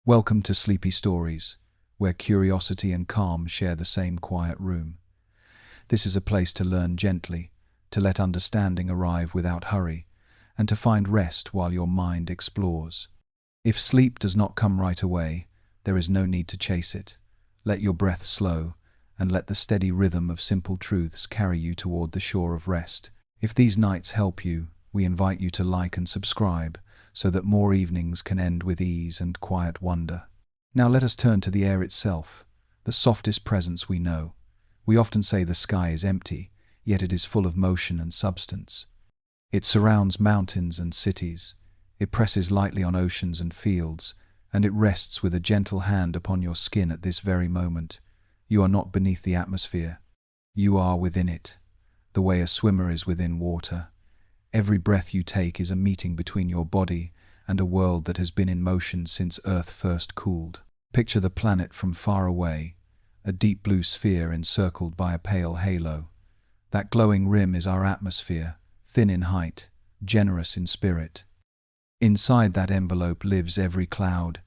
Welcome to Sleepy Stories, where curiosity and calm share the same quiet room. This is a place to learn gently, to let understanding arrive without hurry, and to find rest while your mind explores. If sleep does not come right away, there is no need to chase it. Let your breath slow, and let the steady rhythm of simple truths carry you toward the shore of rest. If these nights help you, we invite you to like and subscribe, so that more evenings can end with ease and quiet wonder. Now let us turn to the air itself, the softest presence we know. We often say the sky is empty, yet it is full of motion and substance. It surrounds mountains and cities, it presses lightly on oceans and fields, and it rests with a gentle hand upon your skin at this very moment. You are not beneath the atmosphere. You are within it, the way a swimmer is within water. Every breath you take is a meeting between your body and a world that has been in motion since Earth first cooled. Picture the planet from far away, a deep blue sphere encircled by a pale halo. That glowing rim is our atmosphere, thin in height, generous in spirit. Inside that envelope lives every cloud,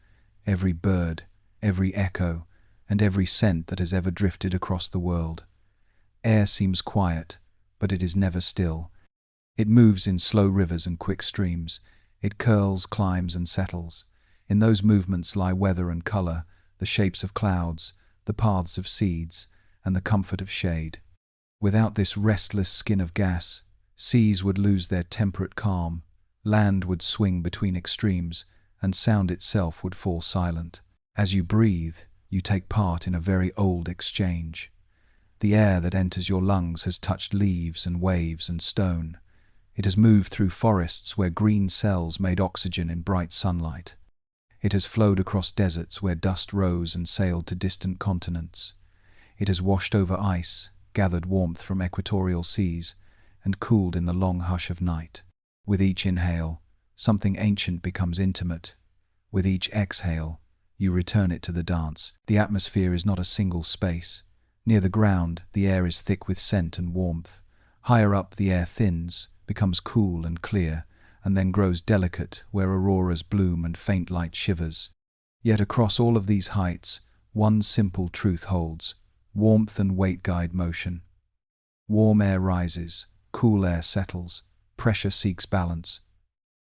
every bird, every echo, and every scent that has ever drifted across the world. Air seems quiet, but it is never still. It moves in slow rivers and quick streams. It curls, climbs, and settles. In those movements lie weather and color, the shapes of clouds, the paths of seeds, and the comfort of shade. Without this restless skin of gas, seas would lose their temperate calm, land would swing between extremes, and sound itself would fall silent. As you breathe, you take part in a very old exchange. The air that enters your lungs has touched leaves and waves and stone. It has moved through forests where green cells made oxygen in bright sunlight. It has flowed across deserts where dust rose and sailed to distant continents. It has washed over ice, gathered warmth from equatorial seas, and cooled in the long hush of night. With each inhale, something ancient becomes intimate. With each exhale, you return it to the dance. The atmosphere is not a single space. Near the ground, the air is thick with scent and warmth. Higher up, the air thins, becomes cool and clear, and then grows delicate where auroras bloom and faint light shivers. Yet across all of these heights, one simple truth holds: warmth and weight guide motion. Warm air rises, cool air settles, pressure seeks balance.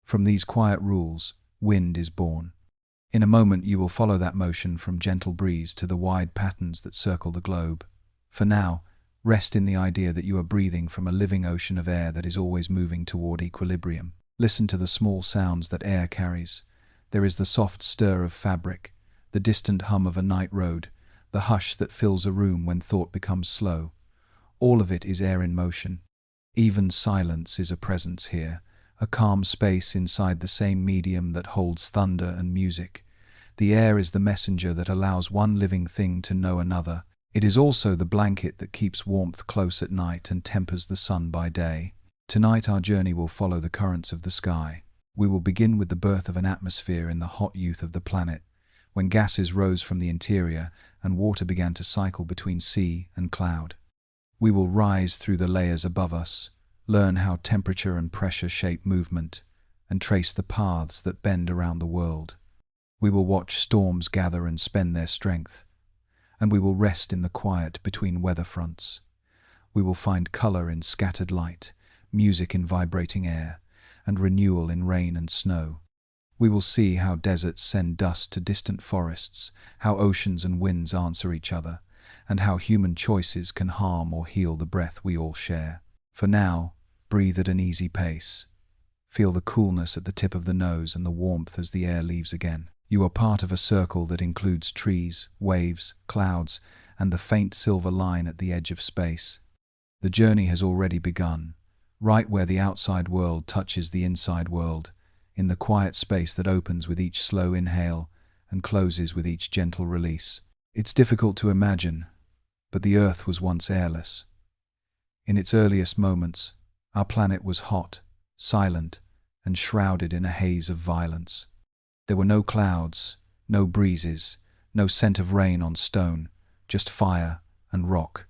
From these quiet rules, wind is born. In a moment you will follow that motion from gentle breeze to the wide patterns that circle the globe. For now, rest in the idea that you are breathing from a living ocean of air that is always moving toward equilibrium. Listen to the small sounds that air carries. There is the soft stir of fabric, the distant hum of a night road, the hush that fills a room when thought becomes slow. All of it is air in motion. Even silence is a presence here, a calm space inside the same medium that holds thunder and music. The air is the messenger that allows one living thing to know another. It is also the blanket that keeps warmth close at night and tempers the sun by day. Tonight our journey will follow the currents of the sky. We will begin with the birth of an atmosphere in the hot youth of the planet, when gases rose from the interior and water began to cycle between sea and cloud. We will rise through the layers above us, learn how temperature and pressure shape movement, and trace the paths that bend around the world. We will watch storms gather and spend their strength, and we will rest in the quiet between weather fronts. We will find color in scattered light, music in vibrating air, and renewal in rain and snow. We will see how deserts send dust to distant forests, how oceans and winds answer each other, and how human choices can harm or heal the breath we all share. For now, breathe at an easy pace. Feel the coolness at the tip of the nose and the warmth as the air leaves again. You are part of a circle that includes trees, waves, clouds, and the faint silver line at the edge of space. The journey has already begun, right where the outside world touches the inside world, in the quiet space that opens with each slow inhale and closes with each gentle release. It's difficult to imagine, but the Earth was once airless. In its earliest moments, our planet was hot, silent, and shrouded in a haze of violence. There were no clouds, no breezes, no scent of rain on stone, just fire and rock.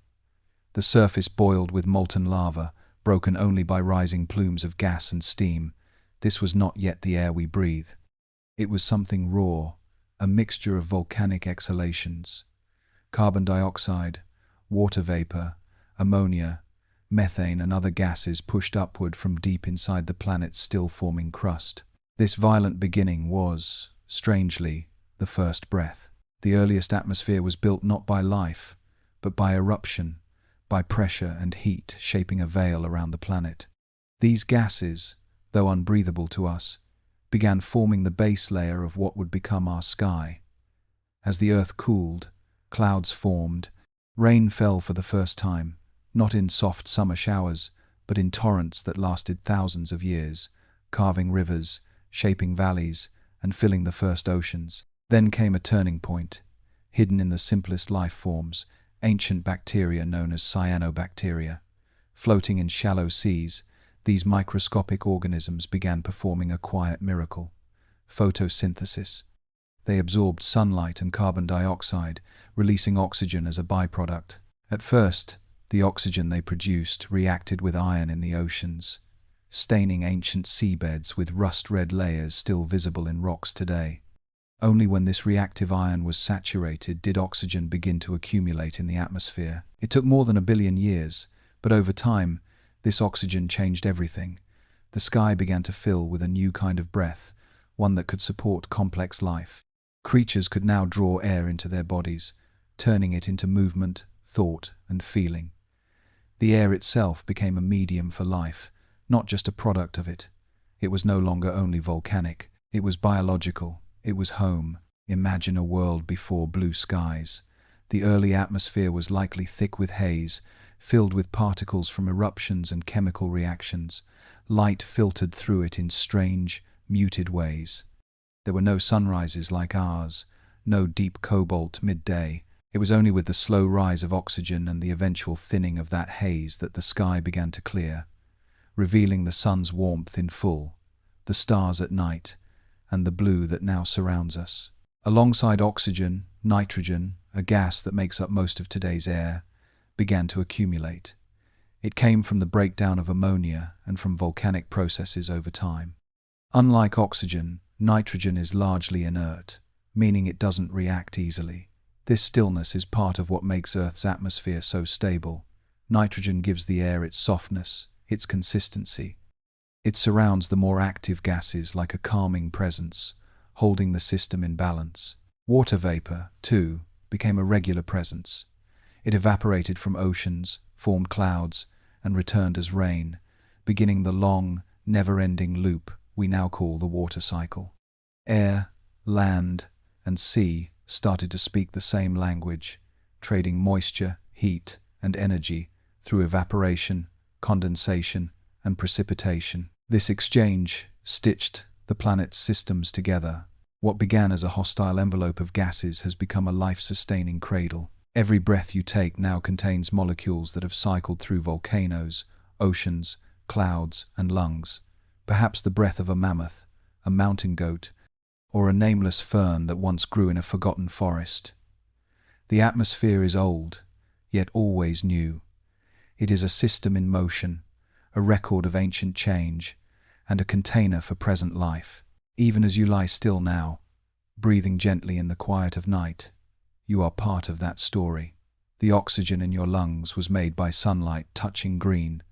The surface boiled with molten lava, broken only by rising plumes of gas and steam. This was not yet the air we breathe. It was something raw, a mixture of volcanic exhalations, carbon dioxide, water vapor, ammonia, methane and other gases pushed upward from deep inside the planet's still-forming crust. This violent beginning was, strangely, the first breath. The earliest atmosphere was built not by life, but by eruption, by pressure and heat shaping a veil around the planet. These gases, though unbreathable to us, began forming the base layer of what would become our sky. As the Earth cooled, clouds formed, rain fell for the first time, not in soft summer showers, but in torrents that lasted thousands of years, carving rivers, shaping valleys, and filling the first oceans. Then came a turning point, hidden in the simplest life forms, ancient bacteria known as cyanobacteria. Floating in shallow seas, these microscopic organisms began performing a quiet miracle: photosynthesis. They absorbed sunlight and carbon dioxide, releasing oxygen as a byproduct. At first, the oxygen they produced reacted with iron in the oceans, staining ancient seabeds with rust-red layers still visible in rocks today. Only when this reactive iron was saturated did oxygen begin to accumulate in the atmosphere. It took more than 1 billion years, but over time, this oxygen changed everything. The sky began to fill with a new kind of breath, one that could support complex life. Creatures could now draw air into their bodies, turning it into movement, thought, and feeling. The air itself became a medium for life, not just a product of it. It was no longer only volcanic, it was biological, it was home. Imagine a world before blue skies. The early atmosphere was likely thick with haze, filled with particles from eruptions and chemical reactions. Light filtered through it in strange, muted ways. There were no sunrises like ours, no deep cobalt midday. It was only with the slow rise of oxygen and the eventual thinning of that haze that the sky began to clear, revealing the sun's warmth in full, the stars at night, and the blue that now surrounds us. Alongside oxygen, nitrogen, a gas that makes up most of today's air, began to accumulate. It came from the breakdown of ammonia and from volcanic processes over time. Unlike oxygen, nitrogen is largely inert, meaning it doesn't react easily. This stillness is part of what makes Earth's atmosphere so stable. Nitrogen gives the air its softness, its consistency. It surrounds the more active gases like a calming presence, holding the system in balance. Water vapor, too, became a regular presence. It evaporated from oceans, formed clouds, and returned as rain, beginning the long, never-ending loop we now call the water cycle. Air, land, and sea started to speak the same language, trading moisture, heat, and energy through evaporation, condensation, and precipitation. This exchange stitched the planet's systems together. What began as a hostile envelope of gases has become a life-sustaining cradle. Every breath you take now contains molecules that have cycled through volcanoes, oceans, clouds, and lungs. Perhaps the breath of a mammoth, a mountain goat, or a nameless fern that once grew in a forgotten forest. The atmosphere is old, yet always new. It is a system in motion, a record of ancient change, and a container for present life. Even as you lie still now, breathing gently in the quiet of night, you are part of that story. The oxygen in your lungs was made by sunlight touching green.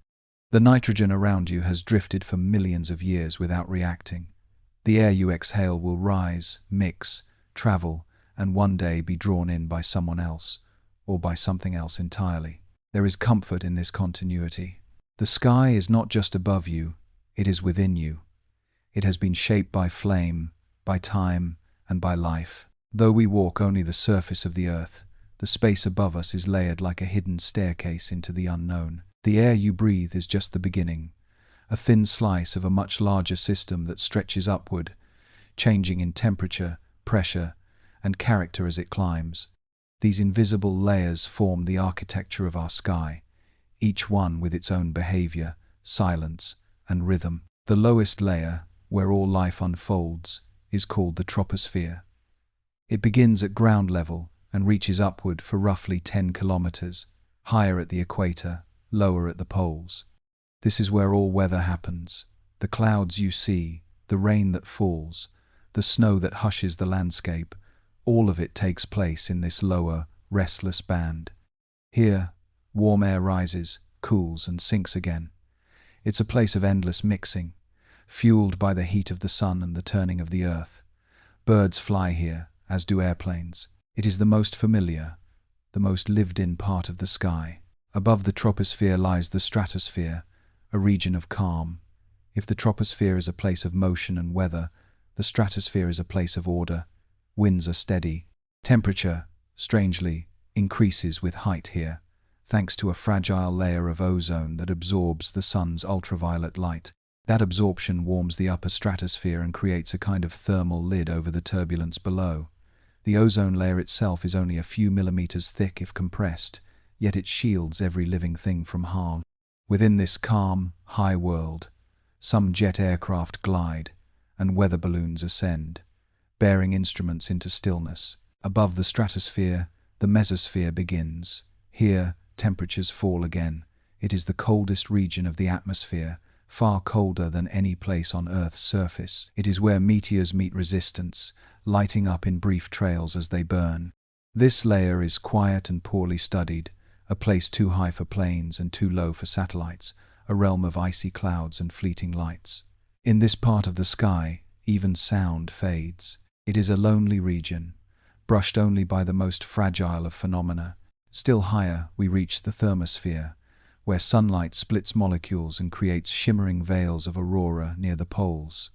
The nitrogen around you has drifted for millions of years without reacting. The air you exhale will rise, mix, travel, and one day be drawn in by someone else, or by something else entirely. There is comfort in this continuity. The sky is not just above you, it is within you. It has been shaped by flame, by time, and by life. Though we walk only the surface of the earth, the space above us is layered like a hidden staircase into the unknown. The air you breathe is just the beginning, a thin slice of a much larger system that stretches upward, changing in temperature, pressure, and character as it climbs. These invisible layers form the architecture of our sky, each one with its own behavior, silence, and rhythm. The lowest layer, where all life unfolds, is called the troposphere. It begins at ground level and reaches upward for roughly 10 kilometers, higher at the equator, lower at the poles. This is where all weather happens. The clouds you see, the rain that falls, the snow that hushes the landscape, All of it takes place in this lower, restless band. Here, warm air rises, cools, and sinks again. It's a place of endless mixing, fueled by the heat of the sun and the turning of the earth. Birds fly here, as do airplanes. It is the most familiar, the most lived-in part of the sky. Above the troposphere lies the stratosphere, a region of calm. If the troposphere is a place of motion and weather, the stratosphere is a place of order. Winds are steady. Temperature, strangely, increases with height here, thanks to a fragile layer of ozone that absorbs the sun's ultraviolet light. That absorption warms the upper stratosphere and creates a kind of thermal lid over the turbulence below. The ozone layer itself is only a few millimeters thick if compressed, yet it shields every living thing from harm. Within this calm, high world, some jet aircraft glide, and weather balloons ascend, bearing instruments into stillness. Above the stratosphere, the mesosphere begins. Here, temperatures fall again. It is the coldest region of the atmosphere, far colder than any place on Earth's surface. It is where meteors meet resistance, lighting up in brief trails as they burn. This layer is quiet and poorly studied, a place too high for planes and too low for satellites, a realm of icy clouds and fleeting lights. In this part of the sky, even sound fades. It is a lonely region, brushed only by the most fragile of phenomena. Still higher, we reach the thermosphere, where sunlight splits molecules and creates shimmering veils of aurora near the poles.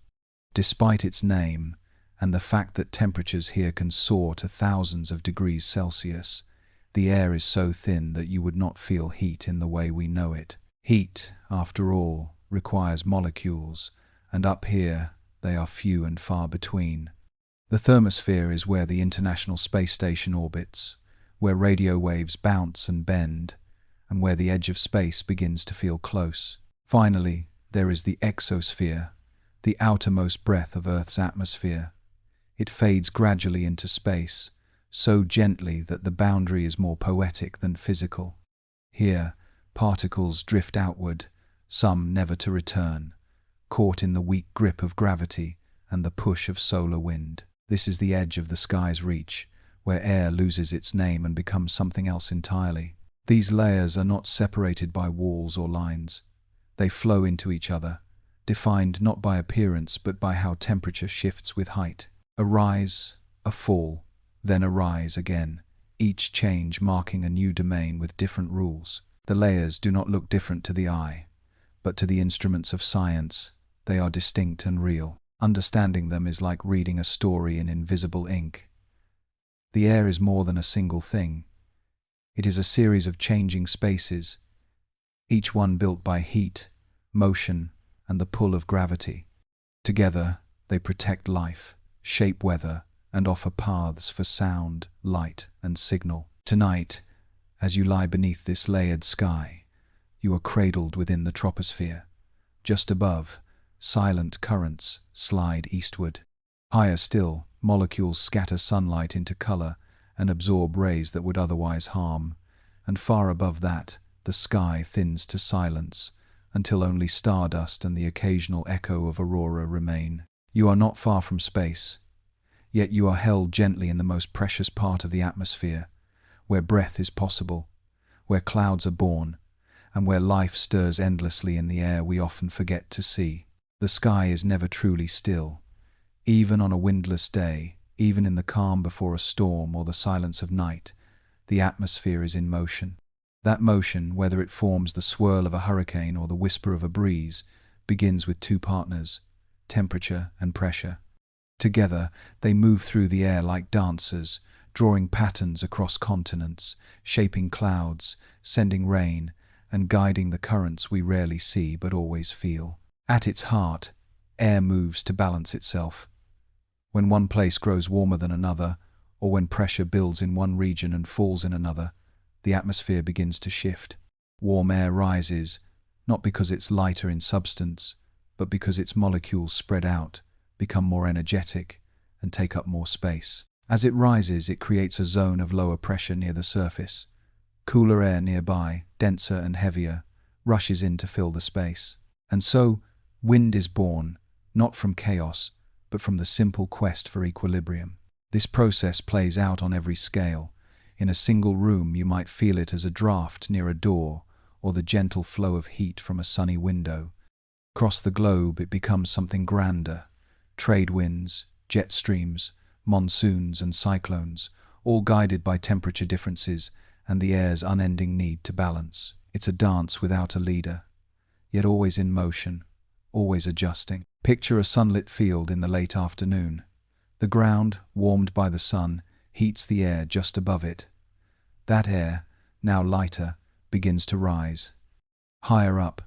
Despite its name, and the fact that temperatures here can soar to thousands of degrees Celsius, the air is so thin that you would not feel heat in the way we know it. Heat, after all, requires molecules, and up here they are few and far between. The thermosphere is where the International Space Station orbits, where radio waves bounce and bend, and where the edge of space begins to feel close. Finally, there is the exosphere, the outermost breath of Earth's atmosphere. It fades gradually into space, so gently that the boundary is more poetic than physical. Here, particles drift outward, some never to return, caught in the weak grip of gravity and the push of solar wind. This is the edge of the sky's reach, where air loses its name and becomes something else entirely. These layers are not separated by walls or lines. They flow into each other, defined not by appearance but by how temperature shifts with height. A rise, a fall, then a rise again, each change marking a new domain with different rules. The layers do not look different to the eye, but to the instruments of science, they are distinct and real. Understanding them is like reading a story in invisible ink. The air is more than a single thing. It is a series of changing spaces, each one built by heat, motion, and the pull of gravity. Together, they protect life, shape weather, and offer paths for sound, light, and signal. Tonight, as you lie beneath this layered sky, you are cradled within the troposphere. Just above, silent currents slide eastward. Higher still, molecules scatter sunlight into color and absorb rays that would otherwise harm, and far above that, the sky thins to silence, until only stardust and the occasional echo of aurora remain. You are not far from space, yet you are held gently in the most precious part of the atmosphere, where breath is possible, where clouds are born, and where life stirs endlessly in the air we often forget to see. The sky is never truly still. Even on a windless day, even in the calm before a storm or the silence of night, the atmosphere is in motion. That motion, whether it forms the swirl of a hurricane or the whisper of a breeze, begins with two partners, temperature and pressure. Together, they move through the air like dancers, drawing patterns across continents, shaping clouds, sending rain, and guiding the currents we rarely see but always feel. At its heart, air moves to balance itself. When one place grows warmer than another, or when pressure builds in one region and falls in another, the atmosphere begins to shift. Warm air rises, not because it's lighter in substance, but because its molecules spread out, become more energetic, and take up more space. As it rises, it creates a zone of lower pressure near the surface. Cooler air nearby, denser and heavier, rushes in to fill the space. And so, wind is born, not from chaos, but from the simple quest for equilibrium. This process plays out on every scale. In a single room, you might feel it as a draft near a door, or the gentle flow of heat from a sunny window. Across the globe, it becomes something grander. Trade winds, jet streams, monsoons and cyclones, all guided by temperature differences and the air's unending need to balance. It's a dance without a leader, yet always in motion, always adjusting. Picture a sunlit field in the late afternoon. The ground, warmed by the sun, heats the air just above it. That air, now lighter, begins to rise. Higher up,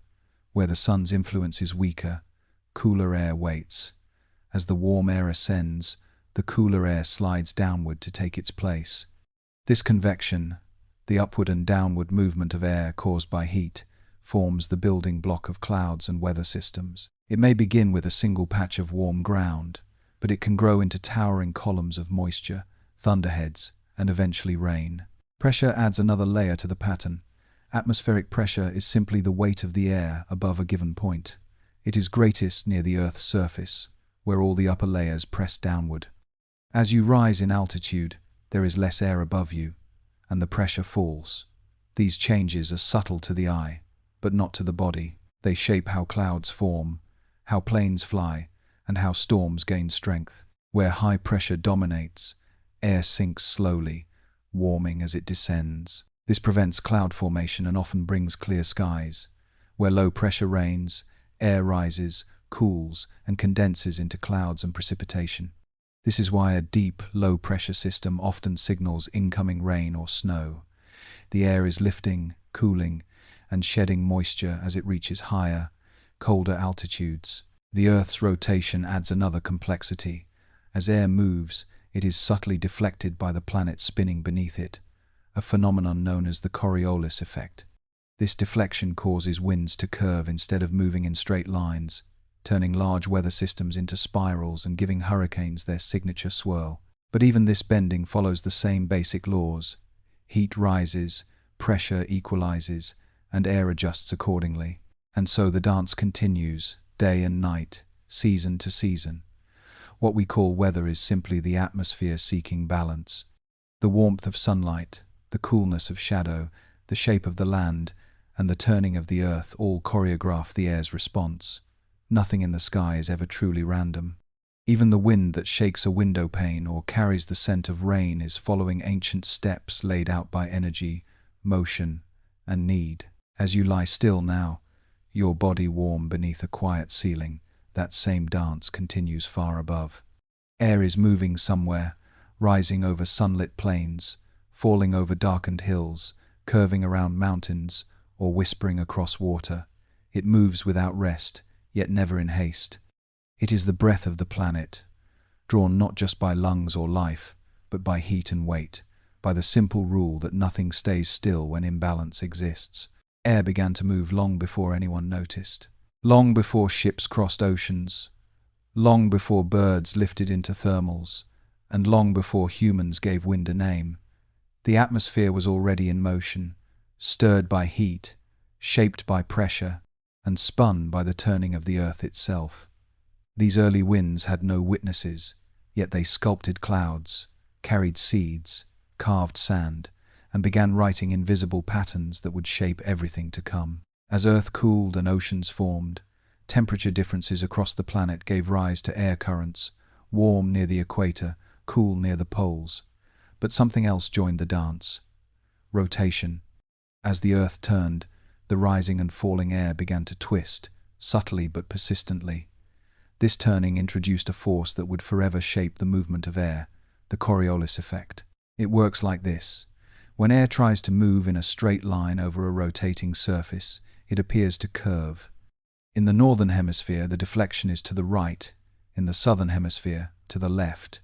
where the sun's influence is weaker, cooler air waits. As the warm air ascends, the cooler air slides downward to take its place. This convection, the upward and downward movement of air caused by heat, forms the building block of clouds and weather systems. It may begin with a single patch of warm ground, but it can grow into towering columns of moisture, thunderheads, and eventually rain. Pressure adds another layer to the pattern. Atmospheric pressure is simply the weight of the air above a given point. It is greatest near the Earth's surface, where all the upper layers press downward. As you rise in altitude, there is less air above you, and the pressure falls. These changes are subtle to the eye, but not to the body. They shape how clouds form, how planes fly, and how storms gain strength. Where high pressure dominates, air sinks slowly, warming as it descends. This prevents cloud formation and often brings clear skies. Where low pressure reigns, air rises, cools, and condenses into clouds and precipitation. This is why a deep, low-pressure system often signals incoming rain or snow. The air is lifting, cooling, and shedding moisture as it reaches higher, colder altitudes. The Earth's rotation adds another complexity. As air moves, it is subtly deflected by the planet spinning beneath it, a phenomenon known as the Coriolis effect. This deflection causes winds to curve instead of moving in straight lines, turning large weather systems into spirals and giving hurricanes their signature swirl. But even this bending follows the same basic laws. Heat rises, pressure equalizes, and air adjusts accordingly. And so the dance continues, day and night, season to season. What we call weather is simply the atmosphere seeking balance. The warmth of sunlight, the coolness of shadow, the shape of the land, and the turning of the earth all choreograph the air's response. Nothing in the sky is ever truly random. Even the wind that shakes a window pane or carries the scent of rain is following ancient steps laid out by energy, motion, and need. As you lie still now, your body warm beneath a quiet ceiling, that same dance continues far above. Air is moving somewhere, rising over sunlit plains, falling over darkened hills, curving around mountains, or whispering across water. It moves without rest, yet never in haste. It is the breath of the planet, drawn not just by lungs or life, but by heat and weight, by the simple rule that nothing stays still when imbalance exists. Air began to move long before anyone noticed. Long before ships crossed oceans, long before birds lifted into thermals, and long before humans gave wind a name. The atmosphere was already in motion, stirred by heat, shaped by pressure, and spun by the turning of the earth itself. These early winds had no witnesses, yet they sculpted clouds, carried seeds, carved sand, and began writing invisible patterns that would shape everything to come. As Earth cooled and oceans formed, temperature differences across the planet gave rise to air currents, warm near the equator, cool near the poles. But something else joined the dance: rotation. As the Earth turned, the rising and falling air began to twist, subtly but persistently. This turning introduced a force that would forever shape the movement of air, the Coriolis effect. It works like this. When air tries to move in a straight line over a rotating surface, it appears to curve. In the northern hemisphere, the deflection is to the right, in the southern hemisphere, to the left.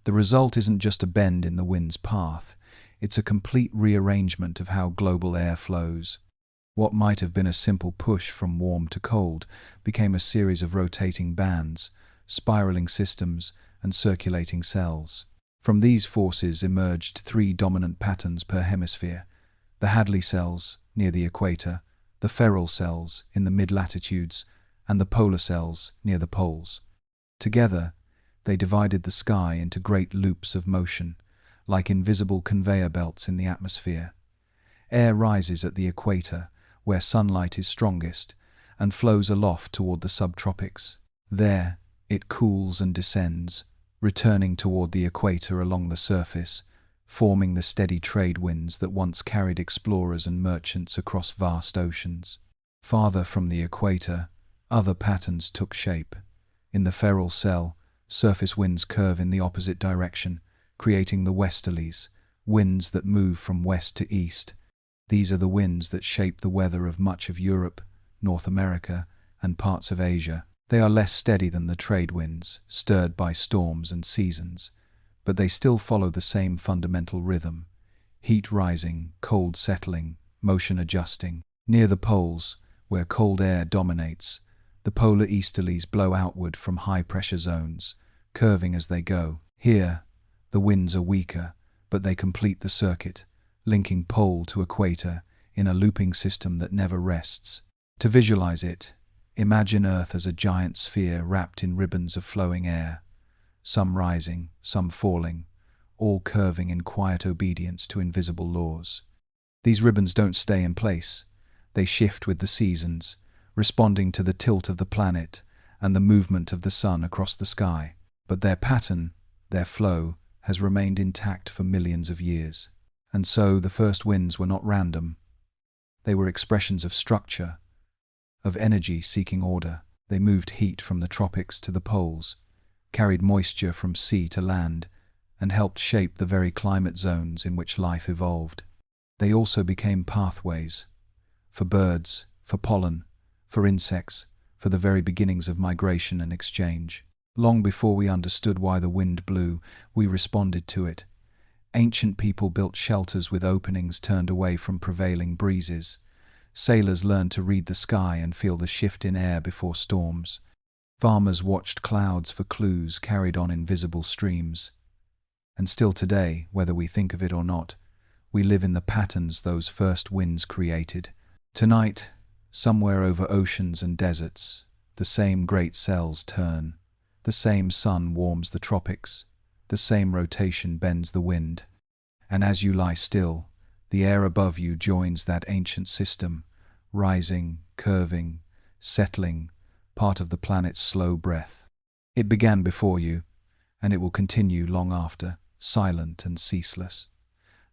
The result isn't just a bend in the wind's path, it's a complete rearrangement of how global air flows. What might have been a simple push from warm to cold became a series of rotating bands, spiraling systems, and circulating cells. From these forces emerged three dominant patterns per hemisphere: the Hadley cells, near the equator, the Ferrel cells, in the mid-latitudes, and the polar cells, near the poles. Together, They divided the sky into great loops of motion, like invisible conveyor belts in the atmosphere. Air rises at the equator, where sunlight is strongest, and flows aloft toward the subtropics. There, it cools and descends, returning toward the equator along the surface, forming the steady trade winds that once carried explorers and merchants across vast oceans. Farther from the equator, other patterns took shape. In the feral cell, surface winds curve in the opposite direction, creating the westerlies, winds that move from west to east. These are the winds that shape the weather of much of Europe, North America, and parts of Asia. They are less steady than the trade winds, stirred by storms and seasons, but they still follow the same fundamental rhythm: heat rising, cold settling, motion adjusting. Near the poles, where cold air dominates, the polar easterlies blow outward from high-pressure zones, curving as they go. Here, the winds are weaker, but they complete the circuit, linking pole to equator in a looping system that never rests. To visualize it, imagine Earth as a giant sphere wrapped in ribbons of flowing air, some rising, some falling, all curving in quiet obedience to invisible laws. These ribbons don't stay in place. They shift with the seasons, responding to the tilt of the planet and the movement of the sun across the sky. But their pattern, their flow, has remained intact for millions of years. And so the first winds were not random. They were expressions of structure, of energy seeking order. They moved heat from the tropics to the poles, carried moisture from sea to land, and helped shape the very climate zones in which life evolved. They also became pathways for birds, for pollen, for insects, for the very beginnings of migration and exchange. Long before we understood why the wind blew, we responded to it. Ancient people built shelters with openings turned away from prevailing breezes. Sailors learned to read the sky and feel the shift in air before storms. Farmers watched clouds for clues carried on invisible streams. And still today, whether we think of it or not, we live in the patterns those first winds created. Tonight, somewhere over oceans and deserts, the same great cells turn. The same sun warms the tropics. The same rotation bends the wind. And as you lie still, the air above you joins that ancient system, rising, curving, settling, part of the planet's slow breath. It began before you, and it will continue long after, silent and ceaseless.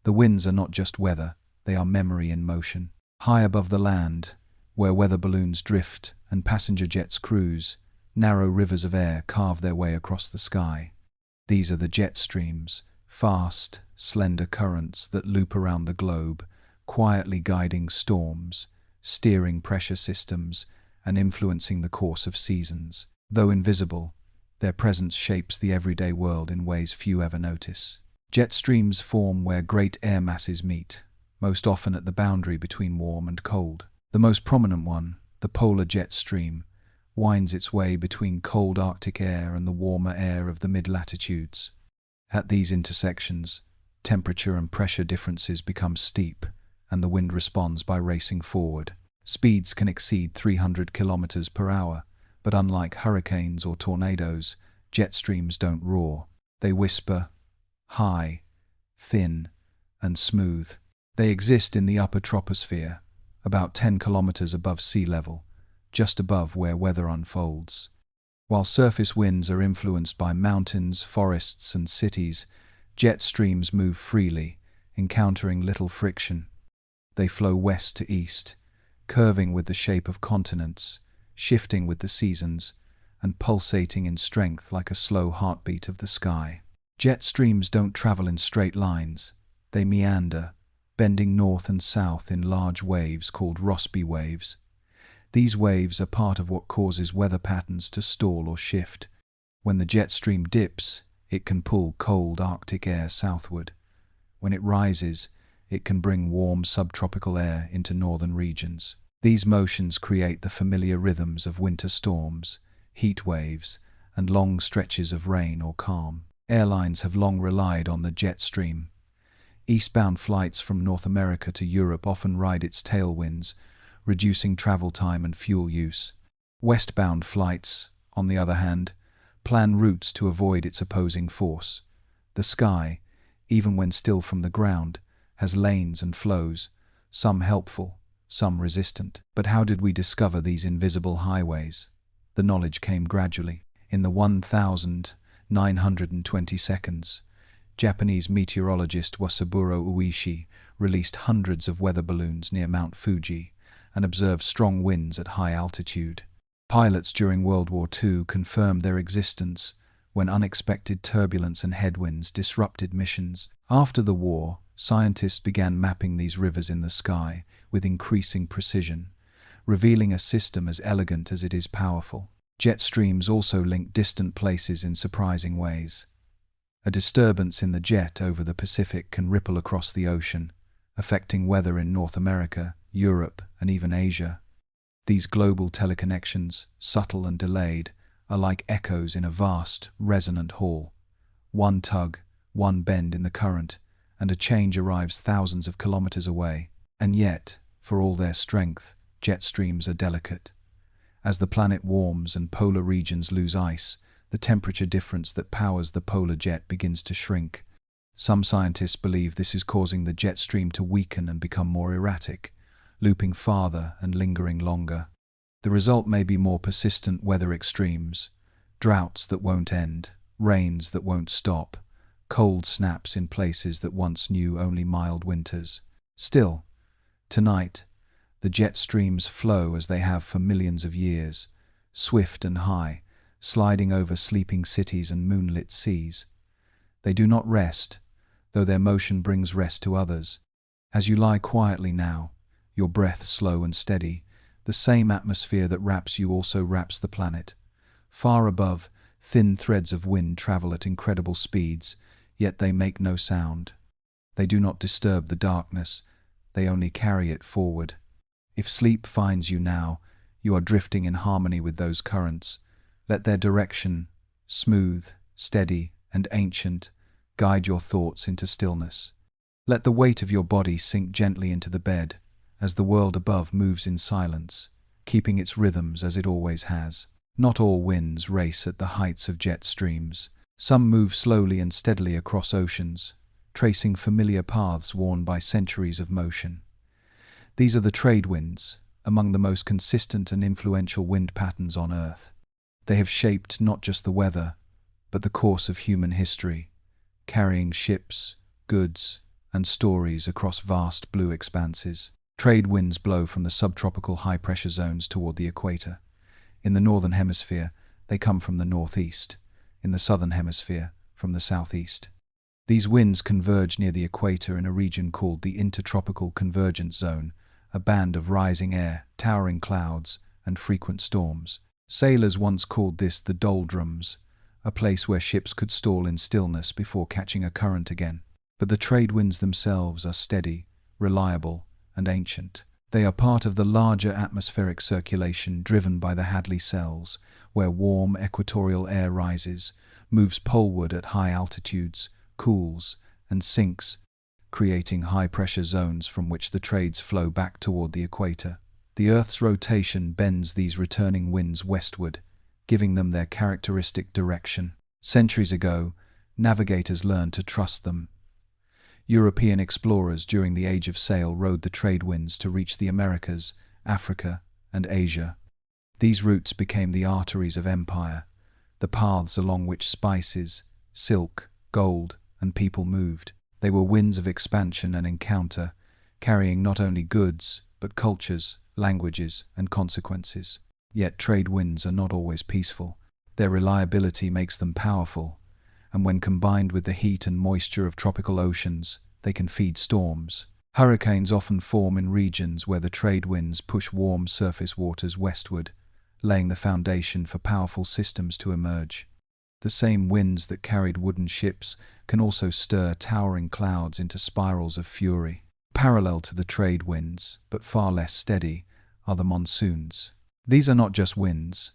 The winds are not just weather, they are memory in motion. High above the land, where weather balloons drift and passenger jets cruise, narrow rivers of air carve their way across the sky. These are the jet streams, fast, slender currents that loop around the globe, quietly guiding storms, steering pressure systems, and influencing the course of seasons. Though invisible, their presence shapes the everyday world in ways few ever notice. Jet streams form where great air masses meet, most often at the boundary between warm and cold. The most prominent one, the polar jet stream, winds its way between cold Arctic air and the warmer air of the mid-latitudes. At these intersections, temperature and pressure differences become steep, and the wind responds by racing forward. Speeds can exceed 300 kilometers per hour, but unlike hurricanes or tornadoes, jet streams don't roar. They whisper, high, thin, and smooth. They exist in the upper troposphere, about 10 kilometers above sea level, just above where weather unfolds. While surface winds are influenced by mountains, forests, and cities, jet streams move freely, encountering little friction. They flow west to east, curving with the shape of continents, shifting with the seasons, and pulsating in strength like a slow heartbeat of the sky. Jet streams don't travel in straight lines. They meander, bending north and south in large waves called Rossby waves. These waves are part of what causes weather patterns to stall or shift. When the jet stream dips, it can pull cold Arctic air southward. When it rises, it can bring warm subtropical air into northern regions. These motions create the familiar rhythms of winter storms, heat waves, and long stretches of rain or calm. Airlines have long relied on the jet stream. Eastbound flights from North America to Europe often ride its tailwinds, reducing travel time and fuel use. Westbound flights, on the other hand, Plan routes to avoid its opposing force. The sky, even when still from the ground, has lanes and flows, some helpful, some resistant. But how did we discover these invisible highways? The knowledge came gradually. In the 1920 seconds, Japanese meteorologist Wasaburo Uishi released hundreds of weather balloons near Mount Fuji and observed strong winds at high altitude. Pilots during World War II confirmed their existence when unexpected turbulence and headwinds disrupted missions. After the war, scientists began mapping these rivers in the sky with increasing precision, revealing a system as elegant as it is powerful. Jet streams also link distant places in surprising ways. A disturbance in the jet over the Pacific can ripple across the ocean, affecting weather in North America, Europe, and even Asia. These global teleconnections, subtle and delayed, are like echoes in a vast, resonant hall. One tug, one bend in the current, and a change arrives thousands of kilometers away. And yet, for all their strength, jet streams are delicate. As the planet warms and polar regions lose ice, the temperature difference that powers the polar jet begins to shrink. Some scientists believe this is causing the jet stream to weaken and become more erratic, looping farther and lingering longer. The result may be more persistent weather extremes, droughts that won't end, rains that won't stop, cold snaps in places that once knew only mild winters. Still, tonight, the jet streams flow as they have for millions of years, swift and high, sliding over sleeping cities and moonlit seas. They do not rest, though their motion brings rest to others. As you lie quietly now, your breath slow and steady, the same atmosphere that wraps you also wraps the planet. Far above, thin threads of wind travel at incredible speeds, yet they make no sound. They do not disturb the darkness, they only carry it forward. If sleep finds you now, you are drifting in harmony with those currents. Let their direction, smooth, steady, and ancient, guide your thoughts into stillness. Let the weight of your body sink gently into the bed, as the world above moves in silence, keeping its rhythms as it always has. Not all winds race at the heights of jet streams. Some move slowly and steadily across oceans, tracing familiar paths worn by centuries of motion. These are the trade winds, among the most consistent and influential wind patterns on Earth. They have shaped not just the weather, but the course of human history, carrying ships, goods, and stories across vast blue expanses. Trade winds blow from the subtropical high-pressure zones toward the equator. In the northern hemisphere, they come from the northeast. In the southern hemisphere, from the southeast. These winds converge near the equator in a region called the Intertropical Convergence Zone, a band of rising air, towering clouds, and frequent storms. Sailors once called this the doldrums, a place where ships could stall in stillness before catching a current again. But the trade winds themselves are steady, reliable, and ancient. They are part of the larger atmospheric circulation driven by the Hadley cells, where warm equatorial air rises, moves poleward at high altitudes, cools, and sinks, creating high-pressure zones from which the trades flow back toward the equator. The Earth's rotation bends these returning winds westward, giving them their characteristic direction. Centuries ago, navigators learned to trust them. European explorers during the Age of Sail rode the trade winds to reach the Americas, Africa, and Asia. These routes became the arteries of empire, the paths along which spices, silk, gold, and people moved. They were winds of expansion and encounter, carrying not only goods, but cultures, languages, and consequences. Yet trade winds are not always peaceful. Their reliability makes them powerful, and when combined with the heat and moisture of tropical oceans, they can feed storms. Hurricanes often form in regions where the trade winds push warm surface waters westward, laying the foundation for powerful systems to emerge. The same winds that carried wooden ships can also stir towering clouds into spirals of fury. Parallel to the trade winds, but far less steady, are the monsoons. These are not just winds.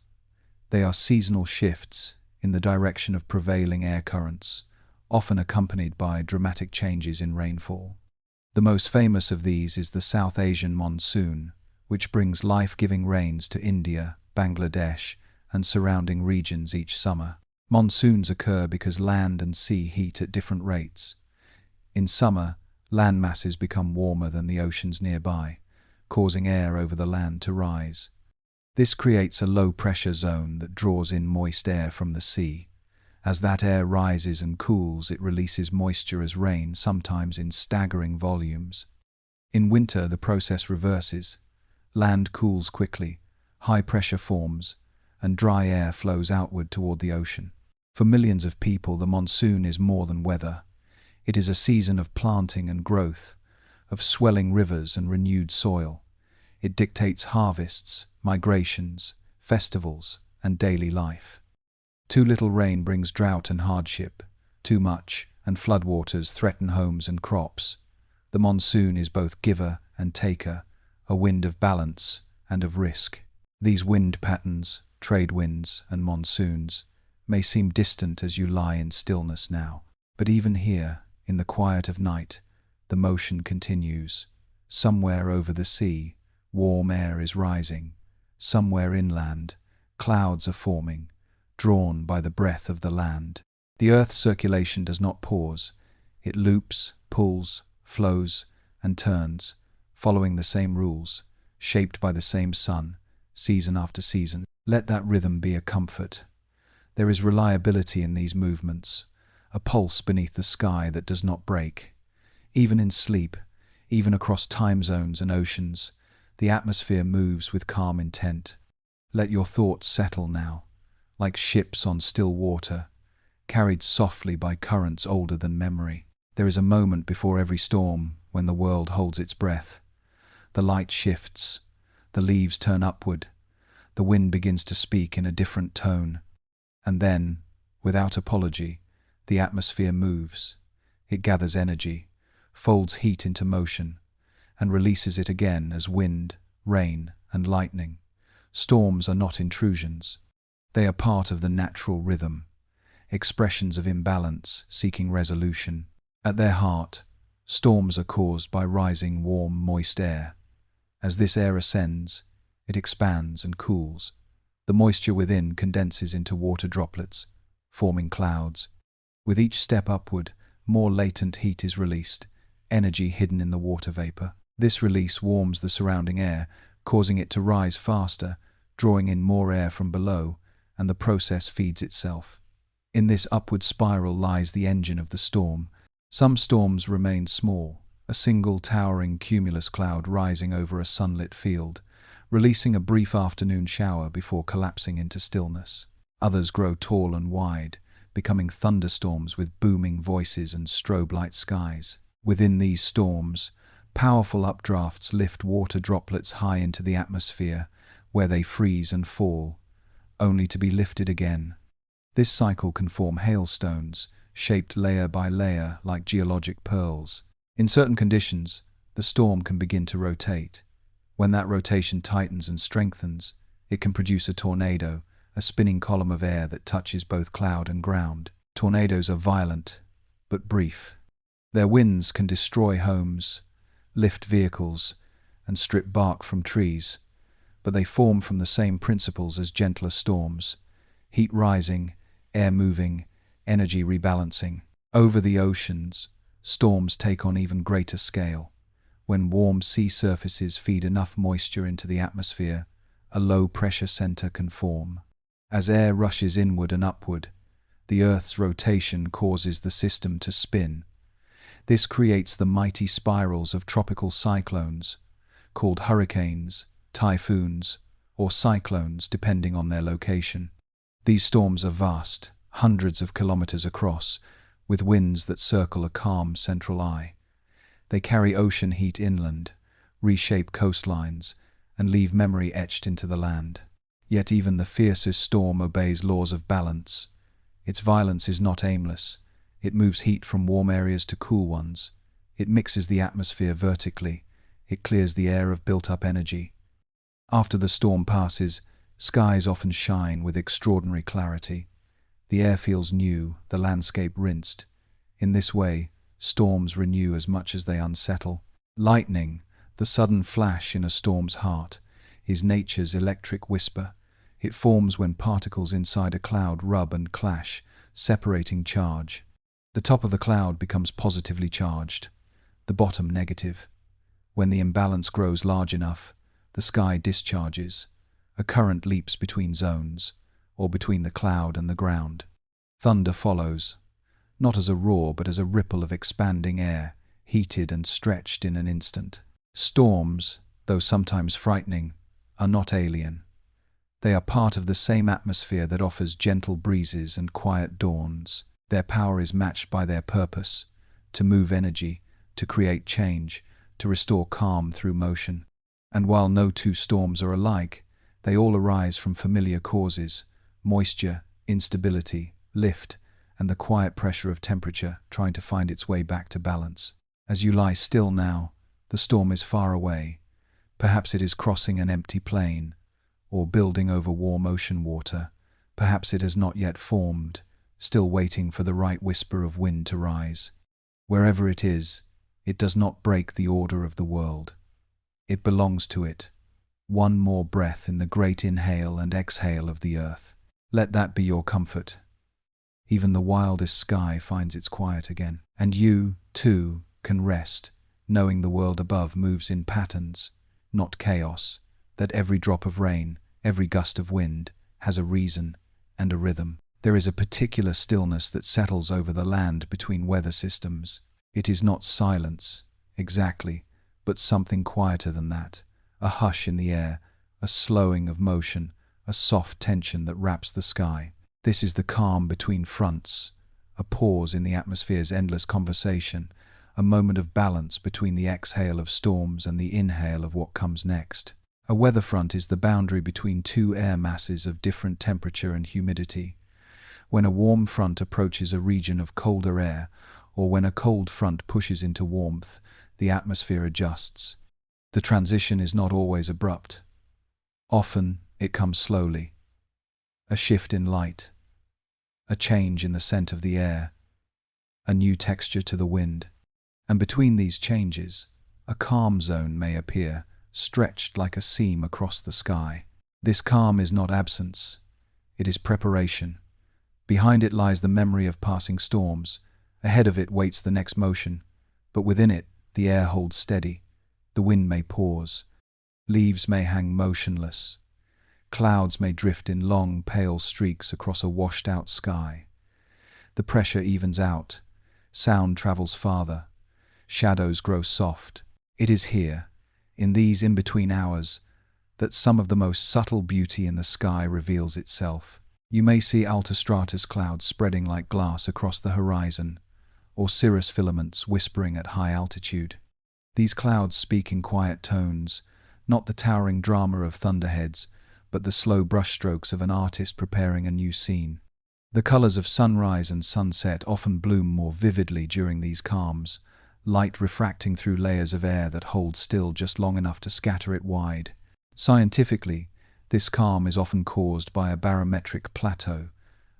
They are seasonal shifts in the direction of prevailing air currents, often accompanied by dramatic changes in rainfall. The most famous of these is the South Asian monsoon, which brings life-giving rains to India, Bangladesh, and surrounding regions each summer. Monsoons occur because land and sea heat at different rates. In summer, land masses become warmer than the oceans nearby, causing air over the land to rise. This creates a low-pressure zone that draws in moist air from the sea. As that air rises and cools, it releases moisture as rain, sometimes in staggering volumes. In winter, the process reverses. Land cools quickly, high pressure forms, and dry air flows outward toward the ocean. For millions of people, the monsoon is more than weather. It is a season of planting and growth, of swelling rivers and renewed soil. It dictates harvests, migrations, festivals, and daily life. Too little rain brings drought and hardship. Too much, and floodwaters threaten homes and crops. The monsoon is both giver and taker, a wind of balance and of risk. These wind patterns, trade winds and monsoons, may seem distant as you lie in stillness now. But even here, in the quiet of night, the motion continues. Somewhere over the sea, warm air is rising. Somewhere inland, clouds are forming, drawn by the breath of the land. The earth's circulation does not pause. It loops, pulls, flows, and turns, following the same rules, shaped by the same sun, season after season. Let that rhythm be a comfort. There is reliability in these movements, a pulse beneath the sky that does not break. Even in sleep, even across time zones and oceans, the atmosphere moves with calm intent. Let your thoughts settle now, like ships on still water, carried softly by currents older than memory. There is a moment before every storm when the world holds its breath. The light shifts, the leaves turn upward, the wind begins to speak in a different tone. And then, without apology, the atmosphere moves. It gathers energy, folds heat into motion, and releases it again as wind, rain, and lightning. Storms are not intrusions. They are part of the natural rhythm, expressions of imbalance seeking resolution. At their heart, storms are caused by rising warm, moist air. As this air ascends, it expands and cools. The moisture within condenses into water droplets, forming clouds. With each step upward, more latent heat is released, energy hidden in the water vapor. This release warms the surrounding air, causing it to rise faster, drawing in more air from below, and the process feeds itself. In this upward spiral lies the engine of the storm. Some storms remain small, a single towering cumulus cloud rising over a sunlit field, releasing a brief afternoon shower before collapsing into stillness. Others grow tall and wide, becoming thunderstorms with booming voices and strobe-light skies. Within these storms, powerful updrafts lift water droplets high into the atmosphere, where they freeze and fall, only to be lifted again. This cycle can form hailstones, shaped layer by layer like geologic pearls. In certain conditions, the storm can begin to rotate. When that rotation tightens and strengthens, it can produce a tornado, a spinning column of air that touches both cloud and ground. Tornadoes are violent, but brief. Their winds can destroy homes, lift vehicles, and strip bark from trees, but they form from the same principles as gentler storms: heat rising, air moving, energy rebalancing. Over the oceans, storms take on even greater scale. When warm sea surfaces feed enough moisture into the atmosphere, a low-pressure center can form. As air rushes inward and upward, the Earth's rotation causes the system to spin. This creates the mighty spirals of tropical cyclones, called hurricanes, typhoons, or cyclones depending on their location. These storms are vast, hundreds of kilometers across, with winds that circle a calm central eye. They carry ocean heat inland, reshape coastlines, and leave memory etched into the land. Yet even the fiercest storm obeys laws of balance. Its violence is not aimless. It moves heat from warm areas to cool ones. It mixes the atmosphere vertically. It clears the air of built-up energy. After the storm passes, skies often shine with extraordinary clarity. The air feels new, the landscape rinsed. In this way, storms renew as much as they unsettle. Lightning, the sudden flash in a storm's heart, is nature's electric whisper. It forms when particles inside a cloud rub and clash, separating charge. The top of the cloud becomes positively charged, the bottom negative. When the imbalance grows large enough, the sky discharges. A current leaps between zones, or between the cloud and the ground. Thunder follows, not as a roar but as a ripple of expanding air, heated and stretched in an instant. Storms, though sometimes frightening, are not alien. They are part of the same atmosphere that offers gentle breezes and quiet dawns. Their power is matched by their purpose, to move energy, to create change, to restore calm through motion. And while no two storms are alike, they all arise from familiar causes: moisture, instability, lift, and the quiet pressure of temperature trying to find its way back to balance. As you lie still now, the storm is far away. Perhaps it is crossing an empty plain, or building over warm ocean water. Perhaps it has not yet formed, still waiting for the right whisper of wind to rise. Wherever it is, it does not break the order of the world. It belongs to it. One more breath in the great inhale and exhale of the earth. Let that be your comfort. Even the wildest sky finds its quiet again. And you, too, can rest, knowing the world above moves in patterns, not chaos, that every drop of rain, every gust of wind, has a reason and a rhythm. There is a particular stillness that settles over the land between weather systems. It is not silence, exactly, but something quieter than that. A hush in the air, a slowing of motion, a soft tension that wraps the sky. This is the calm between fronts, a pause in the atmosphere's endless conversation, a moment of balance between the exhale of storms and the inhale of what comes next. A weather front is the boundary between two air masses of different temperature and humidity. When a warm front approaches a region of colder air, or when a cold front pushes into warmth, the atmosphere adjusts. The transition is not always abrupt. Often, it comes slowly. A shift in light, a change in the scent of the air, a new texture to the wind. And between these changes, a calm zone may appear, stretched like a seam across the sky. This calm is not absence, it is preparation. Behind it lies the memory of passing storms. Ahead of it waits the next motion, but within it, the air holds steady. The wind may pause. Leaves may hang motionless. Clouds may drift in long, pale streaks across a washed-out sky. The pressure evens out. Sound travels farther. Shadows grow soft. It is here, in these in-between hours, that some of the most subtle beauty in the sky reveals itself. You may see altostratus clouds spreading like glass across the horizon, or cirrus filaments whispering at high altitude. These clouds speak in quiet tones, not the towering drama of thunderheads, but the slow brushstrokes of an artist preparing a new scene. The colors of sunrise and sunset often bloom more vividly during these calms, light refracting through layers of air that hold still just long enough to scatter it wide. Scientifically, this calm is often caused by a barometric plateau,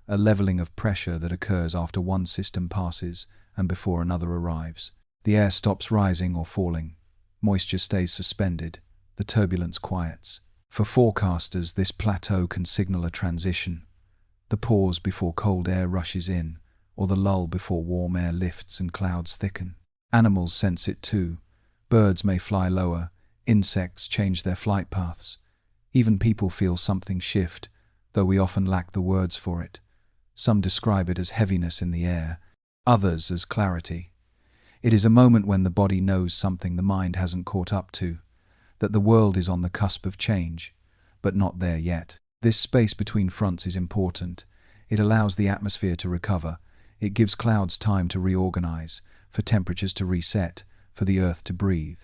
a leveling of pressure that occurs after one system passes and before another arrives. The air stops rising or falling. Moisture stays suspended. The turbulence quiets. For forecasters, this plateau can signal a transition, the pause before cold air rushes in, or the lull before warm air lifts and clouds thicken. Animals sense it too. Birds may fly lower, insects change their flight paths. Even people feel something shift, though we often lack the words for it. Some describe it as heaviness in the air, others as clarity. It is a moment when the body knows something the mind hasn't caught up to, that the world is on the cusp of change, but not there yet. This space between fronts is important. It allows the atmosphere to recover. It gives clouds time to reorganize, for temperatures to reset, for the earth to breathe.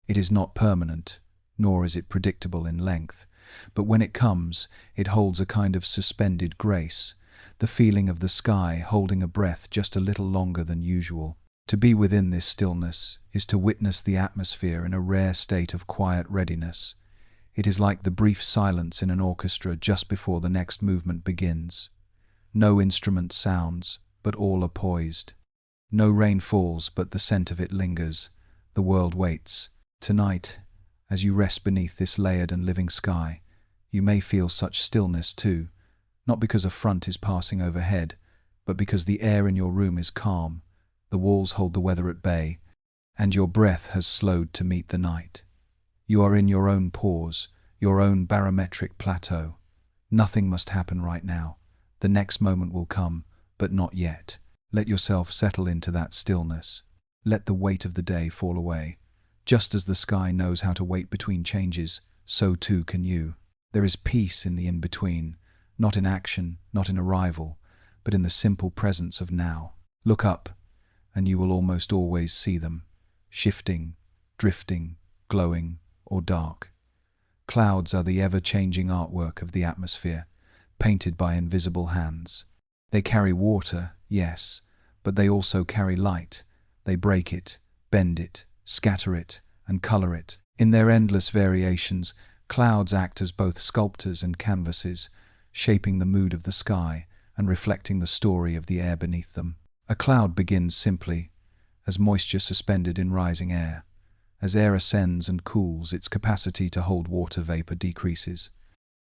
It is not permanent, nor is it predictable in length, but when it comes, it holds a kind of suspended grace, the feeling of the sky holding a breath just a little longer than usual. To be within this stillness is to witness the atmosphere in a rare state of quiet readiness. It is like the brief silence in an orchestra just before the next movement begins. No instrument sounds, but all are poised. No rain falls, but the scent of it lingers. The world waits. Tonight, as you rest beneath this layered and living sky, You may feel such stillness too, not because a front is passing overhead, but because the air in your room is calm, the walls hold the weather at bay, and your breath has slowed to meet the night. You are in your own pause, your own barometric plateau. Nothing must happen right now. The next moment will come, but not yet. Let yourself settle into that stillness. Let the weight of the day fall away. Just as the sky knows how to wait between changes, so too can you. There is peace in the in-between, not in action, not in arrival, but in the simple presence of now. Look up, and you will almost always see them, shifting, drifting, glowing, or dark. Clouds are the ever-changing artwork of the atmosphere, painted by invisible hands. They carry water, yes, but they also carry light. They break it, bend it, scatter it, and color it. In their endless variations, clouds act as both sculptors and canvases, shaping the mood of the sky and reflecting the story of the air beneath them. A cloud begins simply, as moisture suspended in rising air. As air ascends and cools, its capacity to hold water vapor decreases.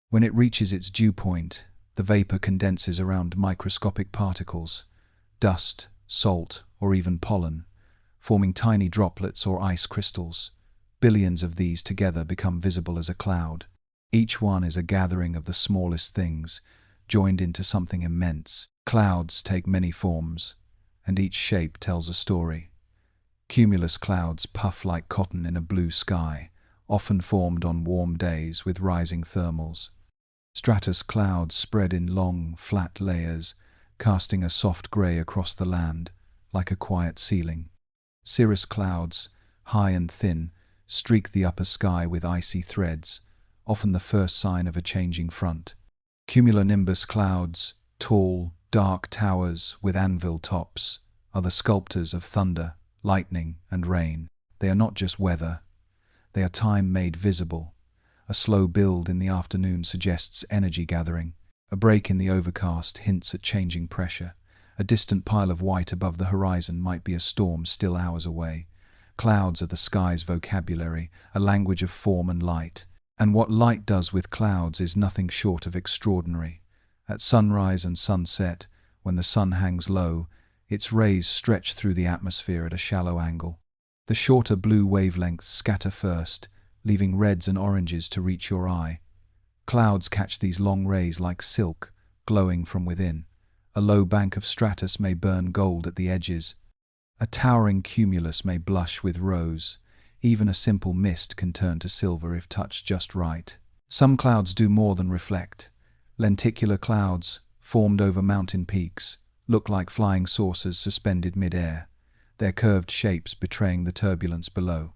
When it reaches its dew point, the vapor condenses around microscopic particles, dust, salt, or even pollen, forming tiny droplets or ice crystals. Billions of these together become visible as a cloud. Each one is a gathering of the smallest things, joined into something immense. Clouds take many forms, and each shape tells a story. Cumulus clouds puff like cotton in a blue sky, often formed on warm days with rising thermals. Stratus clouds spread in long, flat layers, casting a soft grey across the land, like a quiet ceiling. Cirrus clouds, high and thin, streak the upper sky with icy threads, often the first sign of a changing front. Cumulonimbus clouds, tall, dark towers with anvil tops, are the sculptors of thunder, lightning, and rain. They are not just weather. They are time made visible. A slow build in the afternoon suggests energy gathering. A break in the overcast hints at changing pressure. A distant pile of white above the horizon might be a storm still hours away. Clouds are the sky's vocabulary, a language of form and light. And what light does with clouds is nothing short of extraordinary. At sunrise and sunset, when the sun hangs low, its rays stretch through the atmosphere at a shallow angle. The shorter blue wavelengths scatter first, leaving reds and oranges to reach your eye. Clouds catch these long rays like silk, glowing from within. A low bank of stratus may burn gold at the edges. A towering cumulus may blush with rose. Even a simple mist can turn to silver if touched just right. Some clouds do more than reflect. Lenticular clouds, formed over mountain peaks, look like flying saucers suspended mid-air, their curved shapes betraying the turbulence below.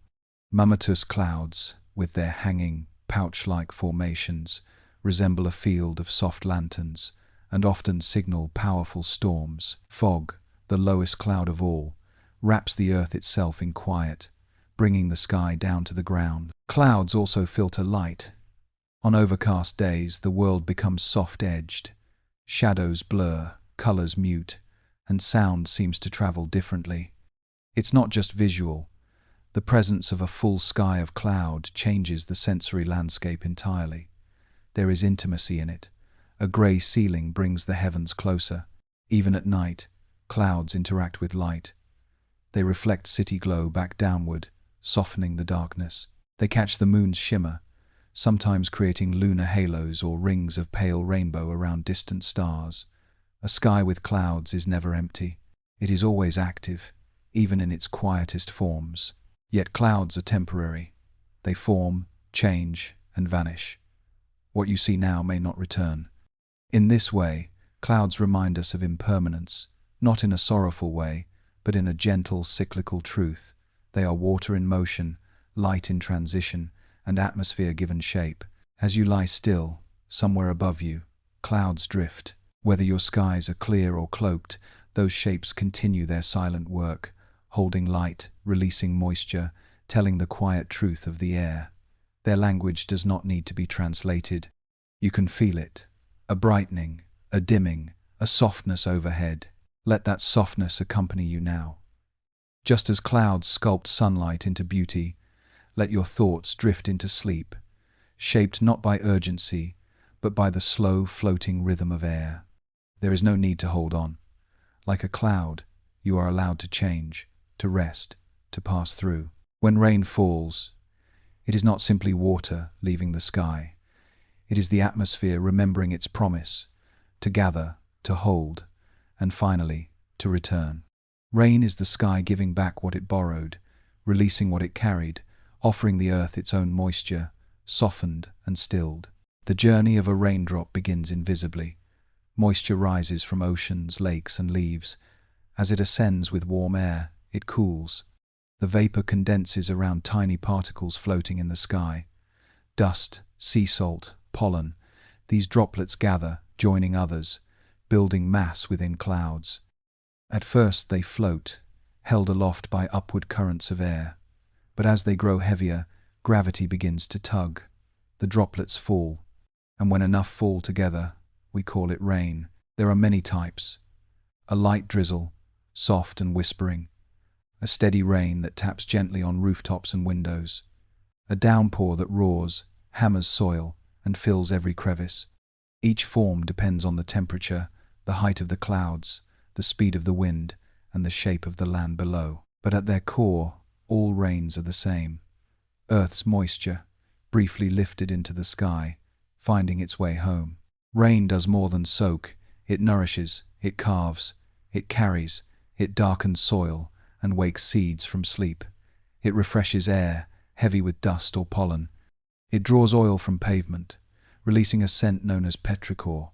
Mammatus clouds, with their hanging, pouch-like formations, resemble a field of soft lanterns, and often signal powerful storms. Fog, the lowest cloud of all, wraps the earth itself in quiet, bringing the sky down to the ground. Clouds also filter light. On overcast days, the world becomes soft-edged. Shadows blur, colors mute, and sound seems to travel differently. It's not just visual. The presence of a full sky of cloud changes the sensory landscape entirely. There is intimacy in it. A grey ceiling brings the heavens closer. Even at night, clouds interact with light. They reflect city glow back downward, softening the darkness. They catch the moon's shimmer, sometimes creating lunar halos or rings of pale rainbow around distant stars. A sky with clouds is never empty. It is always active, even in its quietest forms. Yet clouds are temporary. They form, change, and vanish. What you see now may not return. In this way, clouds remind us of impermanence, not in a sorrowful way, but in a gentle, cyclical truth. They are water in motion, light in transition, and atmosphere given shape. As you lie still, somewhere above you, clouds drift. Whether your skies are clear or cloaked, those shapes continue their silent work, holding light, releasing moisture, telling the quiet truth of the air. Their language does not need to be translated. You can feel it. A brightening, a dimming, a softness overhead. Let that softness accompany you now. Just as clouds sculpt sunlight into beauty, let your thoughts drift into sleep, shaped not by urgency, but by the slow, floating rhythm of air. There is no need to hold on. Like a cloud, you are allowed to change, to rest, to pass through. When rain falls, it is not simply water leaving the sky. It is the atmosphere remembering its promise, to gather, to hold, and finally, to return. Rain is the sky giving back what it borrowed, releasing what it carried, offering the earth its own moisture, softened and stilled. The journey of a raindrop begins invisibly. Moisture rises from oceans, lakes, and leaves. As it ascends with warm air, it cools. The vapor condenses around tiny particles floating in the sky. Dust, sea salt, pollen, these droplets gather, joining others, building mass within clouds. At first they float, held aloft by upward currents of air. But as they grow heavier, gravity begins to tug. The droplets fall, and when enough fall together, we call it rain. There are many types. A light drizzle, soft and whispering. A steady rain that taps gently on rooftops and windows. A downpour that roars, hammers soil, and fills every crevice. Each form depends on the temperature, the height of the clouds, the speed of the wind, and the shape of the land below. But at their core, all rains are the same. Earth's moisture, briefly lifted into the sky, finding its way home. Rain does more than soak. It nourishes, it carves, it carries, it darkens soil, and wakes seeds from sleep. It refreshes air, heavy with dust or pollen. It draws oil from pavement, releasing a scent known as petrichor,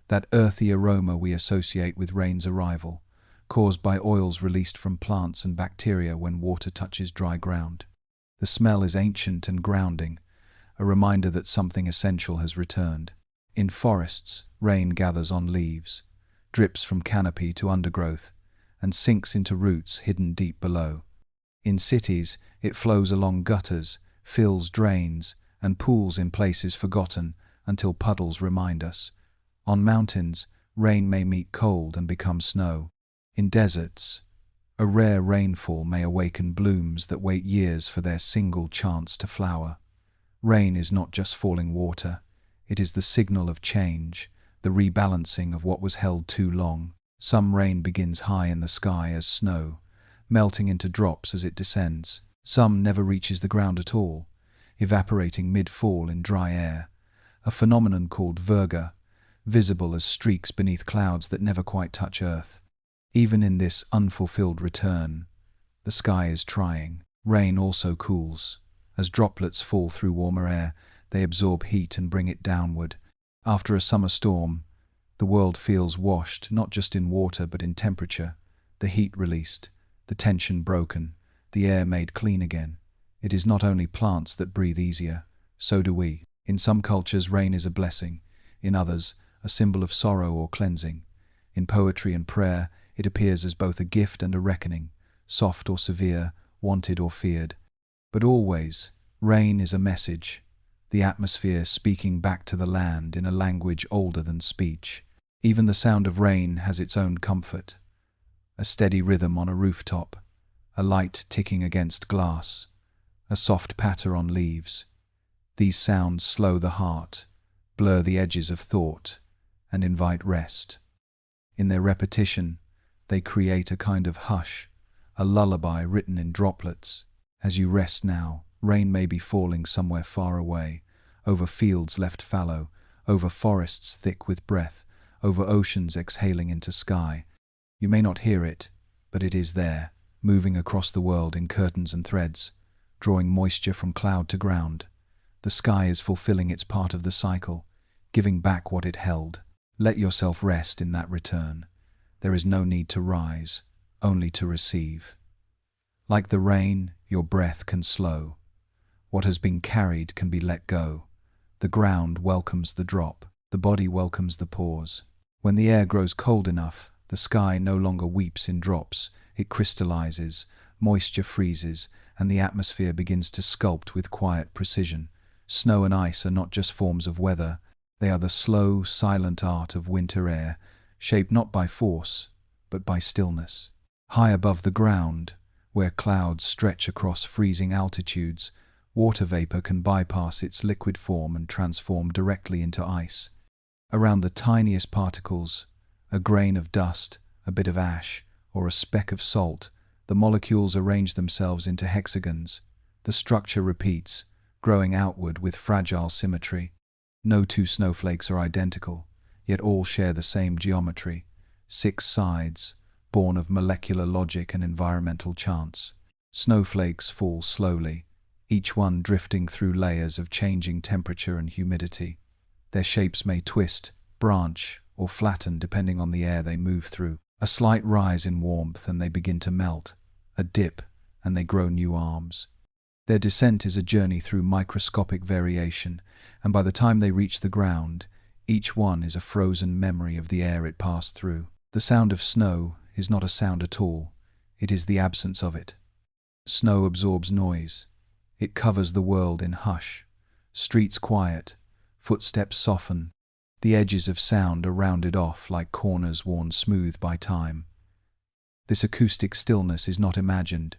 that earthy aroma we associate with rain's arrival, caused by oils released from plants and bacteria when water touches dry ground. The smell is ancient and grounding, a reminder that something essential has returned. In forests, rain gathers on leaves, drips from canopy to undergrowth, and sinks into roots hidden deep below. In cities, it flows along gutters, fills drains, and pools in places forgotten until puddles remind us. On mountains, rain may meet cold and become snow. In deserts, a rare rainfall may awaken blooms that wait years for their single chance to flower. Rain is not just falling water. It is the signal of change, the rebalancing of what was held too long. Some rain begins high in the sky as snow, melting into drops as it descends. Some never reaches the ground at all, evaporating mid-fall in dry air, a phenomenon called virga, visible as streaks beneath clouds that never quite touch earth. Even in this unfulfilled return, the sky is trying. Rain also cools. As droplets fall through warmer air, they absorb heat and bring it downward. After a summer storm, the world feels washed not just in water but in temperature, the heat released, the tension broken, the air made clean again. It is not only plants that breathe easier, so do we. In some cultures, rain is a blessing. In others, a symbol of sorrow or cleansing. In poetry and prayer, it appears as both a gift and a reckoning, soft or severe, wanted or feared. But always, rain is a message, the atmosphere speaking back to the land in a language older than speech. Even the sound of rain has its own comfort. A steady rhythm on a rooftop, a light ticking against glass, a soft patter on leaves. These sounds slow the heart, blur the edges of thought, and invite rest. In their repetition, they create a kind of hush, a lullaby written in droplets. As you rest now, rain may be falling somewhere far away, over fields left fallow, over forests thick with breath, over oceans exhaling into sky. You may not hear it, but it is there, moving across the world in curtains and threads, drawing moisture from cloud to ground. The sky is fulfilling its part of the cycle, giving back what it held. Let yourself rest in that return. There is no need to rise, only to receive. Like the rain, your breath can slow. What has been carried can be let go. The ground welcomes the drop. The body welcomes the pause. When the air grows cold enough, the sky no longer weeps in drops. It crystallizes, moisture freezes, and the atmosphere begins to sculpt with quiet precision. Snow and ice are not just forms of weather. They are the slow, silent art of winter air, shaped not by force, but by stillness. High above the ground, where clouds stretch across freezing altitudes, water vapor can bypass its liquid form and transform directly into ice. Around the tiniest particles, a grain of dust, a bit of ash, or a speck of salt, the molecules arrange themselves into hexagons. The structure repeats, growing outward with fragile symmetry. No two snowflakes are identical, yet all share the same geometry. 6 sides, born of molecular logic and environmental chance. Snowflakes fall slowly, each one drifting through layers of changing temperature and humidity. Their shapes may twist, branch, or flatten depending on the air they move through. A slight rise in warmth and they begin to melt, a dip and they grow new arms. Their descent is a journey through microscopic variation, and by the time they reach the ground, each one is a frozen memory of the air it passed through. The sound of snow is not a sound at all, it is the absence of it. Snow absorbs noise. It covers the world in hush. Streets quiet, footsteps soften. The edges of sound are rounded off like corners worn smooth by time. This acoustic stillness is not imagined.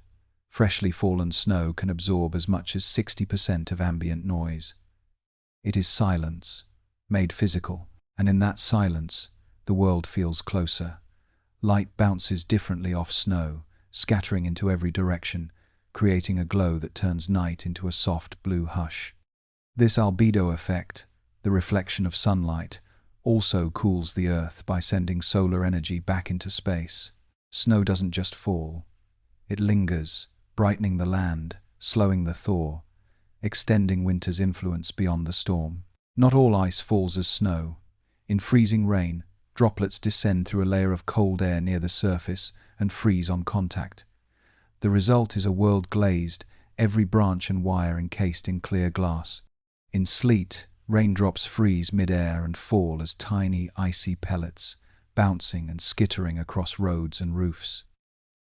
Freshly fallen snow can absorb as much as 60% of ambient noise. It is silence, made physical, and in that silence, the world feels closer. Light bounces differently off snow, scattering into every direction, creating a glow that turns night into a soft blue hush. This albedo effect, the reflection of sunlight, also cools the earth by sending solar energy back into space. Snow doesn't just fall. It lingers, brightening the land, slowing the thaw, extending winter's influence beyond the storm. Not all ice falls as snow. In freezing rain, droplets descend through a layer of cold air near the surface and freeze on contact. The result is a world glazed, every branch and wire encased in clear glass. In sleet, raindrops freeze mid-air and fall as tiny, icy pellets, bouncing and skittering across roads and roofs.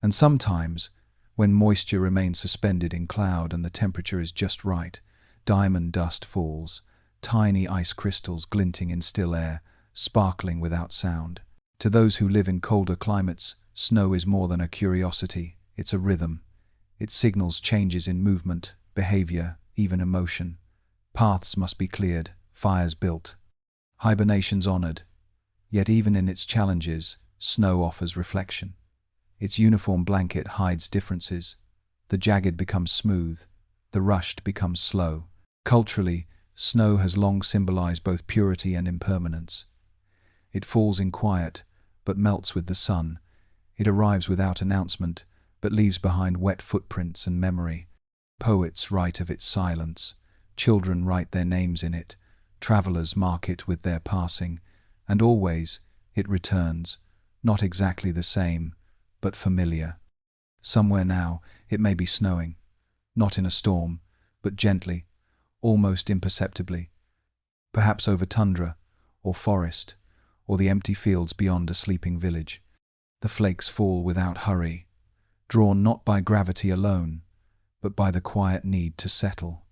And sometimes, when moisture remains suspended in cloud and the temperature is just right, diamond dust falls, tiny ice crystals glinting in still air, sparkling without sound. To those who live in colder climates, snow is more than a curiosity, it's a rhythm. It signals changes in movement, behavior, even emotion. Paths must be cleared, fires built, hibernations honored. Yet even in its challenges, snow offers reflection. Its uniform blanket hides differences. The jagged becomes smooth, the rushed becomes slow. Culturally, snow has long symbolized both purity and impermanence. It falls in quiet, but melts with the sun. It arrives without announcement, but leaves behind wet footprints and memory. Poets write of its silence, children write their names in it, travelers mark it with their passing, and always it returns, not exactly the same, but familiar. Somewhere now it may be snowing, not in a storm, but gently, almost imperceptibly, perhaps over tundra, or forest, or the empty fields beyond a sleeping village. The flakes fall without hurry, drawn not by gravity alone, but by the quiet need to settle,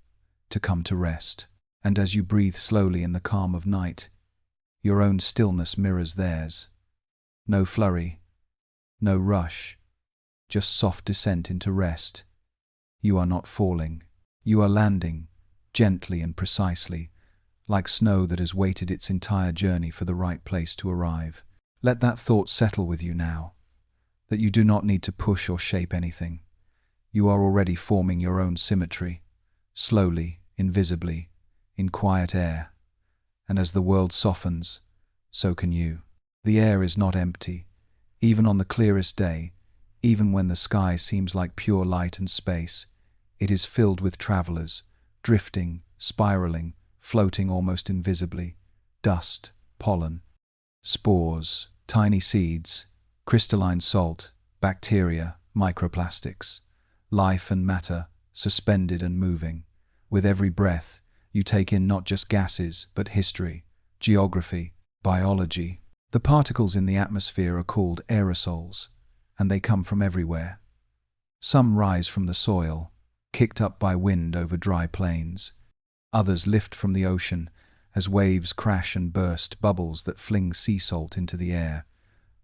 to come to rest. And as you breathe slowly in the calm of night, your own stillness mirrors theirs. No flurry, no rush, just soft descent into rest. You are not falling. You are landing, gently and precisely, like snow that has waited its entire journey for the right place to arrive. Let that thought settle with you now, that you do not need to push or shape anything. You are already forming your own symmetry, slowly, invisibly, in quiet air. And as the world softens, so can you. The air is not empty, even on the clearest day, even when the sky seems like pure light and space. It is filled with travelers, drifting, spiraling, floating almost invisibly. Dust, pollen, spores, tiny seeds, crystalline salt, bacteria, microplastics, life and matter, suspended and moving. With every breath, you take in not just gases, but history, geography, biology. The particles in the atmosphere are called aerosols, and they come from everywhere. Some rise from the soil, kicked up by wind over dry plains. Others lift from the ocean as waves crash and burst bubbles that fling sea salt into the air.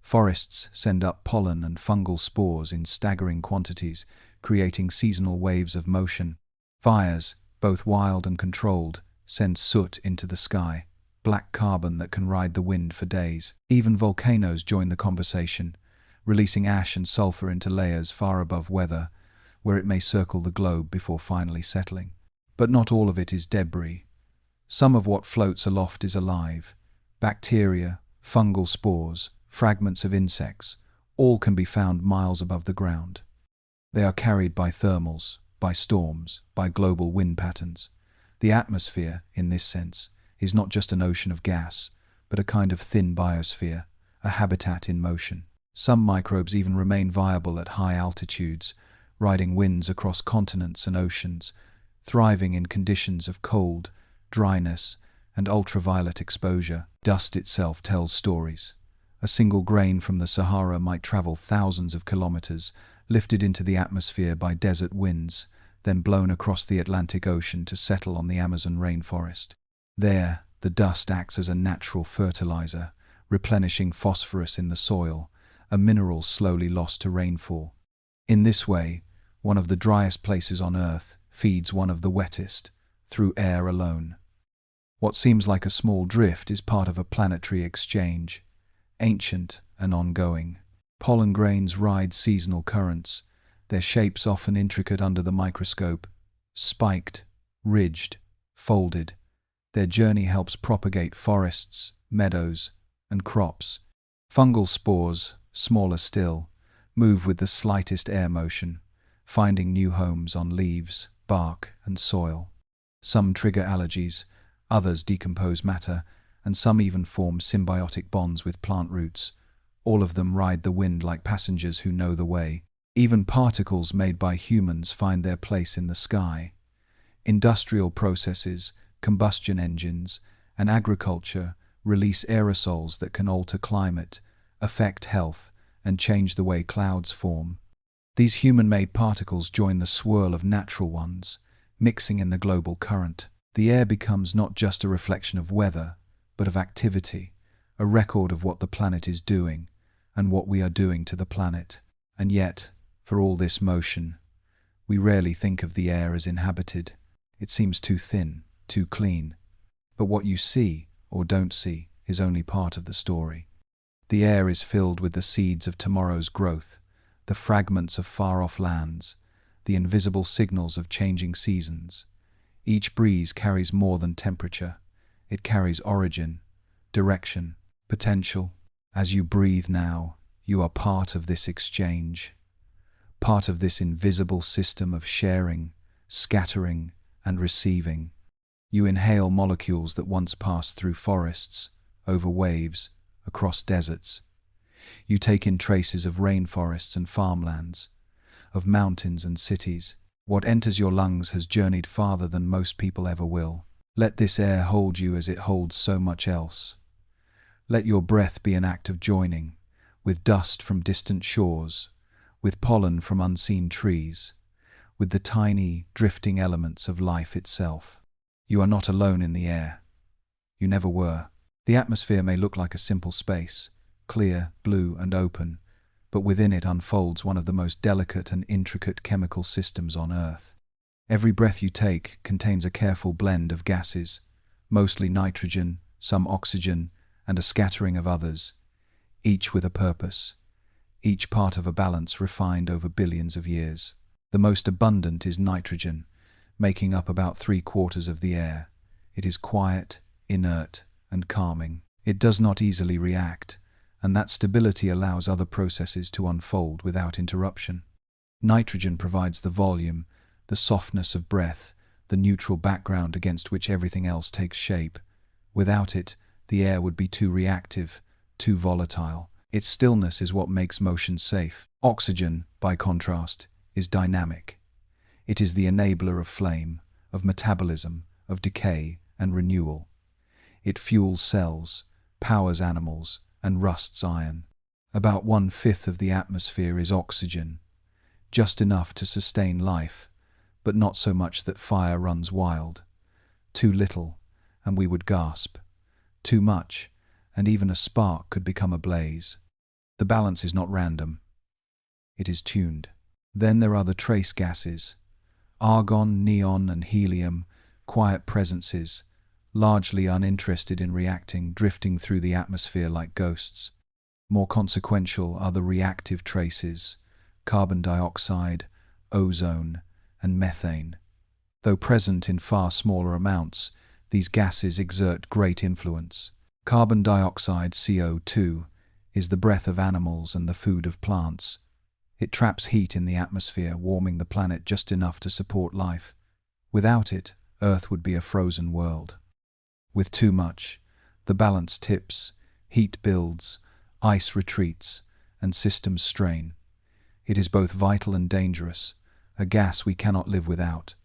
Forests send up pollen and fungal spores in staggering quantities, creating seasonal waves of motion. Fires, both wild and controlled, send soot into the sky, black carbon that can ride the wind for days. Even volcanoes join the conversation, releasing ash and sulfur into layers far above weather, where it may circle the globe before finally settling. But not all of it is debris. Some of what floats aloft is alive. Bacteria, fungal spores, fragments of insects, all can be found miles above the ground. They are carried by thermals, by storms, by global wind patterns. The atmosphere, in this sense, is not just an ocean of gas, but a kind of thin biosphere, a habitat in motion. Some microbes even remain viable at high altitudes, riding winds across continents and oceans, thriving in conditions of cold, dryness, and ultraviolet exposure. Dust itself tells stories. A single grain from the Sahara might travel thousands of kilometers, lifted into the atmosphere by desert winds, then blown across the Atlantic Ocean to settle on the Amazon rainforest. There, the dust acts as a natural fertilizer, replenishing phosphorus in the soil, a mineral slowly lost to rainfall. In this way, one of the driest places on Earth feeds one of the wettest, through air alone. What seems like a small drift is part of a planetary exchange, ancient and ongoing. Pollen grains ride seasonal currents, their shapes often intricate under the microscope, spiked, ridged, folded. Their journey helps propagate forests, meadows, and crops. Fungal spores, smaller still, move with the slightest air motion, finding new homes on leaves, bark, and soil. Some trigger allergies, others decompose matter, and some even form symbiotic bonds with plant roots. All of them ride the wind like passengers who know the way. Even particles made by humans find their place in the sky. Industrial processes, combustion engines, and agriculture release aerosols that can alter climate, affect health, and change the way clouds form. These human-made particles join the swirl of natural ones, mixing in the global current. The air becomes not just a reflection of weather, but of activity, a record of what the planet is doing, and what we are doing to the planet. And yet, for all this motion, we rarely think of the air as inhabited. It seems too thin, too clean. But what you see, or don't see, is only part of the story. The air is filled with the seeds of tomorrow's growth, the fragments of far-off lands, the invisible signals of changing seasons. Each breeze carries more than temperature. It carries origin, direction, potential. As you breathe now, you are part of this exchange, part of this invisible system of sharing, scattering, and receiving. You inhale molecules that once passed through forests, over waves, across deserts. You take in traces of rainforests and farmlands, of mountains and cities. What enters your lungs has journeyed farther than most people ever will. Let this air hold you as it holds so much else. Let your breath be an act of joining, with dust from distant shores, with pollen from unseen trees, with the tiny, drifting elements of life itself. You are not alone in the air. You never were. The atmosphere may look like a simple space, clear, blue, and open, but within it unfolds one of the most delicate and intricate chemical systems on Earth. Every breath you take contains a careful blend of gases, mostly nitrogen, some oxygen, and a scattering of others, each with a purpose, each part of a balance refined over billions of years. The most abundant is nitrogen, making up about 3/4 of the air. It is quiet, inert, and calming. It does not easily react, and that stability allows other processes to unfold without interruption. Nitrogen provides the volume, the softness of breath, the neutral background against which everything else takes shape. Without it, the air would be too reactive, too volatile. Its stillness is what makes motion safe. Oxygen, by contrast, is dynamic. It is the enabler of flame, of metabolism, of decay and renewal. It fuels cells, powers animals, and rusts iron. About 1/5 of the atmosphere is oxygen, just enough to sustain life, but not so much that fire runs wild. Too little, and we would gasp. Too much, and even a spark could become a blaze. The balance is not random. It is tuned. Then there are the trace gases, Argon, neon, and helium, quiet presences, largely uninterested in reacting, drifting through the atmosphere like ghosts. More consequential are the reactive traces, carbon dioxide, ozone, and methane. Though present in far smaller amounts, these gases exert great influence. Carbon dioxide, CO2, is the breath of animals and the food of plants. It traps heat in the atmosphere, warming the planet just enough to support life. Without it, Earth would be a frozen world. With too much, the balance tips, heat builds, ice retreats, and systems strain. It is both vital and dangerous, a gas we cannot live without,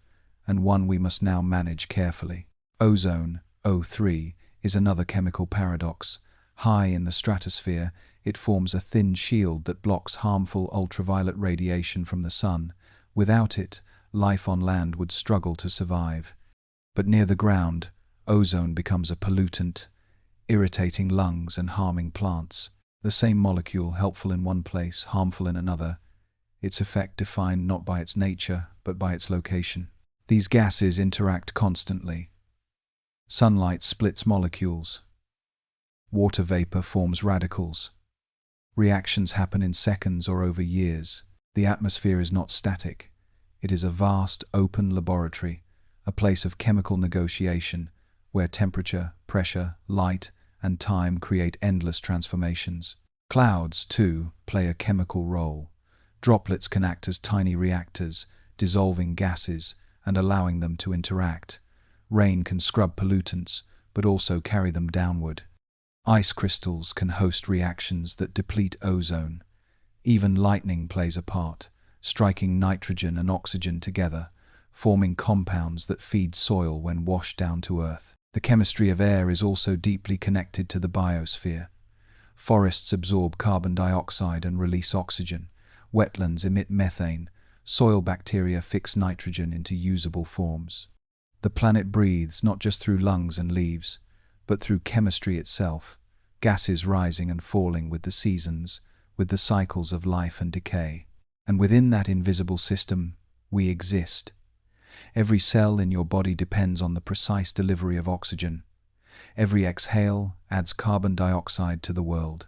and one we must now manage carefully. Ozone, O3, is another chemical paradox. High in the stratosphere, it forms a thin shield that blocks harmful ultraviolet radiation from the sun. Without it, life on land would struggle to survive. But near the ground, ozone becomes a pollutant, irritating lungs and harming plants. The same molecule, helpful in one place, harmful in another, its effect defined not by its nature, but by its location. These gases interact constantly. Sunlight splits molecules. Water vapor forms radicals. Reactions happen in seconds or over years. The atmosphere is not static. It is a vast, open laboratory, a place of chemical negotiation, where temperature, pressure, light, and time create endless transformations. Clouds, too, play a chemical role. Droplets can act as tiny reactors, dissolving gases and allowing them to interact. Rain can scrub pollutants, but also carry them downward. Ice crystals can host reactions that deplete ozone. Even lightning plays a part, striking nitrogen and oxygen together, forming compounds that feed soil when washed down to Earth. The chemistry of air is also deeply connected to the biosphere. Forests absorb carbon dioxide and release oxygen. Wetlands emit methane. Soil bacteria fix nitrogen into usable forms. The planet breathes not just through lungs and leaves, but through chemistry itself, gases rising and falling with the seasons, with the cycles of life and decay. And within that invisible system, we exist. Every cell in your body depends on the precise delivery of oxygen. Every exhale adds carbon dioxide to the world.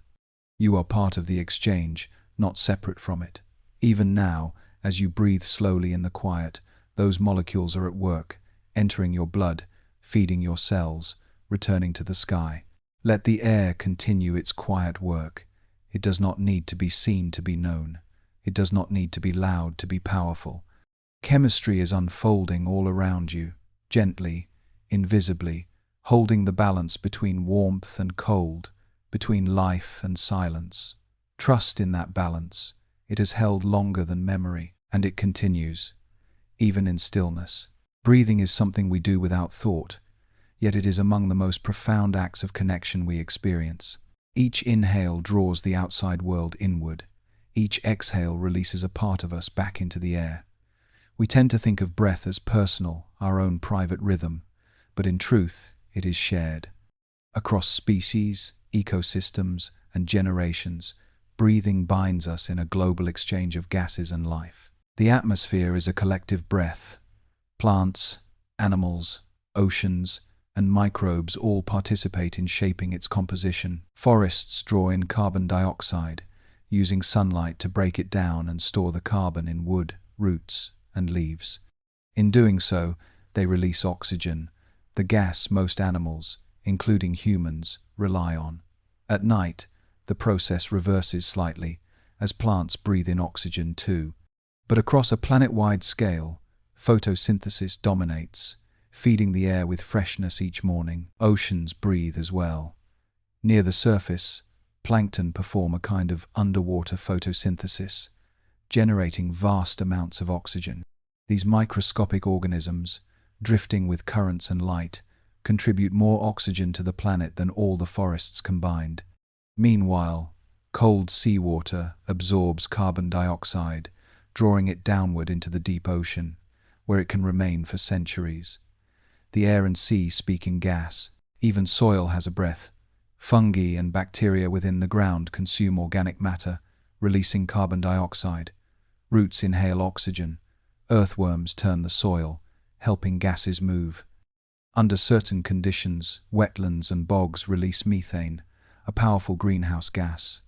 You are part of the exchange, not separate from it. Even now, as you breathe slowly in the quiet, those molecules are at work, entering your blood, feeding your cells, returning to the sky. Let the air continue its quiet work. It does not need to be seen to be known. It does not need to be loud to be powerful. Chemistry is unfolding all around you, gently, invisibly, holding the balance between warmth and cold, between life and silence. Trust in that balance. It has held longer than memory, and it continues, even in stillness. Breathing is something we do without thought, yet it is among the most profound acts of connection we experience. Each inhale draws the outside world inward. Each exhale releases a part of us back into the air. We tend to think of breath as personal, our own private rhythm, but in truth, it is shared. Across species, ecosystems, and generations, breathing binds us in a global exchange of gases and life. The atmosphere is a collective breath. Plants, animals, oceans, and microbes all participate in shaping its composition. Forests draw in carbon dioxide, using sunlight to break it down and store the carbon in wood, roots, and leaves. In doing so, they release oxygen, the gas most animals, including humans, rely on. At night, the process reverses slightly, as plants breathe in oxygen too. But across a planet-wide scale, photosynthesis dominates, feeding the air with freshness each morning. Oceans breathe as well. Near the surface, plankton perform a kind of underwater photosynthesis, generating vast amounts of oxygen. These microscopic organisms, drifting with currents and light, contribute more oxygen to the planet than all the forests combined. Meanwhile, cold seawater absorbs carbon dioxide, drawing it downward into the deep ocean, where it can remain for centuries. The air and sea speak in gas. Even soil has a breath. Fungi and bacteria within the ground consume organic matter, releasing carbon dioxide. Roots inhale oxygen. Earthworms turn the soil, helping gases move. Under certain conditions, wetlands and bogs release methane, a powerful greenhouse gas.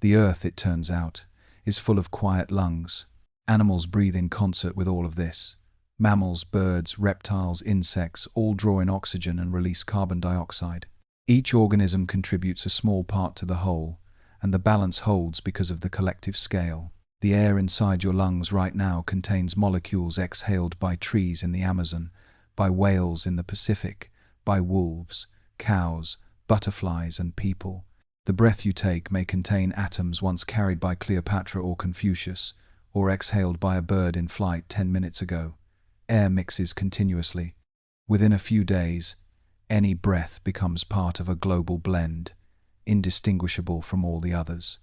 The earth, it turns out, is full of quiet lungs. Animals breathe in concert with all of this. Mammals, birds, reptiles, insects all draw in oxygen and release carbon dioxide. Each organism contributes a small part to the whole, and the balance holds because of the collective scale. The air inside your lungs right now contains molecules exhaled by trees in the Amazon, by whales in the Pacific, by wolves, cows, butterflies, and people. The breath you take may contain atoms once carried by Cleopatra or Confucius, or exhaled by a bird in flight 10 minutes ago. Air mixes continuously. Within a few days, any breath becomes part of a global blend, indistinguishable from all the others.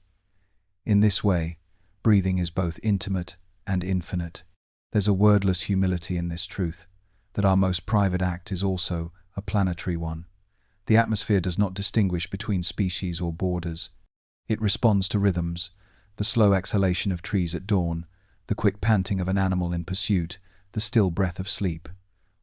In this way, breathing is both intimate and infinite. There's a wordless humility in this truth, that our most private act is also a planetary one. The atmosphere does not distinguish between species or borders. It responds to rhythms, the slow exhalation of trees at dawn, the quick panting of an animal in pursuit, the still breath of sleep.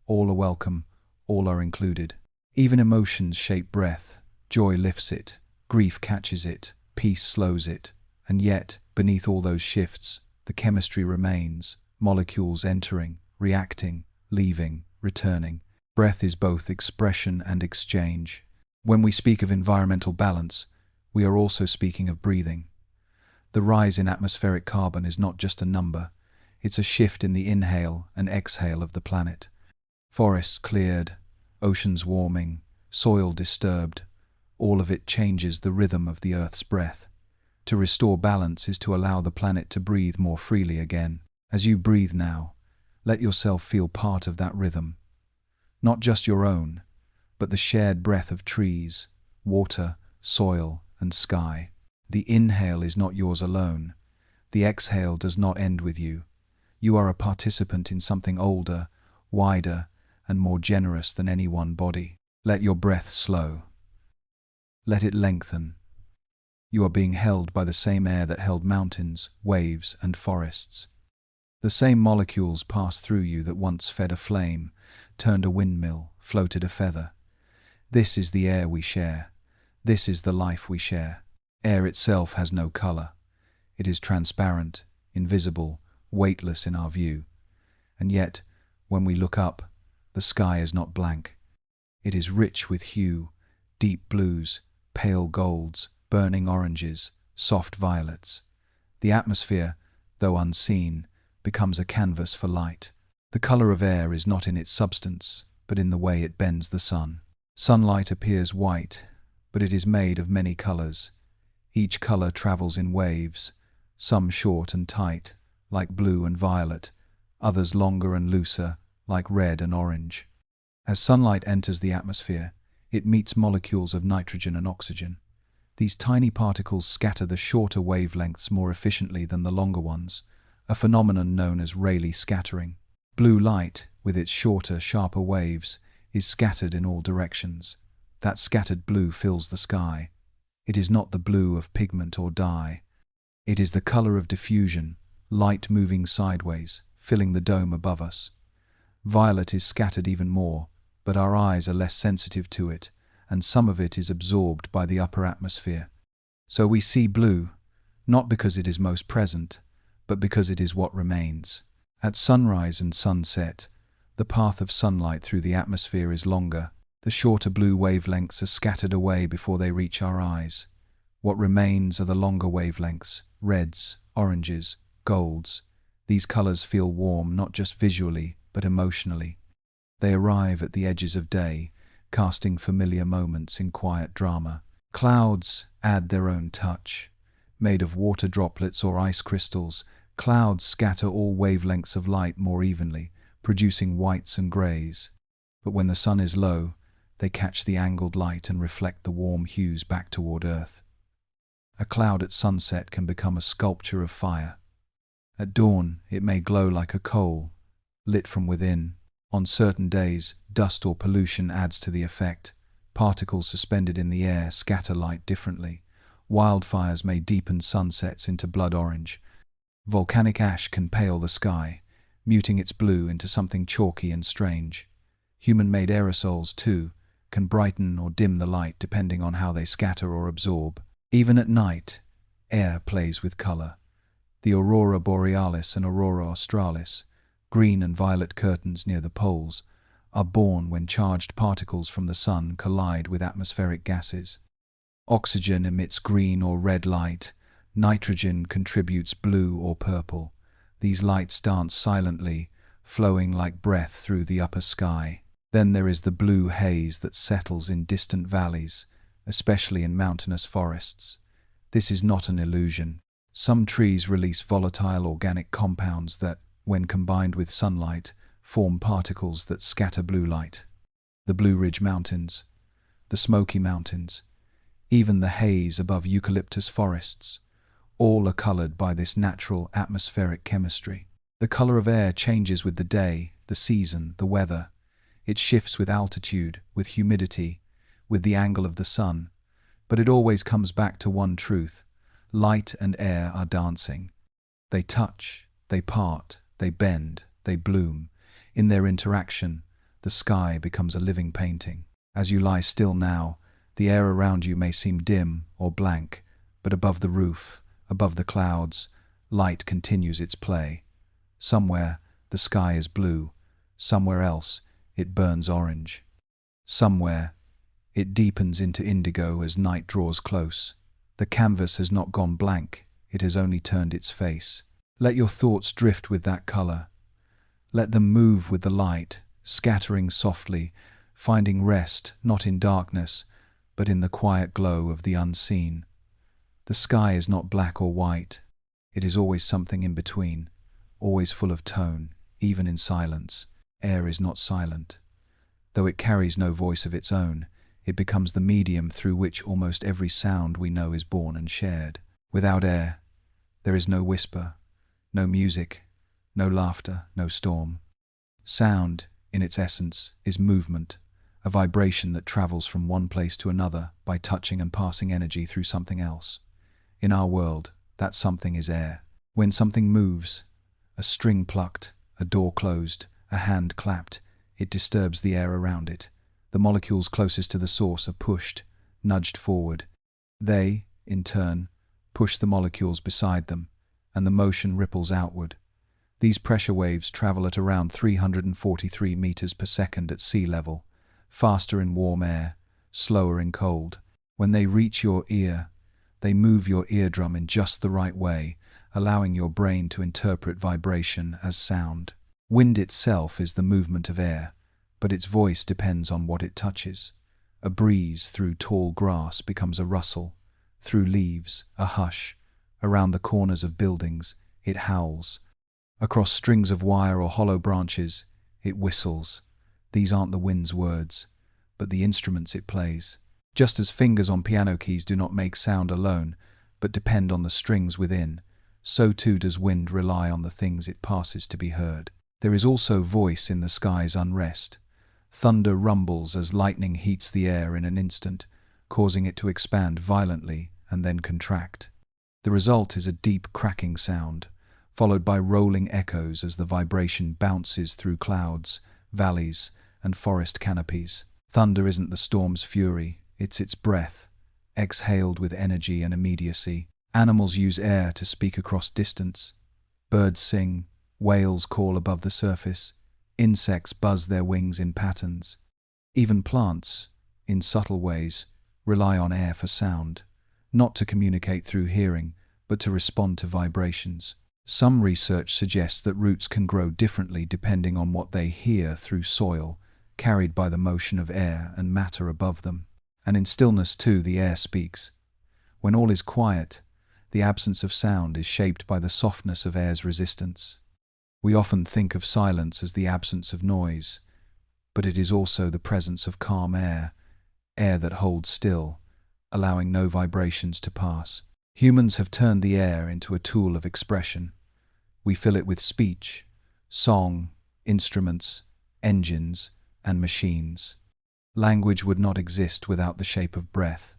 All are welcome, all are included. Even emotions shape breath. Joy lifts it, grief catches it, peace slows it. And yet, beneath all those shifts, the chemistry remains, molecules entering, reacting, leaving, returning. Breath is both expression and exchange. When we speak of environmental balance, we are also speaking of breathing. The rise in atmospheric carbon is not just a number, it's a shift in the inhale and exhale of the planet. Forests cleared, oceans warming, soil disturbed, all of it changes the rhythm of the Earth's breath. To restore balance is to allow the planet to breathe more freely again. As you breathe now, let yourself feel part of that rhythm. Not just your own, but the shared breath of trees, water, soil, and sky. The inhale is not yours alone. The exhale does not end with you. You are a participant in something older, wider, and more generous than any one body. Let your breath slow. Let it lengthen. You are being held by the same air that held mountains, waves, and forests. The same molecules pass through you that once fed a flame, turned a windmill, floated a feather. This is the air we share. This is the life we share. Air itself has no color. It is transparent, invisible, weightless in our view. And yet, when we look up, the sky is not blank. It is rich with hue, deep blues, pale golds, burning oranges, soft violets. The atmosphere, though unseen, becomes a canvas for light. The color of air is not in its substance, but in the way it bends the sun. Sunlight appears white, but it is made of many colors. Each color travels in waves, some short and tight, like blue and violet, others longer and looser, like red and orange. As sunlight enters the atmosphere, it meets molecules of nitrogen and oxygen. These tiny particles scatter the shorter wavelengths more efficiently than the longer ones, a phenomenon known as Rayleigh scattering. Blue light, with its shorter, sharper waves, is scattered in all directions. That scattered blue fills the sky. It is not the blue of pigment or dye. It is the color of diffusion, light moving sideways, filling the dome above us. Violet is scattered even more, but our eyes are less sensitive to it, and some of it is absorbed by the upper atmosphere. So we see blue, not because it is most present, but because it is what remains. At sunrise and sunset, the path of sunlight through the atmosphere is longer. The shorter blue wavelengths are scattered away before they reach our eyes. What remains are the longer wavelengths, reds, oranges, golds. These colors feel warm not just visually, but emotionally. They arrive at the edges of day, casting familiar moments in quiet drama. Clouds add their own touch. Made of water droplets or ice crystals, clouds scatter all wavelengths of light more evenly, producing whites and grays. But when the sun is low, they catch the angled light and reflect the warm hues back toward Earth. A cloud at sunset can become a sculpture of fire. At dawn, it may glow like a coal, lit from within. On certain days, dust or pollution adds to the effect. Particles suspended in the air scatter light differently. Wildfires may deepen sunsets into blood orange. Volcanic ash can pale the sky, muting its blue into something chalky and strange. Human-made aerosols, too, can brighten or dim the light depending on how they scatter or absorb. Even at night, air plays with color. The aurora borealis and aurora australis, green and violet curtains near the poles, are born when charged particles from the sun collide with atmospheric gases. Oxygen emits green or red light, nitrogen contributes blue or purple. These lights dance silently, flowing like breath through the upper sky. Then there is the blue haze that settles in distant valleys, especially in mountainous forests. This is not an illusion. Some trees release volatile organic compounds that, when combined with sunlight, form particles that scatter blue light. The Blue Ridge Mountains, the Smoky Mountains, even the haze above eucalyptus forests, all are colored by this natural atmospheric chemistry. The color of air changes with the day, the season, the weather. It shifts with altitude, with humidity, with the angle of the sun. But it always comes back to one truth: light and air are dancing. They touch, they part, they bend, they bloom. In their interaction, the sky becomes a living painting. As you lie still now, the air around you may seem dim or blank, but above the roof, above the clouds, light continues its play. Somewhere, the sky is blue. Somewhere else, it burns orange. Somewhere, it deepens into indigo as night draws close. The canvas has not gone blank, it has only turned its face. Let your thoughts drift with that color. Let them move with the light, scattering softly, finding rest not in darkness, but in the quiet glow of the unseen. The sky is not black or white. It is always something in between, always full of tone, even in silence. Air is not silent. Though it carries no voice of its own, it becomes the medium through which almost every sound we know is born and shared. Without air, there is no whisper, no music, no laughter, no storm. Sound, in its essence, is movement, a vibration that travels from one place to another by touching and passing energy through something else. In our world, that something is air. When something moves, a string plucked, a door closed, a hand clapped, it disturbs the air around it. The molecules closest to the source are pushed, nudged forward. They, in turn, push the molecules beside them, and the motion ripples outward. These pressure waves travel at around 343 meters per second at sea level, faster in warm air, slower in cold. When they reach your ear, they move your eardrum in just the right way, allowing your brain to interpret vibration as sound. Wind itself is the movement of air, but its voice depends on what it touches. A breeze through tall grass becomes a rustle, through leaves, a hush. Around the corners of buildings, it howls. Across strings of wire or hollow branches, it whistles. These aren't the wind's words, but the instruments it plays. Just as fingers on piano keys do not make sound alone, but depend on the strings within, so too does wind rely on the things it passes to be heard. There is also voice in the sky's unrest. Thunder rumbles as lightning heats the air in an instant, causing it to expand violently and then contract. The result is a deep cracking sound, followed by rolling echoes as the vibration bounces through clouds, valleys, and forest canopies. Thunder isn't the storm's fury, it's its breath, exhaled with energy and immediacy. Animals use air to speak across distance. Birds sing, whales call above the surface, insects buzz their wings in patterns. Even plants, in subtle ways, rely on air for sound, not to communicate through hearing, but to respond to vibrations. Some research suggests that roots can grow differently depending on what they hear through soil, carried by the motion of air and matter above them. And in stillness too, the air speaks. When all is quiet, the absence of sound is shaped by the softness of air's resistance. We often think of silence as the absence of noise, but it is also the presence of calm air, air that holds still, allowing no vibrations to pass. Humans have turned the air into a tool of expression. We fill it with speech, song, instruments, engines, and machines. Language would not exist without the shape of breath,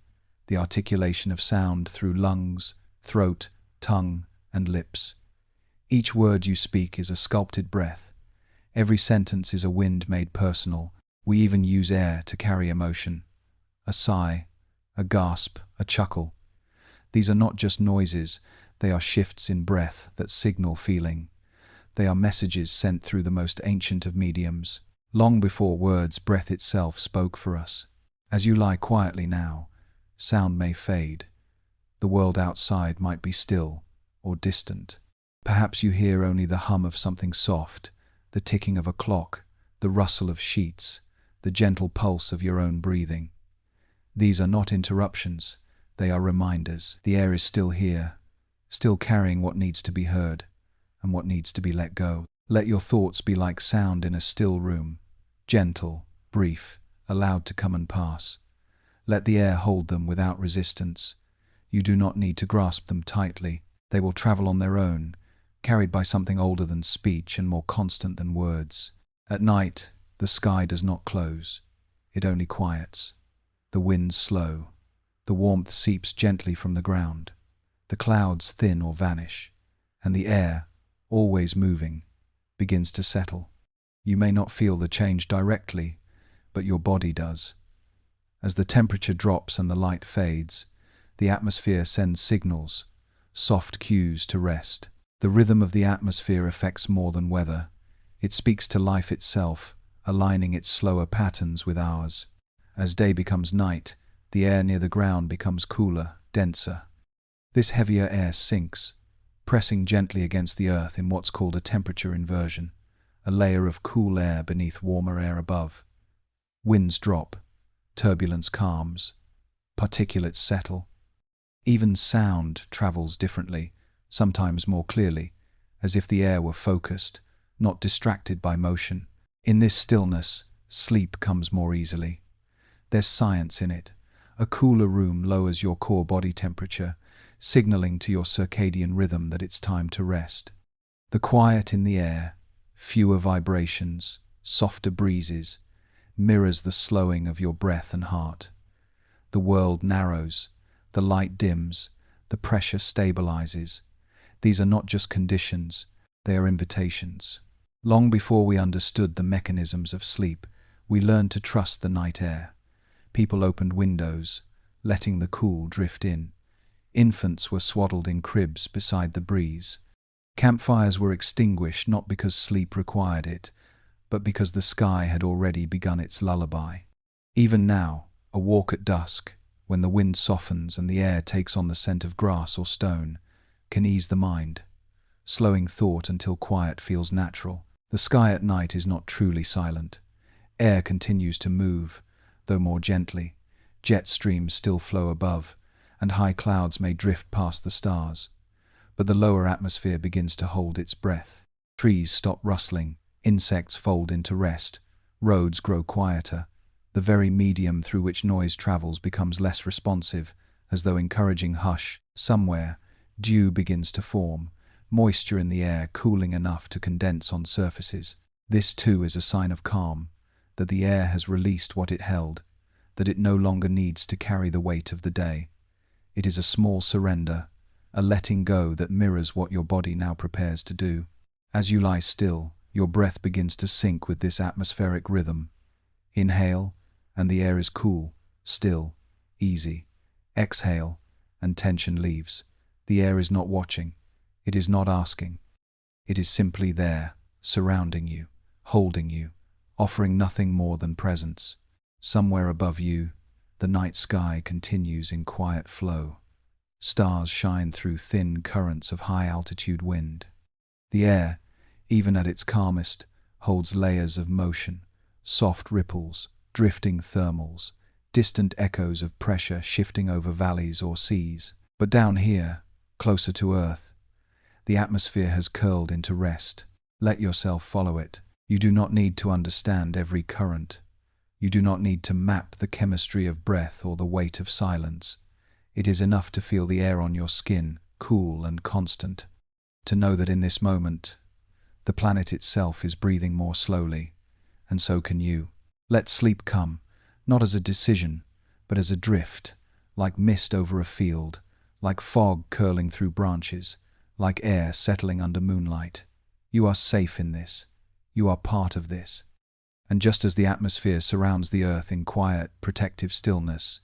the articulation of sound through lungs, throat, tongue, and lips. Each word you speak is a sculpted breath. Every sentence is a wind made personal. We even use air to carry emotion. A sigh, a gasp, a chuckle. These are not just noises, they are shifts in breath that signal feeling. They are messages sent through the most ancient of mediums. Long before words, breath itself spoke for us. As you lie quietly now, sound may fade. The world outside might be still or distant. Perhaps you hear only the hum of something soft, the ticking of a clock, the rustle of sheets, the gentle pulse of your own breathing. These are not interruptions, they are reminders. The air is still here, still carrying what needs to be heard and what needs to be let go. Let your thoughts be like sound in a still room, gentle, brief, allowed to come and pass. Let the air hold them without resistance. You do not need to grasp them tightly. They will travel on their own, carried by something older than speech and more constant than words. At night, the sky does not close. It only quiets. The winds slow. The warmth seeps gently from the ground. The clouds thin or vanish. And the air, always moving, begins to settle. You may not feel the change directly, but your body does. As the temperature drops and the light fades, the atmosphere sends signals, soft cues to rest. The rhythm of the atmosphere affects more than weather. It speaks to life itself, aligning its slower patterns with ours. As day becomes night, the air near the ground becomes cooler, denser. This heavier air sinks, pressing gently against the earth in what's called a temperature inversion, a layer of cool air beneath warmer air above. Winds drop, turbulence calms, particulates settle. Even sound travels differently, sometimes more clearly, as if the air were focused, not distracted by motion. In this stillness, sleep comes more easily. There's science in it. A cooler room lowers your core body temperature, signaling to your circadian rhythm that it's time to rest. The quiet in the air, fewer vibrations, softer breezes, mirrors the slowing of your breath and heart. The world narrows, the light dims, the pressure stabilizes. These are not just conditions, they are invitations. Long before we understood the mechanisms of sleep, we learned to trust the night air. People opened windows, letting the cool drift in. Infants were swaddled in cribs beside the breeze. Campfires were extinguished not because sleep required it, but because the sky had already begun its lullaby. Even now, a walk at dusk, when the wind softens and the air takes on the scent of grass or stone, can ease the mind, slowing thought until quiet feels natural. The sky at night is not truly silent. Air continues to move, though more gently. Jet streams still flow above, and high clouds may drift past the stars. But the lower atmosphere begins to hold its breath. Trees stop rustling, insects fold into rest, roads grow quieter. The very medium through which noise travels becomes less responsive, as though encouraging hush. Somewhere, dew begins to form, moisture in the air cooling enough to condense on surfaces. This too is a sign of calm, that the air has released what it held, that it no longer needs to carry the weight of the day. It is a small surrender, a letting go that mirrors what your body now prepares to do. As you lie still, your breath begins to sync with this atmospheric rhythm. Inhale, and the air is cool, still, easy. Exhale, and tension leaves. The air is not watching. It is not asking. It is simply there, surrounding you, holding you, offering nothing more than presence. Somewhere above you, the night sky continues in quiet flow. Stars shine through thin currents of high-altitude wind. The air, even at its calmest, holds layers of motion, soft ripples, drifting thermals, distant echoes of pressure shifting over valleys or seas. But down here, closer to Earth, the atmosphere has curled into rest. Let yourself follow it. You do not need to understand every current. You do not need to map the chemistry of breath or the weight of silence. It is enough to feel the air on your skin, cool and constant. To know that in this moment, the planet itself is breathing more slowly, and so can you. Let sleep come, not as a decision, but as a drift, like mist over a field, like fog curling through branches, like air settling under moonlight. You are safe in this. You are part of this. And just as the atmosphere surrounds the earth in quiet, protective stillness,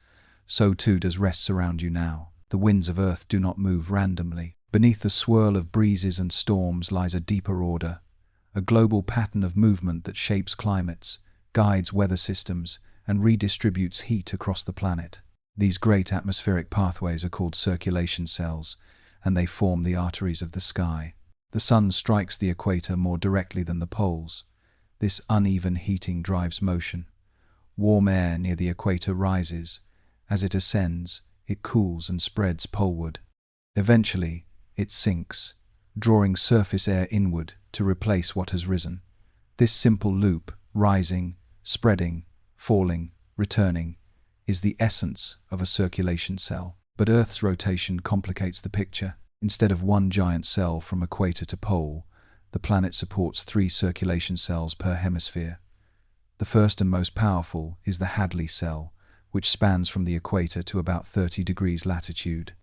so too does rest surround you now. The winds of earth do not move randomly. Beneath the swirl of breezes and storms lies a deeper order, a global pattern of movement that shapes climates, guides weather systems, and redistributes heat across the planet. These great atmospheric pathways are called circulation cells, and they form the arteries of the sky. The sun strikes the equator more directly than the poles. This uneven heating drives motion. Warm air near the equator rises. As it ascends, it cools and spreads poleward. Eventually, it sinks, drawing surface air inward to replace what has risen. This simple loop, rising, spreading, falling, returning, is the essence of a circulation cell. But Earth's rotation complicates the picture. Instead of one giant cell from equator to pole, the planet supports 3 circulation cells per hemisphere. The first and most powerful is the Hadley cell, which spans from the equator to about 30 degrees latitude.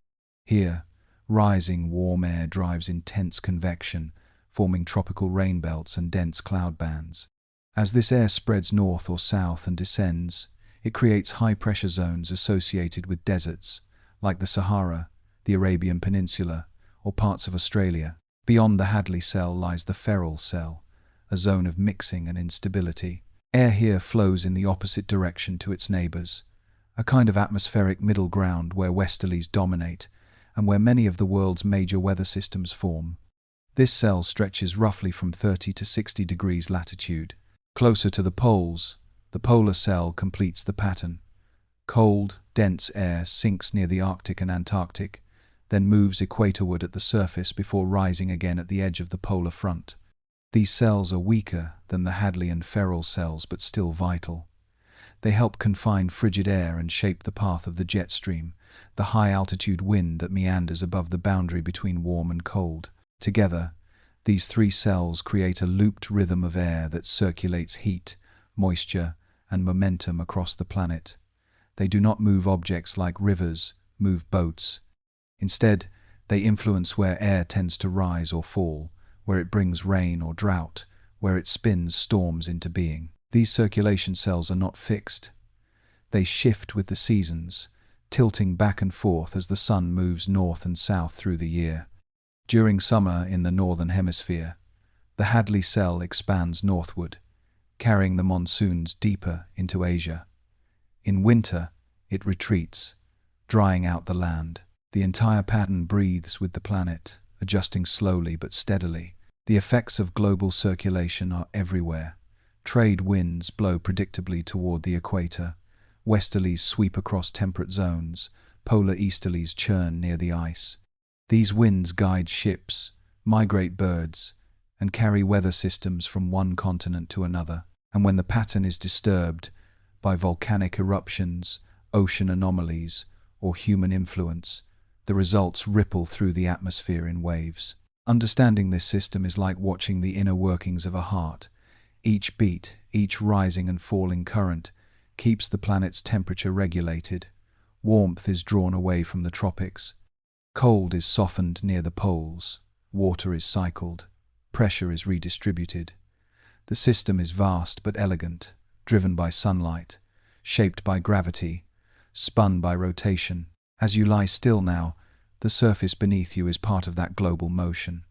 Here, rising warm air drives intense convection, forming tropical rain belts and dense cloud bands. As this air spreads north or south and descends, it creates high-pressure zones associated with deserts, like the Sahara, the Arabian Peninsula, or parts of Australia. Beyond the Hadley cell lies the Ferrel cell, a zone of mixing and instability. Air here flows in the opposite direction to its neighbors, a kind of atmospheric middle ground where westerlies dominate and where many of the world's major weather systems form. This cell stretches roughly from 30 to 60 degrees latitude. Closer to the poles, the polar cell completes the pattern. Cold, dense air sinks near the Arctic and Antarctic, then moves equatorward at the surface before rising again at the edge of the polar front. These cells are weaker than the Hadley and Ferrel cells, but still vital. They help confine frigid air and shape the path of the jet stream, the high-altitude wind that meanders above the boundary between warm and cold. Together, these 3 cells create a looped rhythm of air that circulates heat, moisture, and momentum across the planet. They do not move objects like rivers move boats. Instead, they influence where air tends to rise or fall, where it brings rain or drought, where it spins storms into being. These circulation cells are not fixed. They shift with the seasons, tilting back and forth as the sun moves north and south through the year. During summer in the northern hemisphere, the Hadley cell expands northward, carrying the monsoons deeper into Asia. In winter, it retreats, drying out the land. The entire pattern breathes with the planet, adjusting slowly but steadily. The effects of global circulation are everywhere. Trade winds blow predictably toward the equator. Westerlies sweep across temperate zones. Polar easterlies churn near the ice. These winds guide ships, migrate birds, and carry weather systems from one continent to another. And when the pattern is disturbed by volcanic eruptions, ocean anomalies, or human influence, the results ripple through the atmosphere in waves. Understanding this system is like watching the inner workings of a heart. Each beat, each rising and falling current, keeps the planet's temperature regulated. Warmth is drawn away from the tropics. Cold is softened near the poles. Water is cycled. Pressure is redistributed. The system is vast but elegant, driven by sunlight, shaped by gravity, spun by rotation. As you lie still now, the surface beneath you is part of that global motion.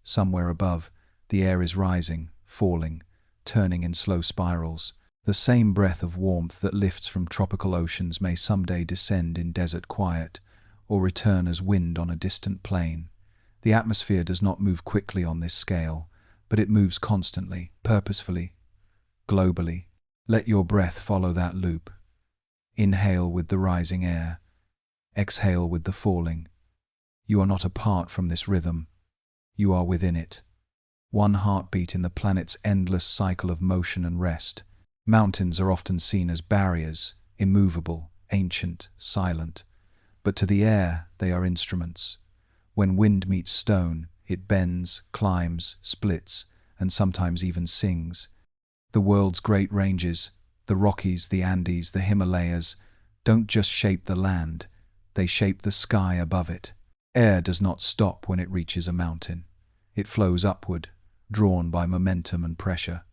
Somewhere above, the air is rising, falling, turning in slow spirals. The same breath of warmth that lifts from tropical oceans may someday descend in desert quiet, or return as wind on a distant plain. The atmosphere does not move quickly on this scale, but it moves constantly, purposefully, globally. Let your breath follow that loop. Inhale with the rising air. Exhale with the falling. You are not apart from this rhythm. You are within it. One heartbeat in the planet's endless cycle of motion and rest. Mountains are often seen as barriers, immovable, ancient, silent. But to the air, they are instruments. When wind meets stone, it bends, climbs, splits, and sometimes even sings. The world's great ranges, the Rockies, the Andes, the Himalayas, don't just shape the land, they shape the sky above it. Air does not stop when it reaches a mountain. It flows upward, drawn by momentum and pressure.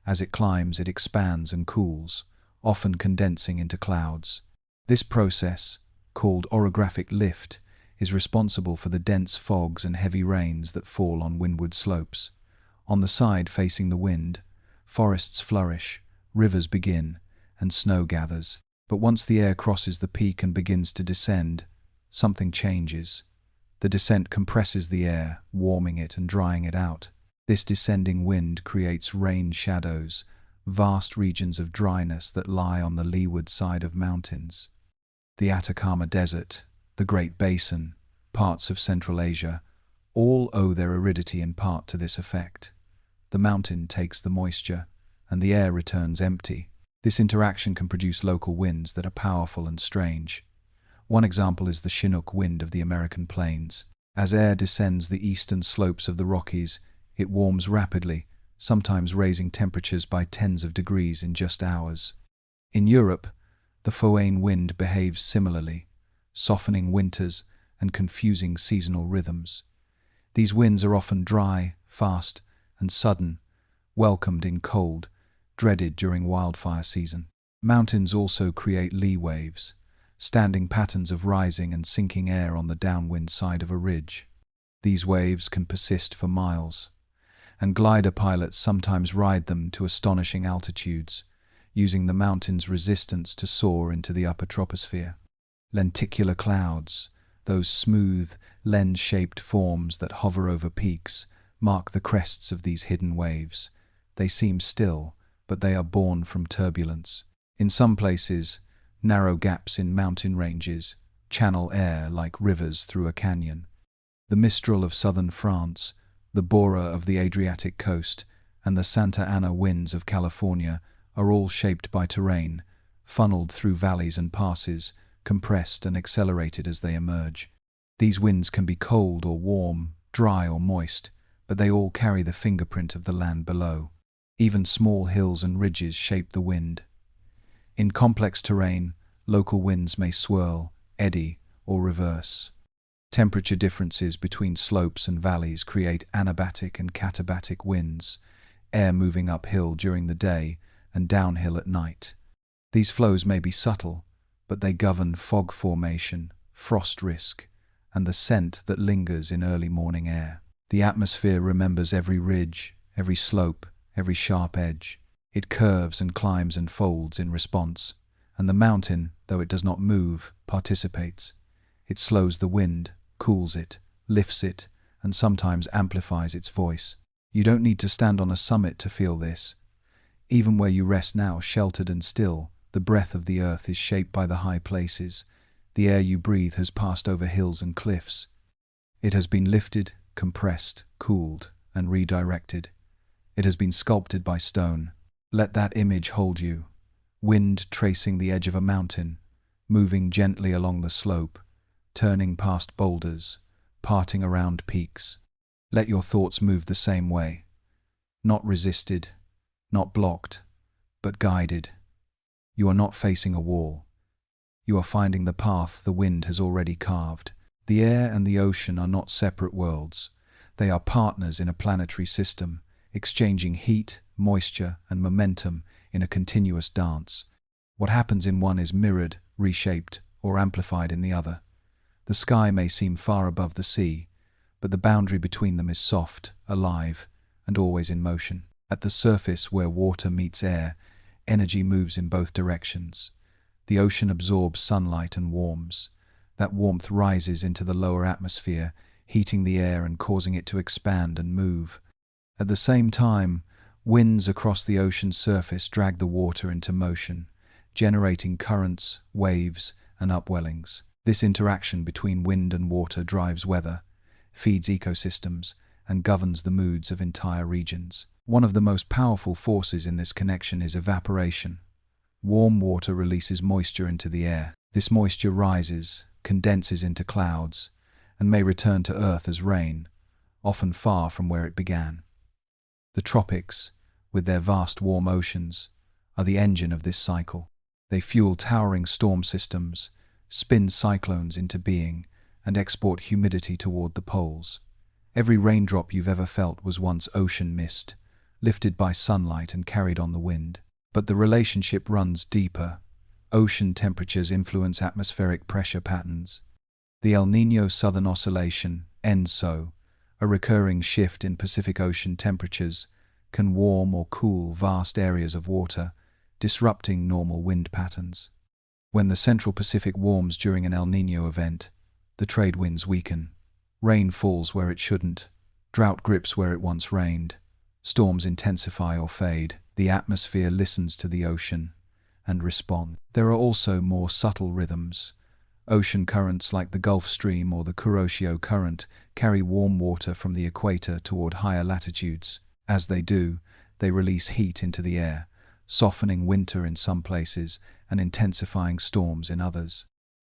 As it climbs, it expands and cools, often condensing into clouds. This process, called orographic lift, is responsible for the dense fogs and heavy rains that fall on windward slopes. On the side facing the wind, forests flourish, rivers begin, and snow gathers. But once the air crosses the peak and begins to descend, something changes. The descent compresses the air, warming it and drying it out. This descending wind creates rain shadows, vast regions of dryness that lie on the leeward side of mountains. The Atacama Desert, the Great Basin, parts of Central Asia, all owe their aridity in part to this effect. The mountain takes the moisture, and the air returns empty. This interaction can produce local winds that are powerful and strange. One example is the Chinook wind of the American plains. As air descends the eastern slopes of the Rockies, it warms rapidly, sometimes raising temperatures by tens of degrees in just hours. In Europe, the foehn wind behaves similarly, softening winters and confusing seasonal rhythms. These winds are often dry, fast, and sudden, welcomed in cold, dreaded during wildfire season. Mountains also create lee waves, standing patterns of rising and sinking air on the downwind side of a ridge. These waves can persist for miles, and glider pilots sometimes ride them to astonishing altitudes, using the mountain's resistance to soar into the upper troposphere. Lenticular clouds, those smooth, lens-shaped forms that hover over peaks, mark the crests of these hidden waves. They seem still, but they are born from turbulence. In some places, narrow gaps in mountain ranges channel air like rivers through a canyon. The Mistral of southern France, the Bora of the Adriatic coast, and the Santa Ana winds of California are all shaped by terrain, funneled through valleys and passes, compressed and accelerated as they emerge. These winds can be cold or warm, dry or moist, but they all carry the fingerprint of the land below. Even small hills and ridges shape the wind. In complex terrain, local winds may swirl, eddy, or reverse. Temperature differences between slopes and valleys create anabatic and katabatic winds, air moving uphill during the day and downhill at night. These flows may be subtle, but they govern fog formation, frost risk, and the scent that lingers in early morning air. The atmosphere remembers every ridge, every slope, every sharp edge. It curves and climbs and folds in response, and the mountain, though it does not move, participates. It slows the wind, cools it, lifts it, and sometimes amplifies its voice. You don't need to stand on a summit to feel this. Even where you rest now, sheltered and still, the breath of the earth is shaped by the high places. The air you breathe has passed over hills and cliffs. It has been lifted, compressed, cooled, and redirected. It has been sculpted by stone. Let that image hold you. Wind tracing the edge of a mountain, moving gently along the slope, turning past boulders, parting around peaks. Let your thoughts move the same way. Not resisted, not blocked, but guided. You are not facing a wall. You are finding the path the wind has already carved. The air and the ocean are not separate worlds. They are partners in a planetary system, exchanging heat, moisture, and momentum in a continuous dance. What happens in one is mirrored, reshaped, or amplified in the other. The sky may seem far above the sea, but the boundary between them is soft, alive, and always in motion. At the surface where water meets air, energy moves in both directions. The ocean absorbs sunlight and warms. That warmth rises into the lower atmosphere, heating the air and causing it to expand and move. At the same time, winds across the ocean's surface drag the water into motion, generating currents, waves, and upwellings. This interaction between wind and water drives weather, feeds ecosystems, and governs the moods of entire regions. One of the most powerful forces in this connection is evaporation. Warm water releases moisture into the air. This moisture rises, condenses into clouds, and may return to Earth as rain, often far from where it began. The tropics, with their vast warm oceans, are the engine of this cycle. They fuel towering storm systems, spin cyclones into being, and export humidity toward the poles. Every raindrop you've ever felt was once ocean mist, lifted by sunlight and carried on the wind. But the relationship runs deeper. Ocean temperatures influence atmospheric pressure patterns. The El Niño Southern Oscillation, ENSO, a recurring shift in Pacific Ocean temperatures, can warm or cool vast areas of water, disrupting normal wind patterns. When the Central Pacific warms during an El Niño event, the trade winds weaken. Rain falls where it shouldn't. Drought grips where it once rained. Storms intensify or fade. The atmosphere listens to the ocean and responds. There are also more subtle rhythms. Ocean currents like the Gulf Stream or the Kuroshio Current carry warm water from the equator toward higher latitudes. As they do, they release heat into the air, softening winter in some places and intensifying storms in others.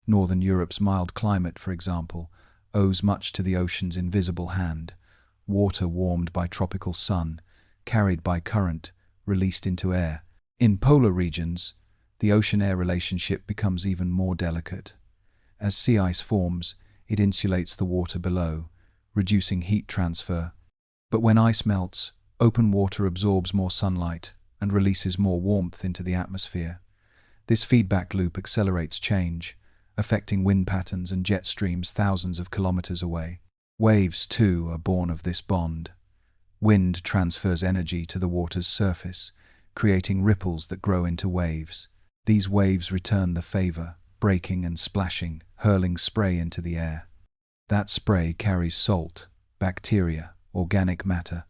Northern Europe's mild climate, for example, owes much to the ocean's invisible hand. Water warmed by tropical sun, carried by current, released into air. In polar regions, the ocean-air relationship becomes even more delicate. As sea ice forms, it insulates the water below, reducing heat transfer. But when ice melts, open water absorbs more sunlight and releases more warmth into the atmosphere. This feedback loop accelerates change, affecting wind patterns and jet streams thousands of kilometers away. Waves, too, are born of this bond. Wind transfers energy to the water's surface, creating ripples that grow into waves. These waves return the favor, breaking and splashing, hurling spray into the air. That spray carries salt, bacteria, organic matter,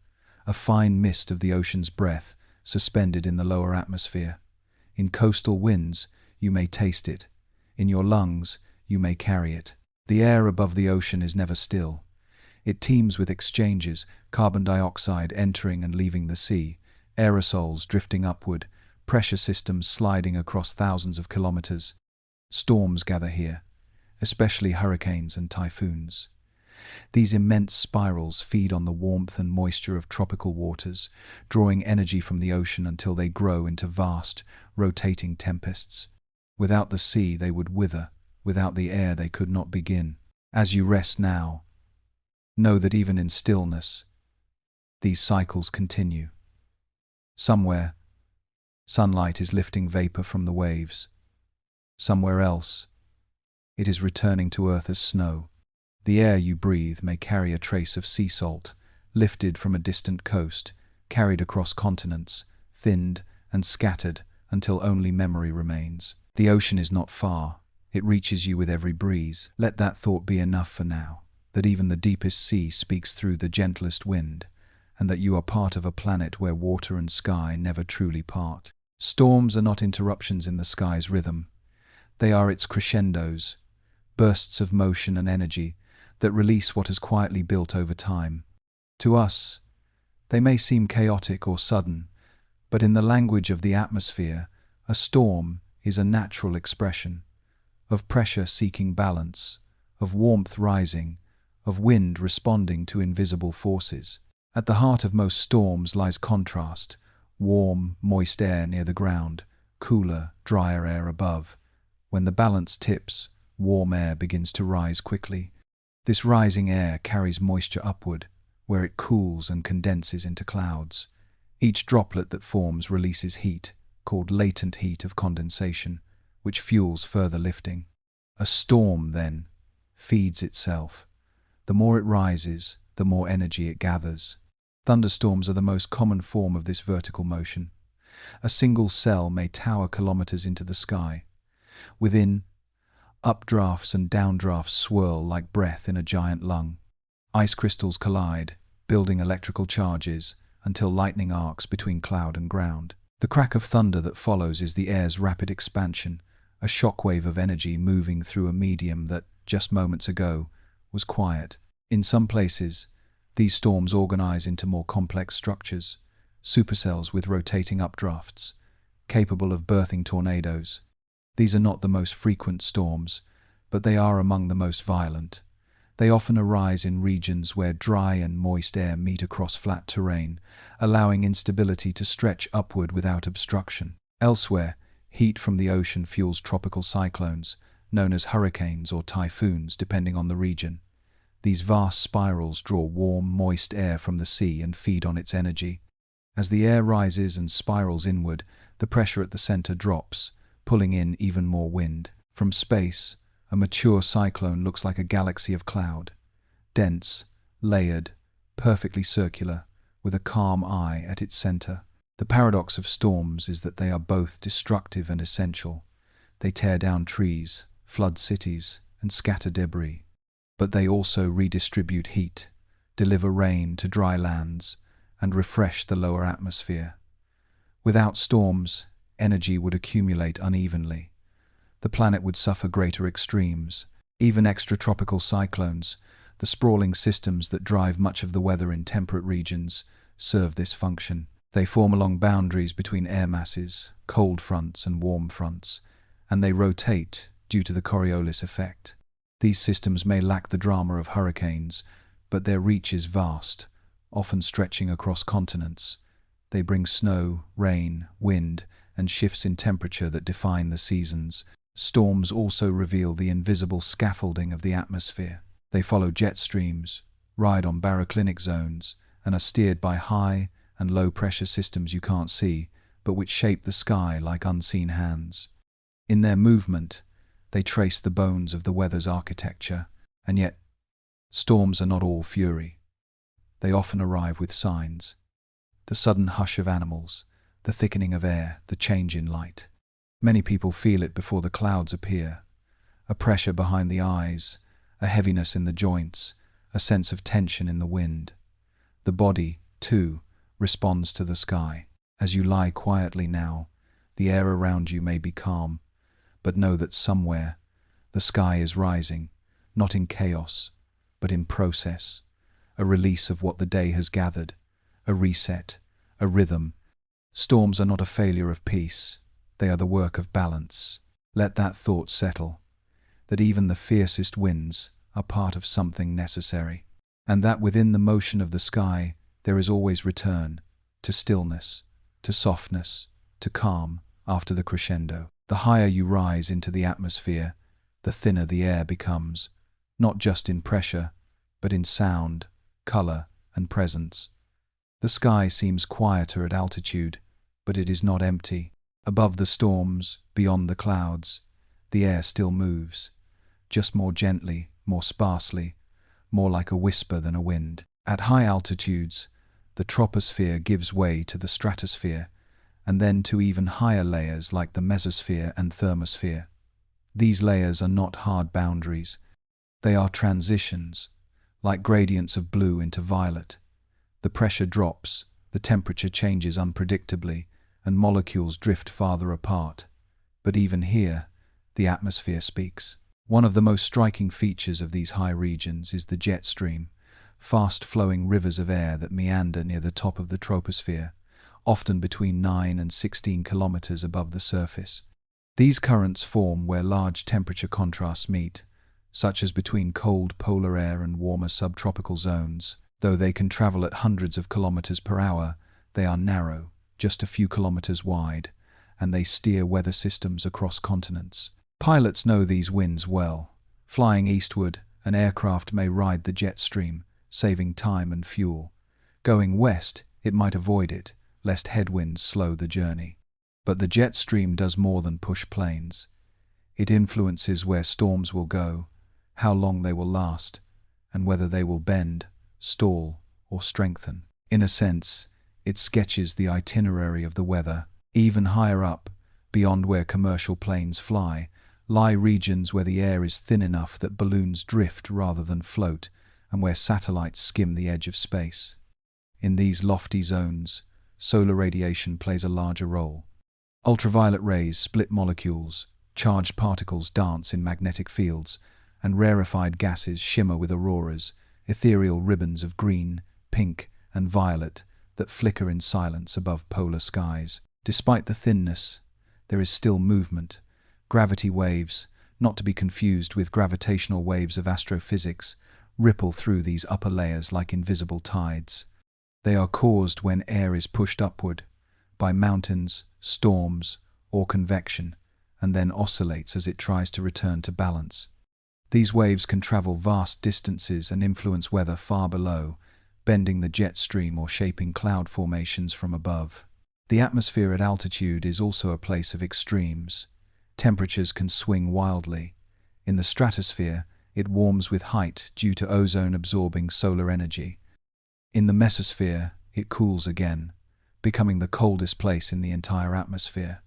a fine mist of the ocean's breath suspended in the lower atmosphere. In coastal winds, you may taste it. In your lungs, you may carry it. The air above the ocean is never still. It teems with exchanges, carbon dioxide entering and leaving the sea, aerosols drifting upward, pressure systems sliding across thousands of kilometers. Storms gather here, especially hurricanes and typhoons. These immense spirals feed on the warmth and moisture of tropical waters, drawing energy from the ocean until they grow into vast, rotating tempests. Without the sea, they would wither. Without the air, they could not begin. As you rest now, know that even in stillness, these cycles continue. Somewhere, sunlight is lifting vapor from the waves. Somewhere else, it is returning to earth as snow. The air you breathe may carry a trace of sea salt, lifted from a distant coast, carried across continents, thinned and scattered until only memory remains. The ocean is not far. It reaches you with every breeze. Let that thought be enough for now, that even the deepest sea speaks through the gentlest wind, and that you are part of a planet where water and sky never truly part. Storms are not interruptions in the sky's rhythm. They are its crescendos, bursts of motion and energy that release what has quietly built over time. To us, they may seem chaotic or sudden, but in the language of the atmosphere, a storm is a natural expression of pressure seeking balance, of warmth rising, of wind responding to invisible forces. At the heart of most storms lies contrast: warm, moist air near the ground, cooler, drier air above. When the balance tips, warm air begins to rise quickly. This rising air carries moisture upward, where it cools and condenses into clouds. Each droplet that forms releases heat, called latent heat of condensation, which fuels further lifting. A storm, then, feeds itself. The more it rises, the more energy it gathers. Thunderstorms are the most common form of this vertical motion. A single cell may tower kilometers into the sky. Within, updrafts and downdrafts swirl like breath in a giant lung. Ice crystals collide, building electrical charges, until lightning arcs between cloud and ground. The crack of thunder that follows is the air's rapid expansion, a shockwave of energy moving through a medium that, just moments ago, was quiet. In some places, these storms organize into more complex structures, supercells with rotating updrafts, capable of birthing tornadoes. These are not the most frequent storms, but they are among the most violent. They often arise in regions where dry and moist air meet across flat terrain, allowing instability to stretch upward without obstruction. Elsewhere, heat from the ocean fuels tropical cyclones, known as hurricanes or typhoons depending on the region. These vast spirals draw warm, moist air from the sea and feed on its energy. As the air rises and spirals inward, the pressure at the center drops, pulling in even more wind. From space, a mature cyclone looks like a galaxy of cloud, dense, layered, perfectly circular, with a calm eye at its center. The paradox of storms is that they are both destructive and essential. They tear down trees, flood cities, and scatter debris. But they also redistribute heat, deliver rain to dry lands, and refresh the lower atmosphere. Without storms, energy would accumulate unevenly. The planet would suffer greater extremes. Even extratropical cyclones, the sprawling systems that drive much of the weather in temperate regions, serve this function. They form along boundaries between air masses, cold fronts and warm fronts, and they rotate due to the Coriolis effect. These systems may lack the drama of hurricanes, but their reach is vast, often stretching across continents. They bring snow, rain, wind, and shifts in temperature that define the seasons. Storms also reveal the invisible scaffolding of the atmosphere. They follow jet streams, ride on baroclinic zones, and are steered by high and low-pressure systems you can't see, but which shape the sky like unseen hands. In their movement, they trace the bones of the weather's architecture, and yet, storms are not all fury. They often arrive with signs. The sudden hush of animals, the thickening of air, the change in light. Many people feel it before the clouds appear. A pressure behind the eyes, a heaviness in the joints, a sense of tension in the wind. The body, too, responds to the sky. As you lie quietly now, the air around you may be calm, but know that somewhere, the sky is rising, not in chaos, but in process, a release of what the day has gathered, a reset, a rhythm. Storms are not a failure of peace, they are the work of balance. Let that thought settle, that even the fiercest winds are part of something necessary, and that within the motion of the sky there is always return, to stillness, to softness, to calm after the crescendo. The higher you rise into the atmosphere, the thinner the air becomes, not just in pressure, but in sound, color, and presence. The sky seems quieter at altitude, but it is not empty. Above the storms, beyond the clouds, the air still moves, just more gently, more sparsely, more like a whisper than a wind. At high altitudes, the troposphere gives way to the stratosphere, and then to even higher layers like the mesosphere and thermosphere. These layers are not hard boundaries. They are transitions, like gradients of blue into violet. The pressure drops, the temperature changes unpredictably, and molecules drift farther apart. But even here, the atmosphere speaks. One of the most striking features of these high regions is the jet stream, fast-flowing rivers of air that meander near the top of the troposphere, often between 9 and 16 kilometers above the surface. These currents form where large temperature contrasts meet, such as between cold polar air and warmer subtropical zones. Though they can travel at hundreds of kilometers per hour, they are narrow, just a few kilometers wide, and they steer weather systems across continents. Pilots know these winds well. Flying eastward, an aircraft may ride the jet stream, saving time and fuel. Going west, it might avoid it, lest headwinds slow the journey. But the jet stream does more than push planes. It influences where storms will go, how long they will last, and whether they will bend, stall, or strengthen. In a sense, it sketches the itinerary of the weather. Even higher up, beyond where commercial planes fly, lie regions where the air is thin enough that balloons drift rather than float, and where satellites skim the edge of space. In these lofty zones, solar radiation plays a larger role. Ultraviolet rays split molecules, charged particles dance in magnetic fields, and rarefied gases shimmer with auroras, ethereal ribbons of green, pink, and violet that flicker in silence above polar skies. Despite the thinness, there is still movement. Gravity waves, not to be confused with gravitational waves of astrophysics, ripple through these upper layers like invisible tides. They are caused when air is pushed upward, by mountains, storms, or convection, and then oscillates as it tries to return to balance. These waves can travel vast distances and influence weather far below, bending the jet stream or shaping cloud formations from above. The atmosphere at altitude is also a place of extremes. Temperatures can swing wildly. In the stratosphere, it warms with height due to ozone-absorbing solar energy. In the mesosphere, it cools again, becoming the coldest place in the entire atmosphere.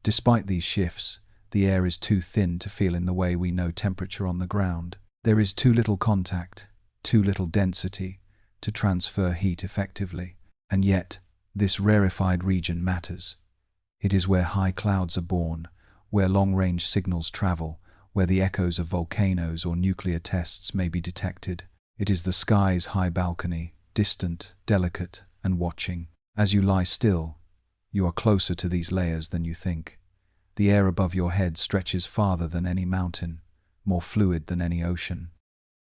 Despite these shifts, the air is too thin to feel in the way we know temperature on the ground. There is too little contact, too little density, to transfer heat effectively. And yet, this rarefied region matters. It is where high clouds are born, where long-range signals travel, where the echoes of volcanoes or nuclear tests may be detected. It is the sky's high balcony, distant, delicate, and watching. As you lie still, you are closer to these layers than you think. The air above your head stretches farther than any mountain, more fluid than any ocean.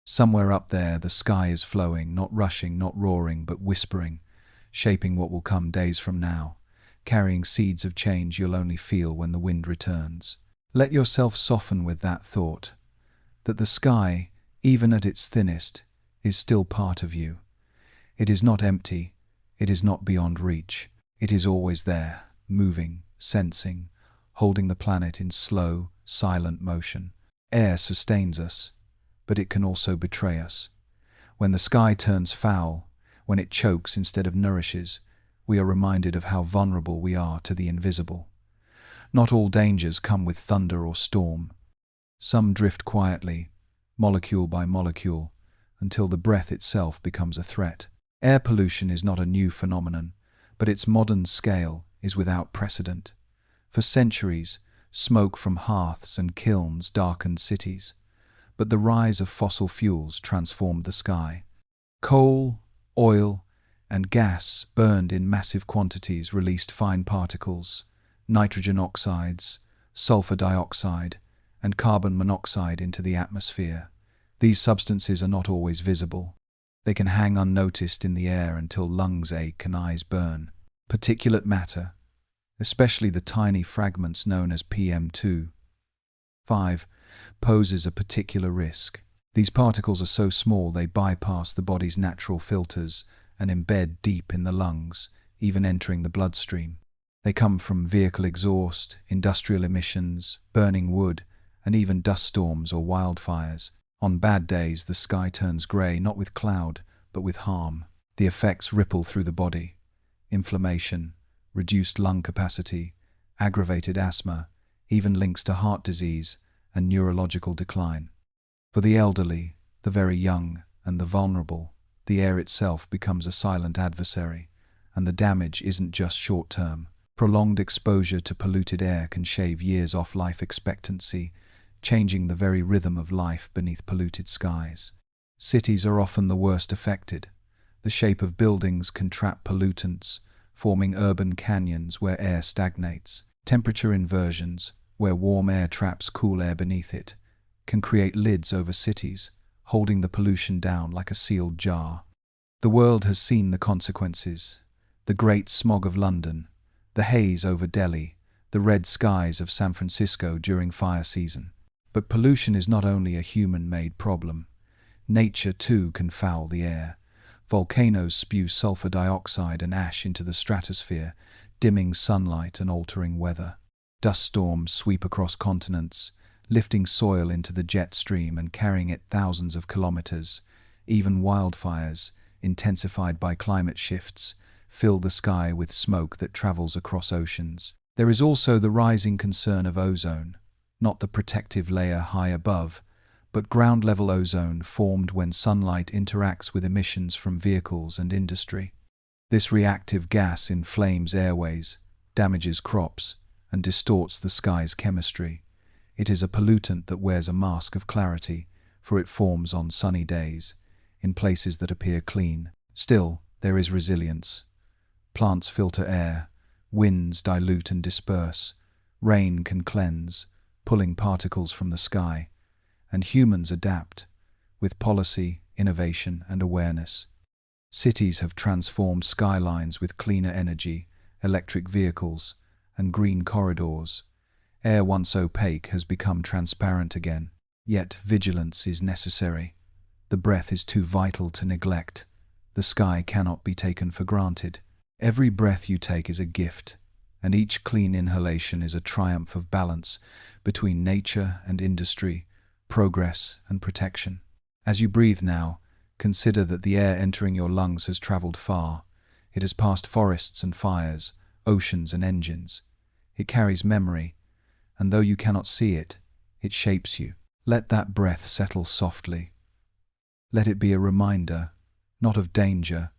Somewhere up there, the sky is flowing, not rushing, not roaring, but whispering, shaping what will come days from now, carrying seeds of change you'll only feel when the wind returns. Let yourself soften with that thought, that the sky, even at its thinnest, is still part of you. It is not empty, it is not beyond reach. It is always there, moving, sensing, holding the planet in slow, silent motion. Air sustains us, but it can also betray us. When the sky turns foul, when it chokes instead of nourishes, we are reminded of how vulnerable we are to the invisible. Not all dangers come with thunder or storm. Some drift quietly, molecule by molecule, until the breath itself becomes a threat. Air pollution is not a new phenomenon, but its modern scale is without precedent. For centuries, smoke from hearths and kilns darkened cities, but the rise of fossil fuels transformed the sky. Coal, oil, and gas burned in massive quantities released fine particles, nitrogen oxides, sulfur dioxide, and carbon monoxide into the atmosphere. These substances are not always visible. They can hang unnoticed in the air until lungs ache and eyes burn. Particulate matter, especially the tiny fragments known as PM2.5, poses a particular risk. These particles are so small they bypass the body's natural filters and embed deep in the lungs, even entering the bloodstream. They come from vehicle exhaust, industrial emissions, burning wood, and even dust storms or wildfires. On bad days, the sky turns grey, not with cloud, but with harm. The effects ripple through the body. Inflammation, reduced lung capacity, aggravated asthma, even links to heart disease and neurological decline. For the elderly, the very young, and the vulnerable, the air itself becomes a silent adversary, and the damage isn't just short-term. Prolonged exposure to polluted air can shave years off life expectancy, changing the very rhythm of life beneath polluted skies. Cities are often the worst affected. The shape of buildings can trap pollutants, forming urban canyons where air stagnates. Temperature inversions, where warm air traps cool air beneath it, can create lids over cities, holding the pollution down like a sealed jar. The world has seen the consequences. The great smog of London, the haze over Delhi, the red skies of San Francisco during fire season. But pollution is not only a human-made problem. Nature, too, can foul the air. Volcanoes spew sulfur dioxide and ash into the stratosphere, dimming sunlight and altering weather. Dust storms sweep across continents, lifting soil into the jet stream and carrying it thousands of kilometers. Even wildfires, intensified by climate shifts, fill the sky with smoke that travels across oceans. There is also the rising concern of ozone. Not the protective layer high above, but ground-level ozone formed when sunlight interacts with emissions from vehicles and industry. This reactive gas inflames airways, damages crops, and distorts the sky's chemistry. It is a pollutant that wears a mask of clarity, for it forms on sunny days, in places that appear clean. Still, there is resilience. Plants filter air, winds dilute and disperse, rain can cleanse, pulling particles from the sky, and humans adapt, with policy, innovation, and awareness. Cities have transformed skylines with cleaner energy, electric vehicles, and green corridors. Air once opaque has become transparent again. Yet vigilance is necessary. The breath is too vital to neglect. The sky cannot be taken for granted. Every breath you take is a gift, and each clean inhalation is a triumph of balance between nature and industry, progress and protection. As you breathe now, consider that the air entering your lungs has traveled far. It has passed forests and fires, oceans and engines. It carries memory, and though you cannot see it, it shapes you. Let that breath settle softly. Let it be a reminder, not of danger,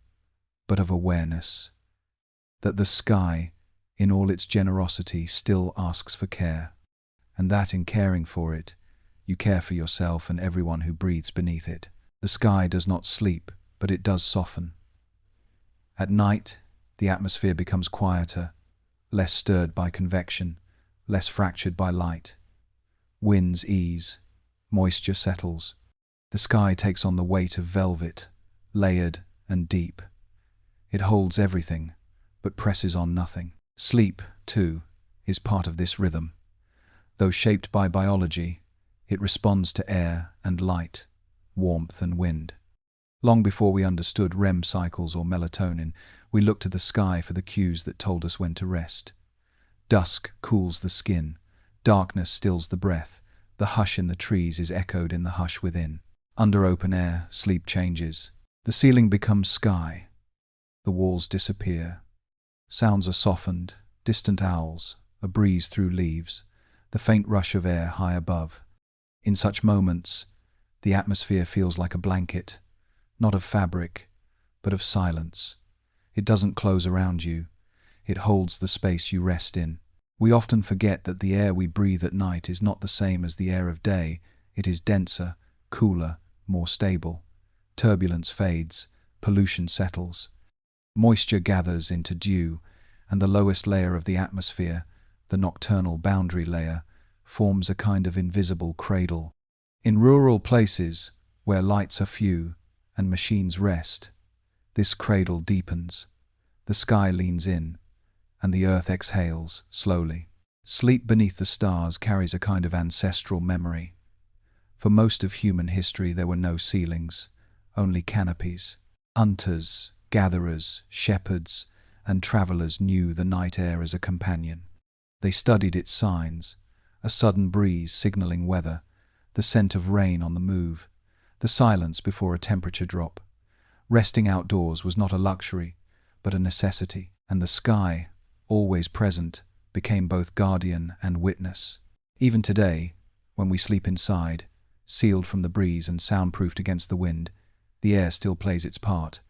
but of awareness, that the sky, in all its generosity, still asks for care, and that in caring for it, you care for yourself and everyone who breathes beneath it. The sky does not sleep, but it does soften. At night, the atmosphere becomes quieter, less stirred by convection, less fractured by light. Winds ease, moisture settles. The sky takes on the weight of velvet, layered and deep. It holds everything, but presses on nothing. Sleep, too, is part of this rhythm. Though shaped by biology, it responds to air and light, warmth and wind. Long before we understood REM cycles or melatonin, we looked to the sky for the cues that told us when to rest. Dusk cools the skin, darkness stills the breath, the hush in the trees is echoed in the hush within. Under open air, sleep changes. The ceiling becomes sky. The walls disappear. Sounds are softened, distant owls, a breeze through leaves, the faint rush of air high above. In such moments, the atmosphere feels like a blanket, not of fabric, but of silence. It doesn't close around you. It holds the space you rest in. We often forget that the air we breathe at night is not the same as the air of day. It is denser, cooler, more stable. Turbulence fades, pollution settles. Moisture gathers into dew, and the lowest layer of the atmosphere, the nocturnal boundary layer, forms a kind of invisible cradle. In rural places, where lights are few and machines rest, this cradle deepens. The sky leans in, and the earth exhales slowly. Sleep beneath the stars carries a kind of ancestral memory. For most of human history there were no ceilings, only canopies. Hunters, gatherers, shepherds, and travelers knew the night air as a companion. They studied its signs, a sudden breeze signaling weather, the scent of rain on the move, the silence before a temperature drop. Resting outdoors was not a luxury, but a necessity, and the sky, always present, became both guardian and witness. Even today, when we sleep inside, sealed from the breeze and soundproofed against the wind, the air still plays its part.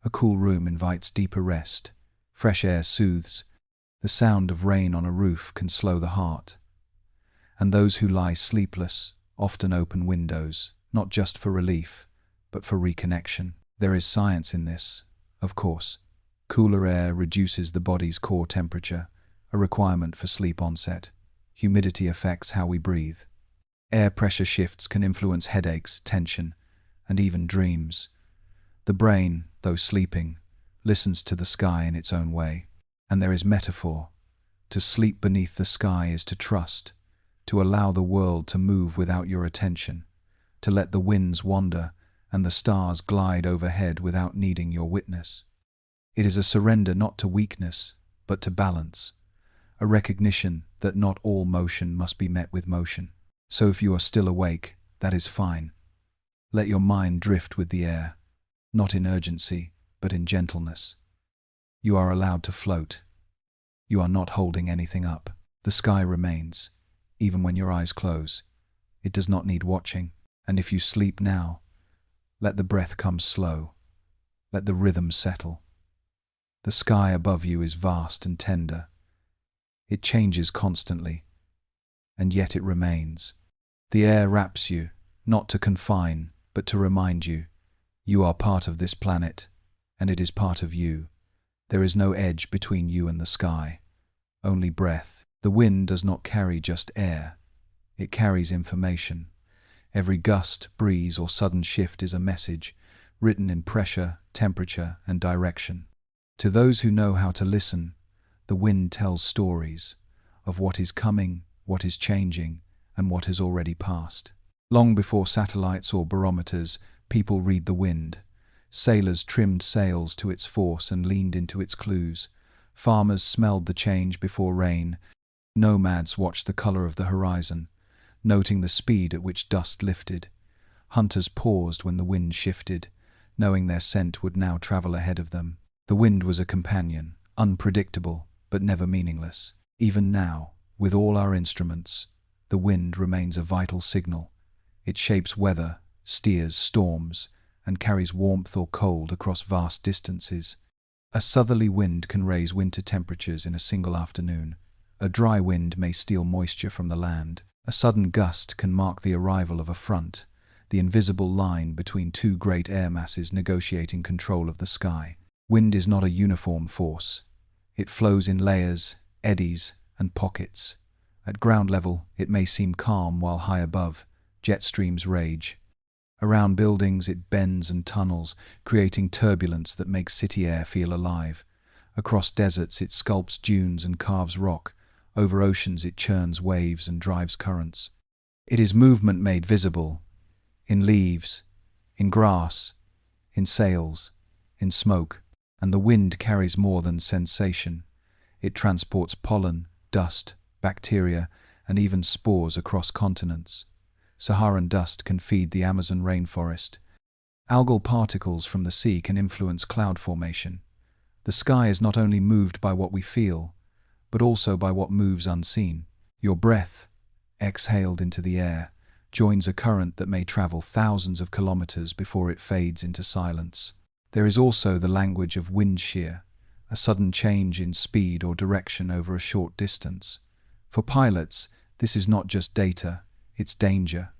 A cool room invites deeper rest. Fresh air soothes. The sound of rain on a roof can slow the heart. And those who lie sleepless often open windows, not just for relief, but for reconnection. There is science in this, of course. Cooler air reduces the body's core temperature, a requirement for sleep onset. Humidity affects how we breathe. Air pressure shifts can influence headaches, tension, and even dreams. The brain, though sleeping, listens to the sky in its own way. And there is metaphor. To sleep beneath the sky is to trust, to allow the world to move without your attention, to let the winds wander and the stars glide overhead without needing your witness. It is a surrender not to weakness, but to balance, a recognition that not all motion must be met with motion. So if you are still awake, that is fine. Let your mind drift with the air, not in urgency, but in gentleness. You are allowed to float. You are not holding anything up. The sky remains, even when your eyes close. It does not need watching. And if you sleep now, let the breath come slow. Let the rhythm settle. The sky above you is vast and tender. It changes constantly, and yet it remains. The air wraps you, not to confine, but to remind you. You are part of this planet, and it is part of you. There is no edge between you and the sky, only breath. The wind does not carry just air. It carries information. Every gust, breeze, or sudden shift is a message, written in pressure, temperature, and direction. To those who know how to listen, the wind tells stories of what is coming, what is changing, and what has already passed. Long before satellites or barometers, people read the wind. Sailors trimmed sails to its force and leaned into its clues. Farmers smelled the change before rain. Nomads watched the color of the horizon, noting the speed at which dust lifted. Hunters paused when the wind shifted, knowing their scent would now travel ahead of them. The wind was a companion, unpredictable, but never meaningless. Even now, with all our instruments, the wind remains a vital signal. It shapes weather, steers storms, and carries warmth or cold across vast distances. A southerly wind can raise winter temperatures in a single afternoon. A dry wind may steal moisture from the land. A sudden gust can mark the arrival of a front, the invisible line between two great air masses negotiating control of the sky. Wind is not a uniform force. It flows in layers, eddies, and pockets. At ground level, it may seem calm, while high above, jet streams rage. Around buildings, it bends and tunnels, creating turbulence that makes city air feel alive. Across deserts, it sculpts dunes and carves rock. Over oceans, it churns waves and drives currents. It is movement made visible, in leaves, in grass, in sails, in smoke. And the wind carries more than sensation. It transports pollen, dust, bacteria, and even spores across continents. Saharan dust can feed the Amazon rainforest. Algal particles from the sea can influence cloud formation. The sky is not only moved by what we feel, but also by what moves unseen. Your breath, exhaled into the air, joins a current that may travel thousands of kilometers before it fades into silence. There is also the language of wind shear, a sudden change in speed or direction over a short distance. For pilots, this is not just data, it's danger.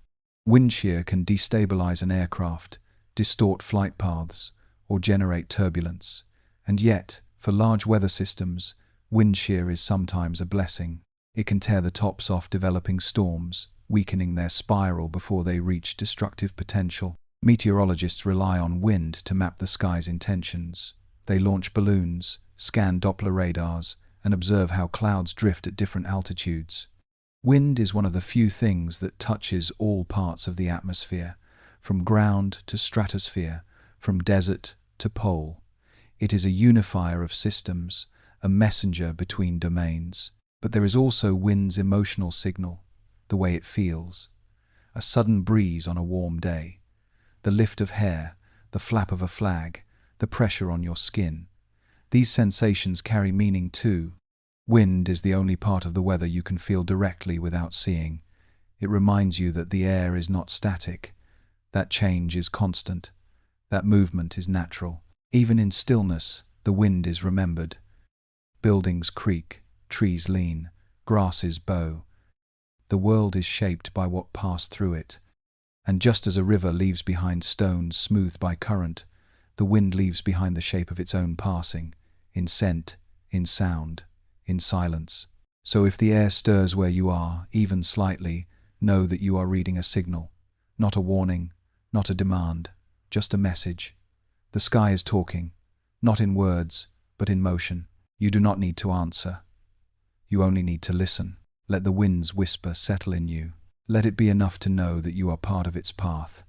Wind shear can destabilize an aircraft, distort flight paths, or generate turbulence. And yet, for large weather systems, wind shear is sometimes a blessing. It can tear the tops off developing storms, weakening their spiral before they reach destructive potential. Meteorologists rely on wind to map the sky's intentions. They launch balloons, scan Doppler radars, and observe how clouds drift at different altitudes. Wind is one of the few things that touches all parts of the atmosphere, from ground to stratosphere, from desert to pole. It is a unifier of systems, a messenger between domains. But there is also wind's emotional signal, the way it feels. A sudden breeze on a warm day, the lift of hair, the flap of a flag, the pressure on your skin. These sensations carry meaning too. Wind is the only part of the weather you can feel directly without seeing. It reminds you that the air is not static, that change is constant, that movement is natural. Even in stillness, the wind is remembered. Buildings creak, trees lean, grasses bow. The world is shaped by what passed through it. And just as a river leaves behind stones smoothed by current, the wind leaves behind the shape of its own passing, in scent, in sound, in silence. So if the air stirs where you are, even slightly, know that you are reading a signal, not a warning, not a demand, just a message. The sky is talking, not in words, but in motion. You do not need to answer. You only need to listen. Let the wind's whisper settle in you. Let it be enough to know that you are part of its path,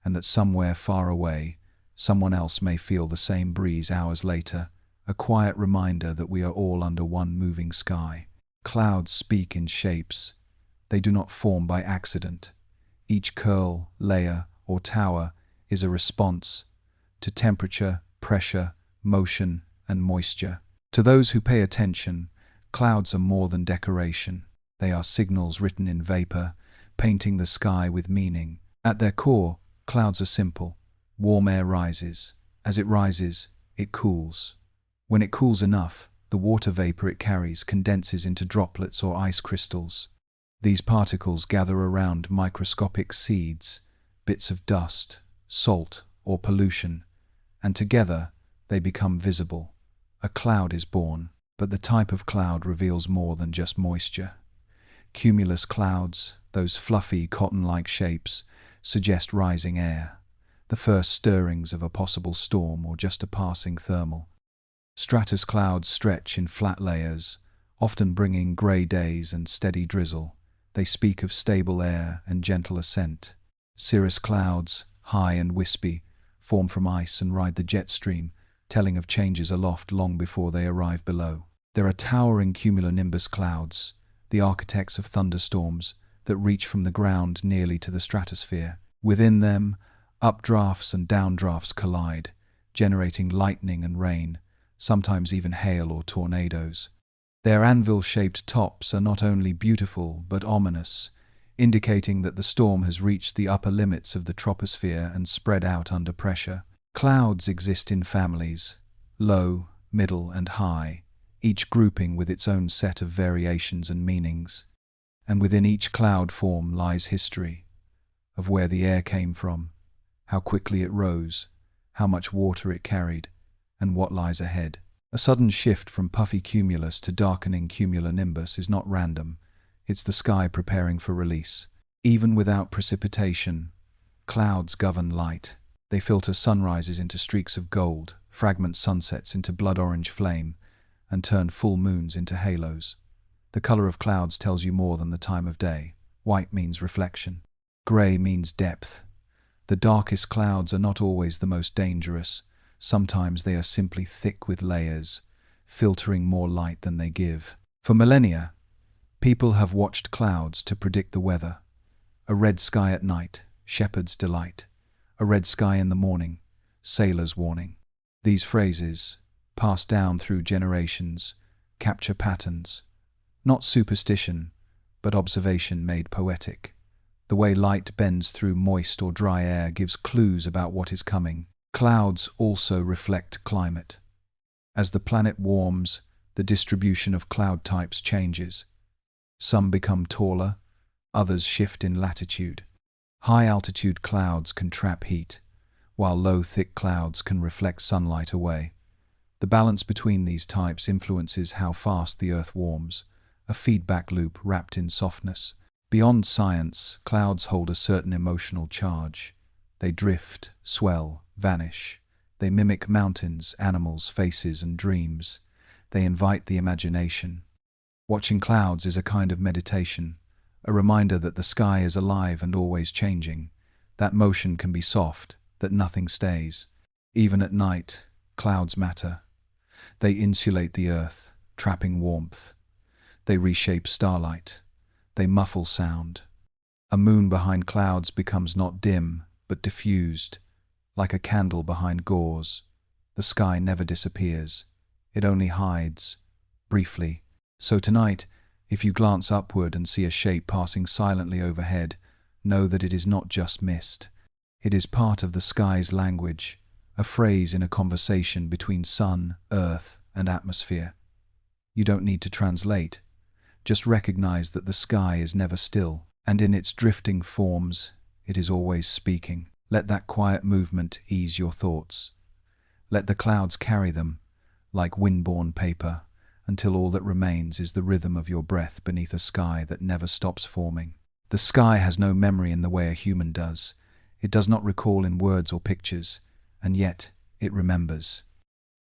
and that somewhere far away, someone else may feel the same breeze hours later, a quiet reminder that we are all under one moving sky. Clouds speak in shapes. They do not form by accident. Each curl, layer, or tower is a response to temperature, pressure, motion, and moisture. To those who pay attention, clouds are more than decoration. They are signals written in vapor, painting the sky with meaning. At their core, clouds are simple. Warm air rises. As it rises, it cools. When it cools enough, the water vapor it carries condenses into droplets or ice crystals. These particles gather around microscopic seeds, bits of dust, salt, or pollution, and together they become visible. A cloud is born, but the type of cloud reveals more than just moisture. Cumulus clouds, those fluffy, cotton-like shapes, suggest rising air, the first stirrings of a possible storm or just a passing thermal. Stratus clouds stretch in flat layers, often bringing grey days and steady drizzle. They speak of stable air and gentle ascent. Cirrus clouds, high and wispy, form from ice and ride the jet stream, telling of changes aloft long before they arrive below. There are towering cumulonimbus clouds, the architects of thunderstorms, that reach from the ground nearly to the stratosphere. Within them, updrafts and downdrafts collide, generating lightning and rain, sometimes even hail or tornadoes. Their anvil-shaped tops are not only beautiful but ominous, indicating that the storm has reached the upper limits of the troposphere and spread out under pressure. Clouds exist in families, low, middle, and high, each grouping with its own set of variations and meanings. And within each cloud form lies history, of where the air came from, how quickly it rose, how much water it carried, and what lies ahead. A sudden shift from puffy cumulus to darkening cumulonimbus is not random. It's the sky preparing for release. Even without precipitation, clouds govern light. They filter sunrises into streaks of gold, fragment sunsets into blood-orange flame, and turn full moons into halos. The color of clouds tells you more than the time of day. White means reflection. Gray means depth. The darkest clouds are not always the most dangerous. Sometimes they are simply thick with layers, filtering more light than they give. For millennia, people have watched clouds to predict the weather. A red sky at night, shepherd's delight. A red sky in the morning, sailor's warning. These phrases, passed down through generations, capture patterns. Not superstition, but observation made poetic. The way light bends through moist or dry air gives clues about what is coming. Clouds also reflect climate. As the planet warms, the distribution of cloud types changes. Some become taller, others shift in latitude. High-altitude clouds can trap heat, while low, thick clouds can reflect sunlight away. The balance between these types influences how fast the Earth warms, a feedback loop wrapped in softness. Beyond science, clouds hold a certain emotional charge. They drift, swell, vanish. They mimic mountains, animals, faces, and dreams. They invite the imagination. Watching clouds is a kind of meditation, a reminder that the sky is alive and always changing. That motion can be soft, that nothing stays. Even at night, clouds matter. They insulate the earth, trapping warmth. They reshape starlight. They muffle sound. A moon behind clouds becomes not dim, but diffused, like a candle behind gauze. The sky never disappears. It only hides, briefly. So tonight, if you glance upward and see a shape passing silently overhead, know that it is not just mist. It is part of the sky's language, a phrase in a conversation between sun, earth, and atmosphere. You don't need to translate. Just recognize that the sky is never still, and in its drifting forms, it is always speaking. Let that quiet movement ease your thoughts. Let the clouds carry them, like wind-borne paper, until all that remains is the rhythm of your breath beneath a sky that never stops forming. The sky has no memory in the way a human does. It does not recall in words or pictures, and yet it remembers.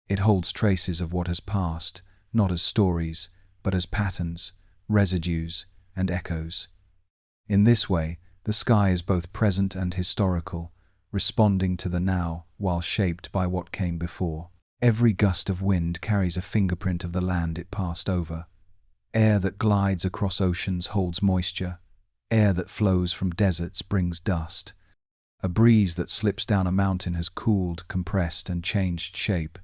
It holds traces of what has passed, not as stories, but as patterns, residues, and echoes. In this way, the sky is both present and historical, responding to the now while shaped by what came before. Every gust of wind carries a fingerprint of the land it passed over. Air that glides across oceans holds moisture. Air that flows from deserts brings dust. A breeze that slips down a mountain has cooled, compressed, and changed shape.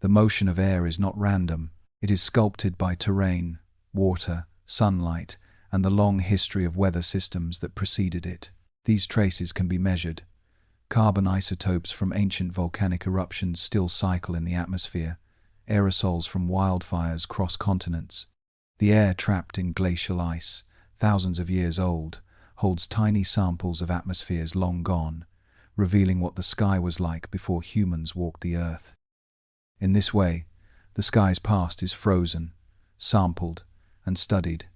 The motion of air is not random. It is sculpted by terrain, water, sunlight, and the long history of weather systems that preceded it. These traces can be measured. Carbon isotopes from ancient volcanic eruptions still cycle in the atmosphere. Aerosols from wildfires cross continents. The air trapped in glacial ice, thousands of years old, holds tiny samples of atmospheres long gone, revealing what the sky was like before humans walked the earth. In this way, the sky's past is frozen, sampled, and studied,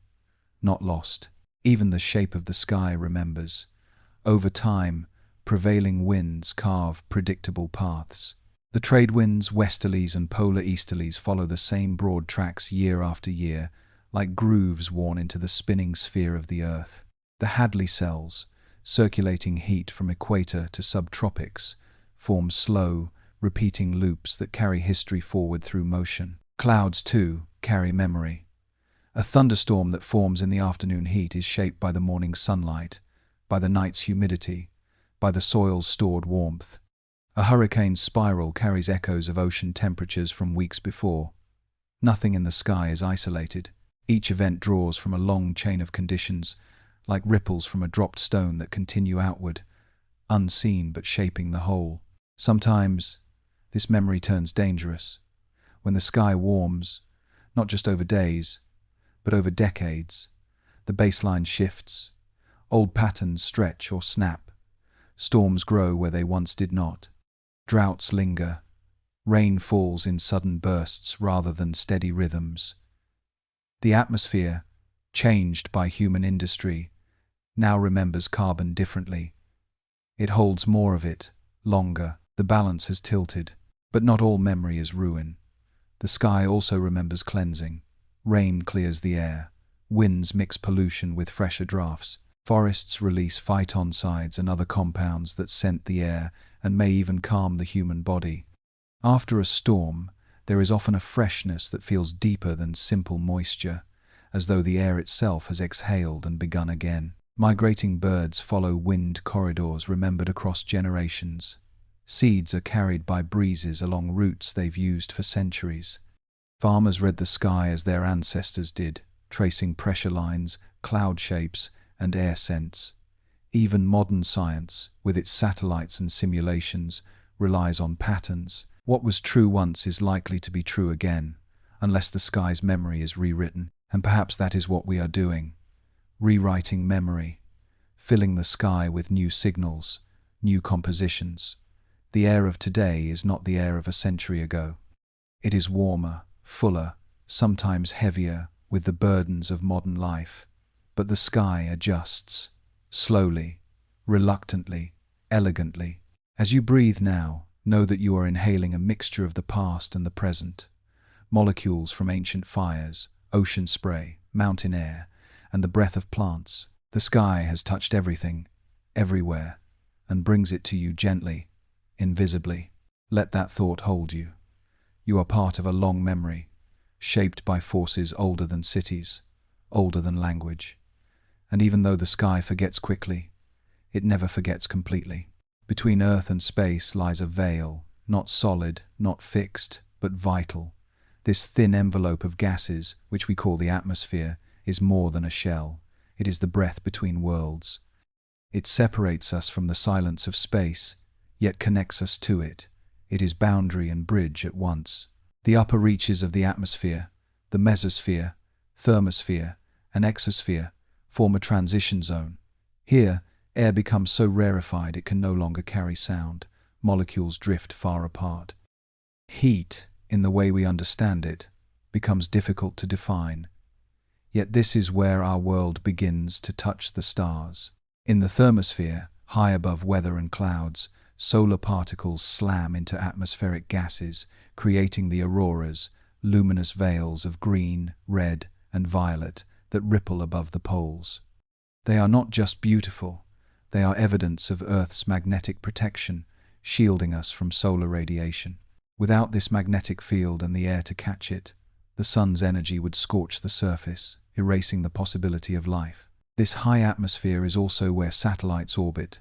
not lost. Even the shape of the sky remembers. Over time, prevailing winds carve predictable paths. The trade winds, westerlies and polar easterlies follow the same broad tracks year after year, like grooves worn into the spinning sphere of the Earth. The Hadley cells, circulating heat from equator to subtropics, form slow, repeating loops that carry history forward through motion. Clouds, too, carry memory. A thunderstorm that forms in the afternoon heat is shaped by the morning sunlight, by the night's humidity, by the soil's stored warmth. A hurricane's spiral carries echoes of ocean temperatures from weeks before. Nothing in the sky is isolated. Each event draws from a long chain of conditions, like ripples from a dropped stone that continue outward, unseen but shaping the whole. Sometimes, this memory turns dangerous. When the sky warms, not just over days, but over decades, the baseline shifts, old patterns stretch or snap, storms grow where they once did not, droughts linger, rain falls in sudden bursts rather than steady rhythms. The atmosphere, changed by human industry, now remembers carbon differently. It holds more of it, longer. The balance has tilted, but not all memory is ruin. The sky also remembers cleansing. Rain clears the air. Winds mix pollution with fresher drafts. Forests release phytoncides and other compounds that scent the air and may even calm the human body. After a storm, there is often a freshness that feels deeper than simple moisture, as though the air itself has exhaled and begun again. Migrating birds follow wind corridors remembered across generations. Seeds are carried by breezes along routes they've used for centuries. Farmers read the sky as their ancestors did, tracing pressure lines, cloud shapes, and air scents. Even modern science, with its satellites and simulations, relies on patterns. What was true once is likely to be true again, unless the sky's memory is rewritten. And perhaps that is what we are doing. Rewriting memory, filling the sky with new signals, new compositions. The air of today is not the air of a century ago. It is warmer, fuller, sometimes heavier with the burdens of modern life. But the sky adjusts, slowly, reluctantly, elegantly. As you breathe now, know that you are inhaling a mixture of the past and the present. Molecules from ancient fires, ocean spray, mountain air, and the breath of plants. The sky has touched everything, everywhere, and brings it to you gently, invisibly. Let that thought hold you. You are part of a long memory, shaped by forces older than cities, older than language. And even though the sky forgets quickly, it never forgets completely. Between Earth and space lies a veil, not solid, not fixed, but vital. This thin envelope of gases, which we call the atmosphere, is more than a shell. It is the breath between worlds. It separates us from the silence of space, yet connects us to it. It is boundary and bridge at once. The upper reaches of the atmosphere, the mesosphere, thermosphere, and exosphere, form a transition zone. Here, air becomes so rarefied it can no longer carry sound. Molecules drift far apart. Heat, in the way we understand it, becomes difficult to define. Yet this is where our world begins to touch the stars. In the thermosphere, high above weather and clouds, solar particles slam into atmospheric gases, creating the auroras, luminous veils of green, red, and violet that ripple above the poles. They are not just beautiful, they are evidence of Earth's magnetic protection, shielding us from solar radiation. Without this magnetic field and the air to catch it, the sun's energy would scorch the surface, erasing the possibility of life. This high atmosphere is also where satellites orbit,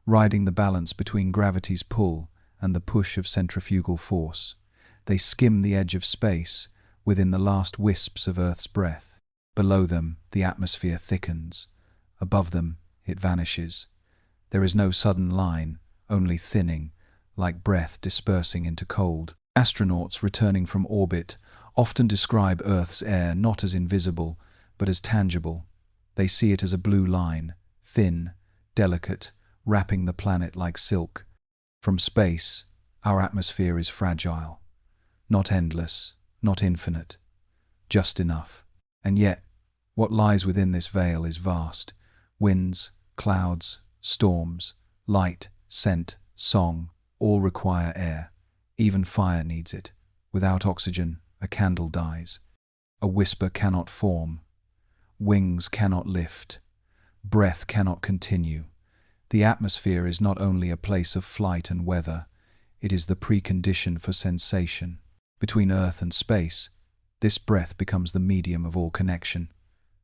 riding the balance between gravity's pull and the push of centrifugal force. They skim the edge of space within the last wisps of Earth's breath. Below them, the atmosphere thickens. Above them, it vanishes. There is no sudden line, only thinning, like breath dispersing into cold. Astronauts returning from orbit often describe Earth's air not as invisible, but as tangible. They see it as a blue line, thin, delicate, wrapping the planet like silk. From space, our atmosphere is fragile. Not endless, not infinite, just enough. And yet, what lies within this veil is vast. Winds, clouds, storms, light, scent, song, all require air. Even fire needs it. Without oxygen, a candle dies. A whisper cannot form. Wings cannot lift. Breath cannot continue. The atmosphere is not only a place of flight and weather, it is the precondition for sensation. Between Earth and space, this breath becomes the medium of all connection.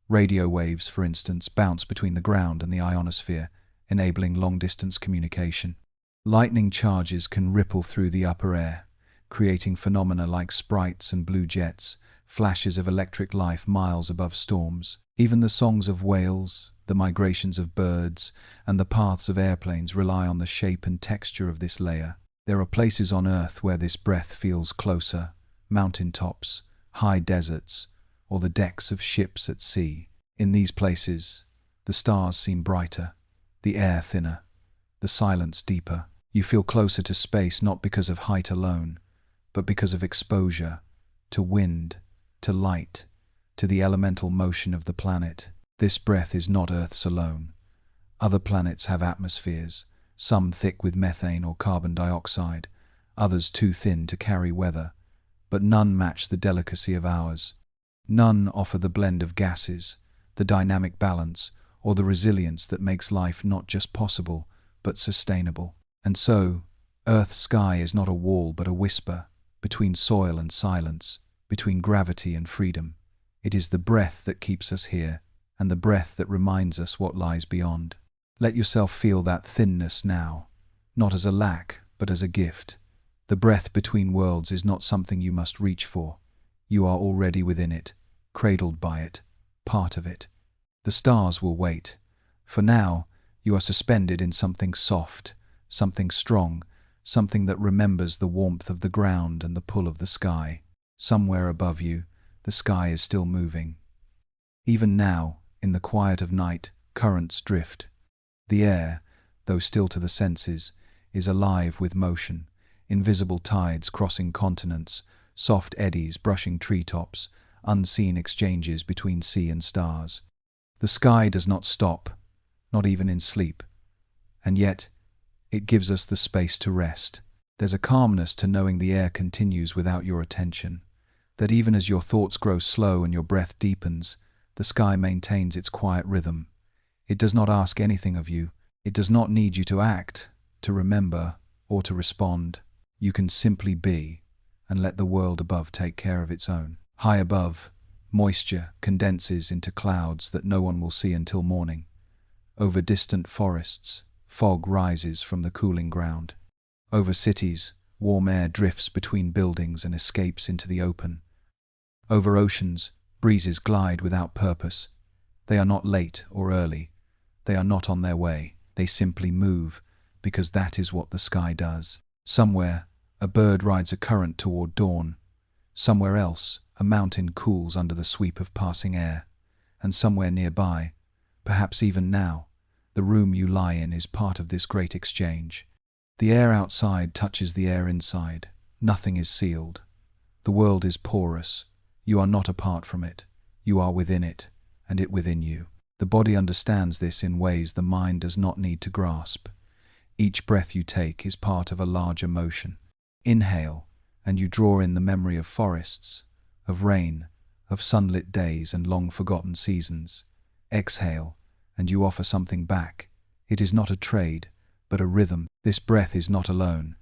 Radio waves, for instance, bounce between the ground and the ionosphere, enabling long-distance communication. Lightning charges can ripple through the upper air, creating phenomena like sprites and blue jets, flashes of electric life miles above storms. Even the songs of whales, the migrations of birds, and the paths of airplanes rely on the shape and texture of this layer. There are places on Earth where this breath feels closer: mountain tops, high deserts, or the decks of ships at sea. In these places, the stars seem brighter, the air thinner, the silence deeper. You feel closer to space not because of height alone, but because of exposure, to wind, to light, to the elemental motion of the planet. This breath is not Earth's alone. Other planets have atmospheres, some thick with methane or carbon dioxide, others too thin to carry weather, but none match the delicacy of ours. None offer the blend of gases, the dynamic balance, or the resilience that makes life not just possible, but sustainable. And so, Earth's sky is not a wall but a whisper, between soil and silence, between gravity and freedom. It is the breath that keeps us here, and the breath that reminds us what lies beyond. Let yourself feel that thinness now, not as a lack, but as a gift. The breath between worlds is not something you must reach for. You are already within it, cradled by it, part of it. The stars will wait. For now, you are suspended in something soft, something strong, something that remembers the warmth of the ground and the pull of the sky. Somewhere above you, the sky is still moving. Even now, in the quiet of night, currents drift. The air, though still to the senses, is alive with motion, invisible tides crossing continents, soft eddies brushing treetops, unseen exchanges between sea and stars. The sky does not stop, not even in sleep, and yet it gives us the space to rest. There's a calmness to knowing the air continues without your attention, that even as your thoughts grow slow and your breath deepens, the sky maintains its quiet rhythm. It does not ask anything of you. It does not need you to act, to remember, or to respond. You can simply be, and let the world above take care of its own. High above, moisture condenses into clouds that no one will see until morning. Over distant forests, fog rises from the cooling ground. Over cities, warm air drifts between buildings and escapes into the open. Over oceans, breezes glide without purpose. They are not late or early. They are not on their way. They simply move, because that is what the sky does. Somewhere, a bird rides a current toward dawn. Somewhere else, a mountain cools under the sweep of passing air. And somewhere nearby, perhaps even now, the room you lie in is part of this great exchange. The air outside touches the air inside. Nothing is sealed. The world is porous. You are not apart from it. You are within it, and it within you. The body understands this in ways the mind does not need to grasp. Each breath you take is part of a larger motion. Inhale, and you draw in the memory of forests, of rain, of sunlit days and long-forgotten seasons. Exhale, and you offer something back. It is not a trade, but a rhythm. This breath is not alone.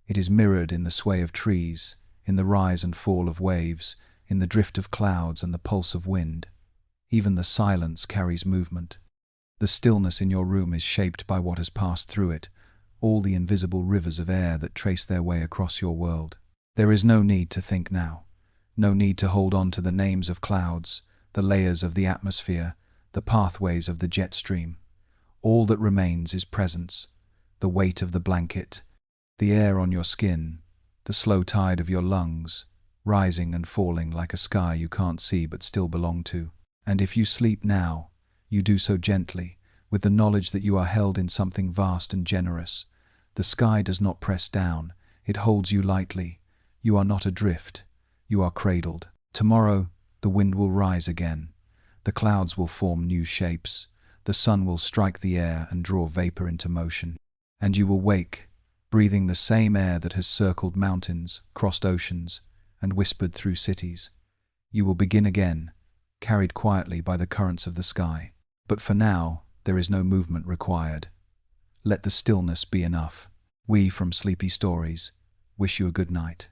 It is mirrored in the sway of trees, in the rise and fall of waves, in the drift of clouds and the pulse of wind. Even the silence carries movement. The stillness in your room is shaped by what has passed through it, all the invisible rivers of air that trace their way across your world. There is no need to think now, no need to hold on to the names of clouds, the layers of the atmosphere, the pathways of the jet stream. All that remains is presence, the weight of the blanket, the air on your skin, the slow tide of your lungs, rising and falling like a sky you can't see but still belong to. And if you sleep now, you do so gently, with the knowledge that you are held in something vast and generous. The sky does not press down, it holds you lightly. You are not adrift, you are cradled. Tomorrow, the wind will rise again. The clouds will form new shapes. The sun will strike the air and draw vapor into motion. And you will wake, breathing the same air that has circled mountains, crossed oceans, and whispered through cities. You will begin again, carried quietly by the currents of the sky. But for now, there is no movement required. Let the stillness be enough. We from Sleepy Stories wish you a good night.